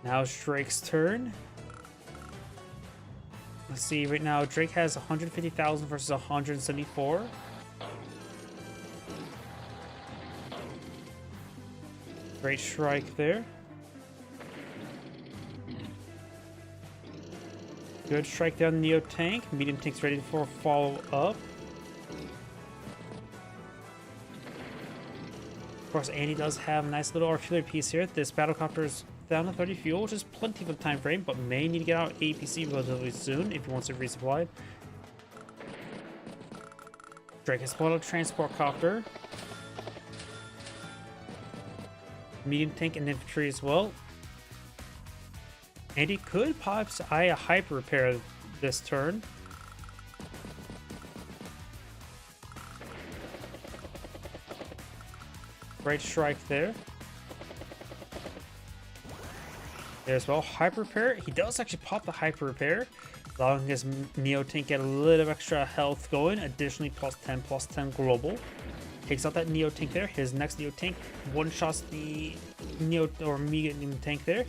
Now it's Drake's turn. Let's see, right now Drake has 150,000 versus 174. Great strike there. Good strike down Neo tank. Medium tank's ready for a follow-up. Of course, Andy does have a nice little artillery piece here. This battlecopter is down to 30 fuel, which is plenty for the time frame, but may need to get out APC relatively soon if he wants to resupply. Drake has pulled out a transport copter. Medium tank and infantry as well. Andy could possibly eye a hyper repair this turn. Great strike there. There as well. Hyper repair. He does actually pop the hyper repair, allowing his Neo tank get a little extra health going. Additionally, +10 global. Takes out that Neo tank there. His next Neo tank one-shots the Neo or medium tank there.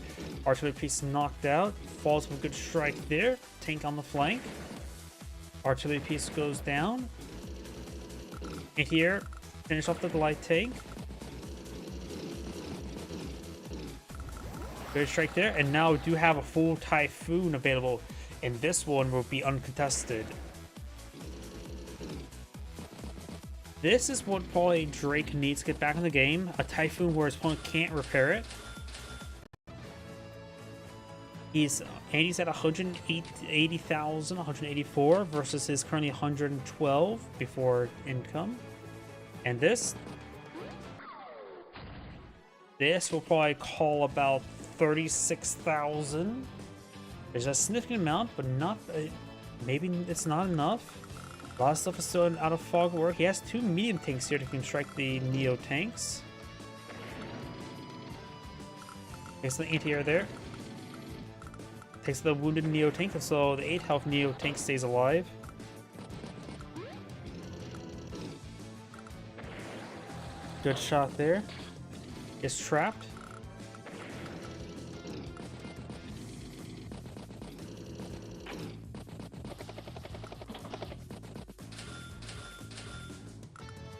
Artillery piece knocked out. Falls with a good strike there. Tank on the flank. Artillery piece goes down. And here, finish off the light tank. Good strike there. And now we do have a full Typhoon available. And this one will be uncontested. This is what probably Drake needs to get back in the game. A Typhoon where his opponent can't repair it. Andy's at 180,000, 184 versus his currently 112 before income. And this will probably call about 36,000. There's a significant amount, but not maybe it's not enough. A lot of stuff is still out of fog work. He has 2 medium tanks here that can strike the Neo tanks. Takes the anti-air there. Takes the wounded Neo tank, so the 8 health Neo tank stays alive. Good shot there. Is trapped.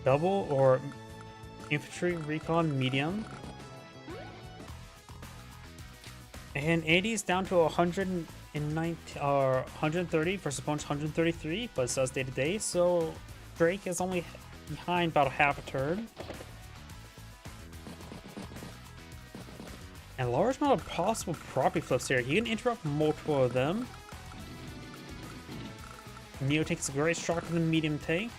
Double or infantry recon medium. And Andy's down to 190 or 130 versus opponent's 133, but it does day to day, so Drake is only behind about a half a turn. And a large amount of possible property flips here. He can interrupt multiple of them. Neo takes a great strike from the medium tank.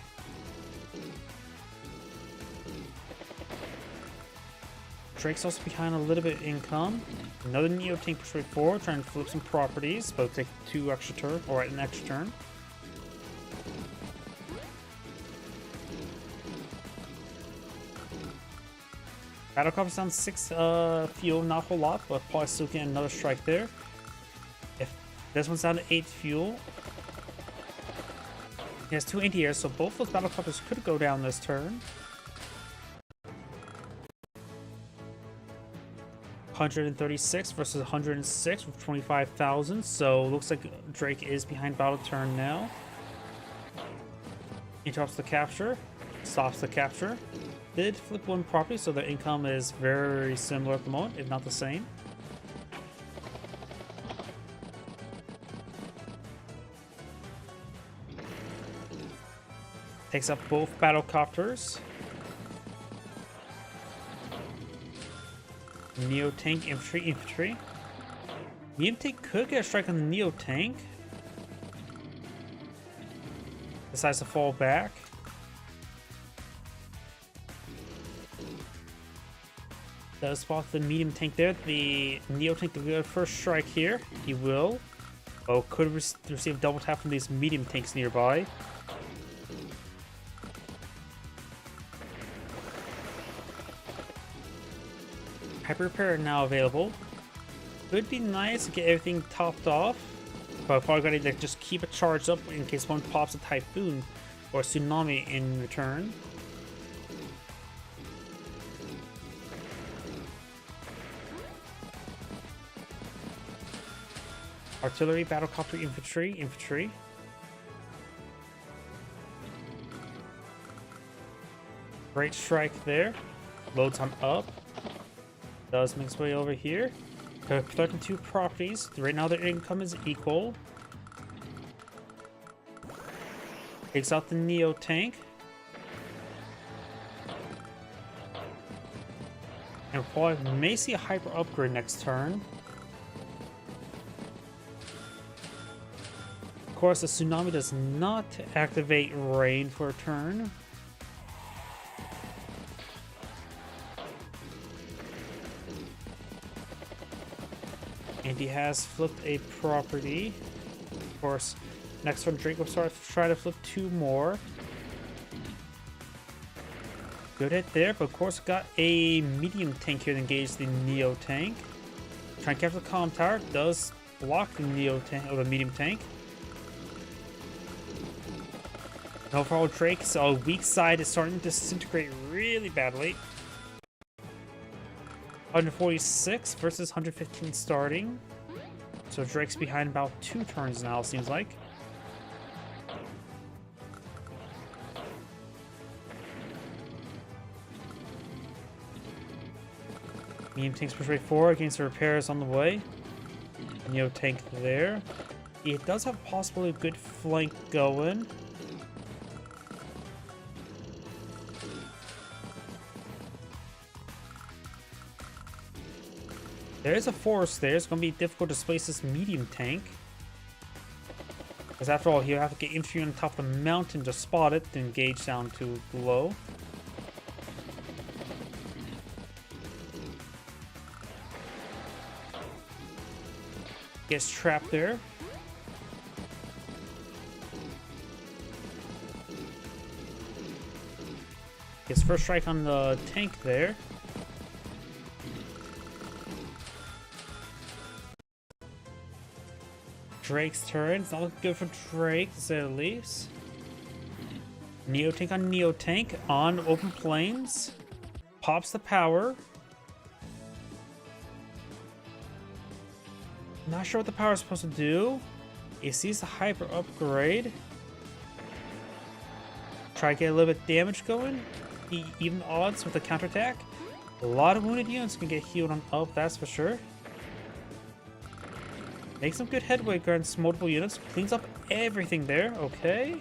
Drake's also behind a little bit in income. Another Neo tank pushed right forward, trying to flip some properties, but take 2 extra turn or an extra turn. Battlecopter's down 6 fuel, not a whole lot, but probably still getting another strike there. If this one's down to 8 fuel. He has 2 anti-airs, so both those battlecopters could go down this turn. 136 versus 106 with 25,000, so looks like Drake is behind battle turn now. Interrupts the capture, stops the capture. Did flip 1 property, so the income is very similar at the moment, if not the same. Takes up both battlecopters. Neo tank, infantry. Medium tank could get a strike on the Neo tank. Decides to fall back. Does spot the medium tank there. The Neo tank to get a first strike here. He will. Oh, could receive double tap from these medium tanks nearby. Hyper repair now available. Would be nice to get everything topped off, but probably gonna like, just keep it charged up in case one pops a typhoon or tsunami in return. Artillery, battlecopter, infantry. Great strike there. Loads on up. Does make its way over here. Collecting 2 properties. Right now their income is equal. Takes out the Neo tank. And probably may see a hyper upgrade next turn. Of course, the tsunami does not activate rain for a turn. And he has flipped a property. Of course, next turn Drake will try to flip 2 more. Good hit there, but of course got a medium tank here to engage the Neo tank. Trying to capture the comm tower. Does block the Neo tank or the medium tank. And overall, Drake's weak side is starting to disintegrate really badly. 146 versus 115 starting. So Drake's behind about 2 turns now, seems like. Medium tank's pushed right forward against the repairs on the way. Neo tank there. It does have possibly a good flank going. There is a forest there. It's going to be difficult to displace this medium tank. Because after all, you have to get infantry on top of the mountain to spot it, to engage down to below. Gets trapped there. Gets first strike on the tank there. Drake's turn. It's not looking good for Drake, to say the least. Neo tank on Neo tank on open plains. Pops the power. Not sure what the power is supposed to do. He sees the hyper upgrade. Try to get a little bit of damage going. Even odds with the counterattack. A lot of wounded units can get healed on up, that's for sure. Makes some good headway against multiple units. Cleans up everything there. Okay.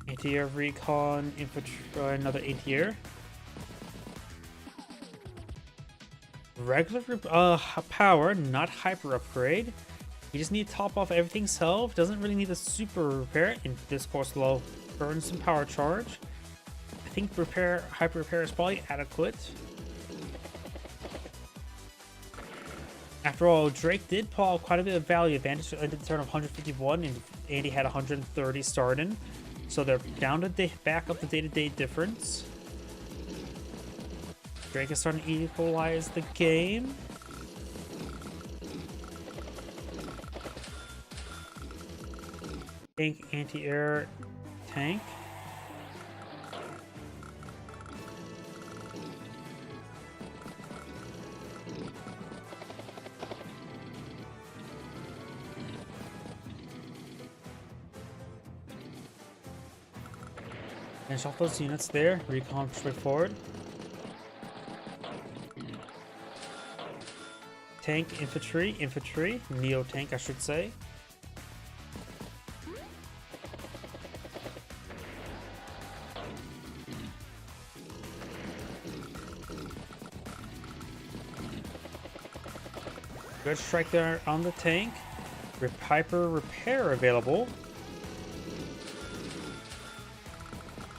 Anti-air recon, infantry, another anti-air. Regular power, not hyper upgrade. You just need to top off everything self. Doesn't really need a super repair. In this course, low burns some power charge. I think hyper repair is probably adequate. After all, Drake did pull out quite a bit of value advantage at the turn of 151, and Andy had 130 starting. So they're down to back up the day-to-day difference. Drake is starting to equalize the game. Tank, anti-air, tank. Finish off those units there. Recon straight forward. tank, infantry, neo tank, I should say. Good strike there on the tank. Hyper repair available.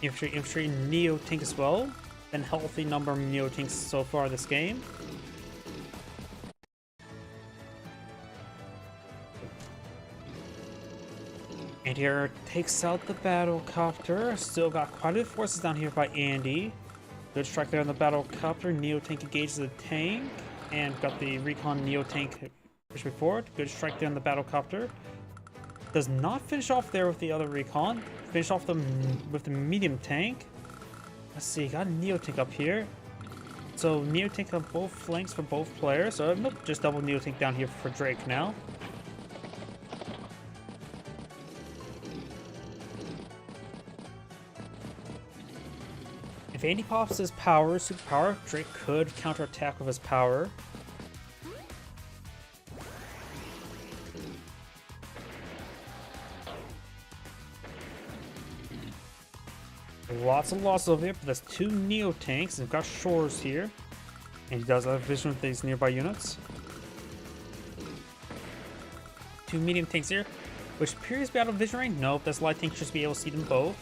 Infantry, neo tank as well. Been healthy number of neo tanks so far this game. And here takes out the battlecopter. Still got quite a few forces down here by Andy. Good strike there on the battlecopter. Neo tank engages the tank. And got the recon neo tank push forward. Good strike there on the battlecopter. Does not finish off there with the other recon. Finish off with the medium tank. Let's see, got a neo tank up here. So neo tank on both flanks for both players. So nope, just double neo tank down here for Drake now. If Andy pops his power, superpower, Drake could counterattack with his power. Lots of losses over here, but there's two neo tanks. They've got shores here, and he does have vision with these nearby units. Two medium tanks here, which appears to be out of vision range. Nope, that's light tank should be able to see them both.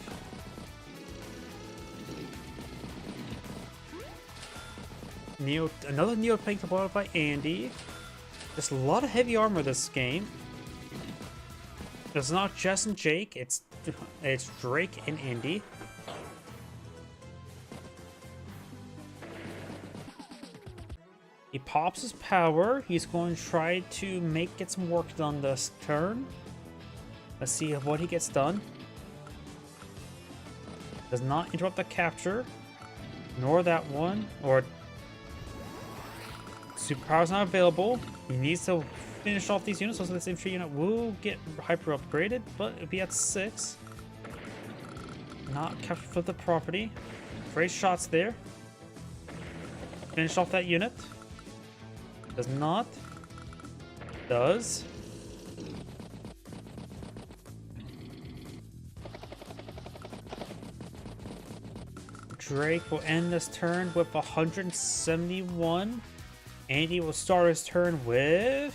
Another neo tank deployed by Andy. There's a lot of heavy armor this game. It's not Jess and Jake, it's Drake and Andy. He pops his power. He's going to try to get some work done this turn. Let's see what he gets done. Does not interrupt the capture, nor that one, or superpower's not available. He needs to finish off these units, so this infantry unit will get hyper upgraded, but it'll be at 6. Not captured for the property. Great shots there. Finish off that unit. Does not. Does. Drake will end this turn with 171. Andy will start his turn with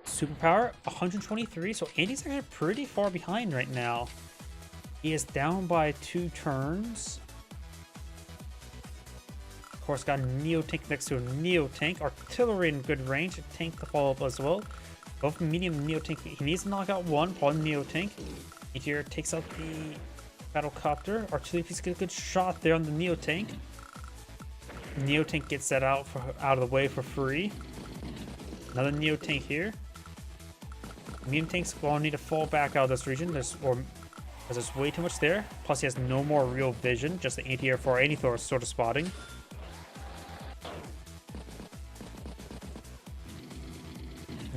superpower 123. So Andy's actually pretty far behind right now. He is down by 2 turns. Of course, got a neo tank next to a neo tank. Artillery in good range. A tank to follow up as well. Both medium neo tank. He needs to knock out one neo tank. And here takes out the battlecopter. Artillery piece gets a good shot there on the neo tank. Neo tank gets that out of the way for free. Another neo tank here. Medium tanks will need to fall back out of this region. There's way too much there. Plus, he has no more real vision. Just the anti-air for any sort of spotting.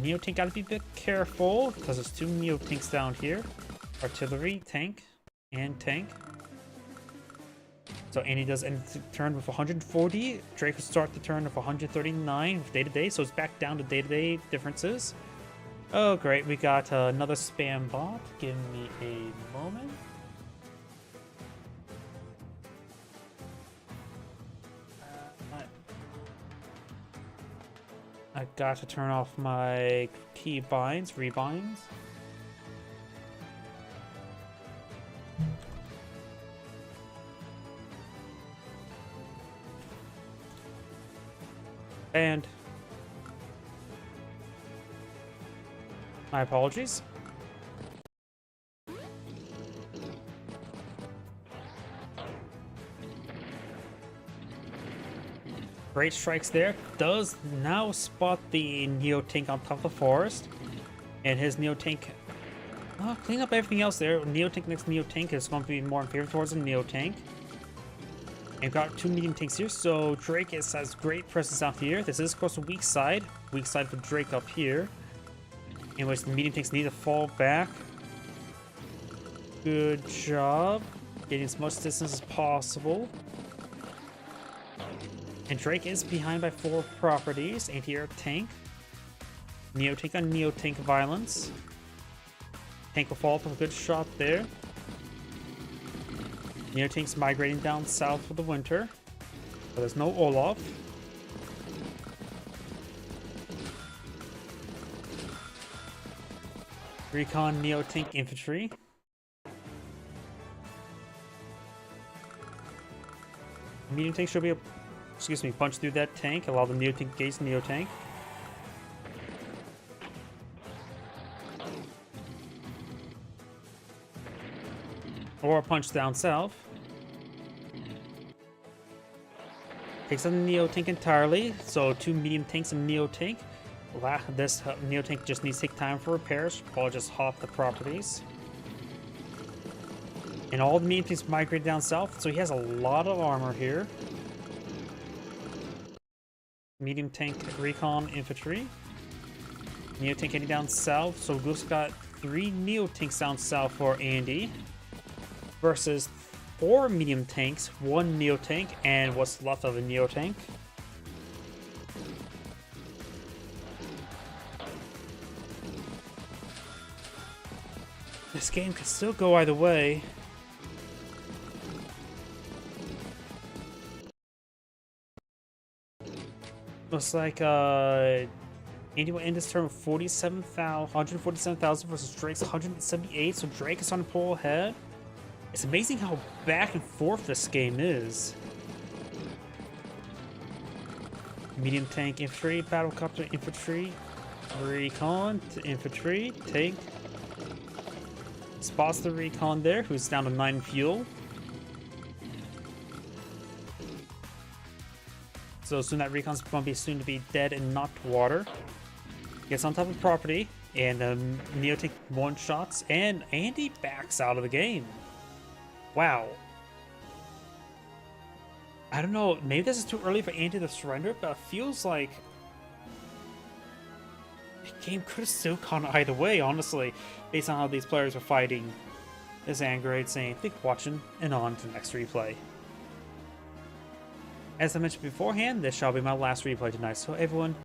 Neo tank gotta be a bit careful because there's 2 neo tanks down here. Artillery, tank, and tank. So Andy does end the turn with 140. Drake will start the turn with 139 with day-to-day, so it's back down to day-to-day differences. Oh great, we got another spam bot. Give me a moment. I got to turn off my key binds, rebinds. And my apologies. Great strikes there. Does now spot the neo tank on top of the forest, and his neo tank clean up everything else there. Neo tank next neo tank is going to be more in favor towards the neo tank. And got 2 medium tanks here, so Drake has great presence out here. This is, of course, a weak side for Drake up here, in which the medium tanks need to fall back. Good job getting as much distance as possible. And Drake is behind by 4 properties. Anti-air tank. Neo-tank on Neo-tank violence. Tank will fall from a good shot there. Neo-tank's migrating down south for the winter. But there's no Olaf. Recon Neo-tank infantry. Medium tank should be able, punch through that tank, allow the Neo-tank gaze Neo-tank. Or punch down south. Takes on the Neo-tank entirely, so 2 medium tanks and Neo-tank. This Neo-tank just needs to take time for repairs. I'll just hop the properties. And all the medium tanks migrate down south, so he has a lot of armor here. Medium tank recon infantry. Neo-tank heading down south, so Goose got 3 Neo-tanks down south for Andy. Versus 4 medium tanks, 1 Neo-tank, and what's left of a Neo-tank. This game could still go either way. Looks like Andy will end this turn with 147,000 versus Drake's 178, so Drake is on the pull ahead. It's amazing how back and forth this game is. Medium tank infantry, battlecopter infantry, recon to infantry, tank. Spots the recon there, who's down to 9 fuel. So soon that recon's going to be soon to be dead and knocked water. Gets on top of property, and Neo-tank one-shots, and Andy backs out of the game. Wow. I don't know, maybe this is too early for Andy to surrender, but it feels like the game could have still gone either way, honestly, based on how these players are fighting. This is Angerade saying, thank you for watching, and on to the next replay. As I mentioned beforehand, this shall be my last replay tonight, so everyone,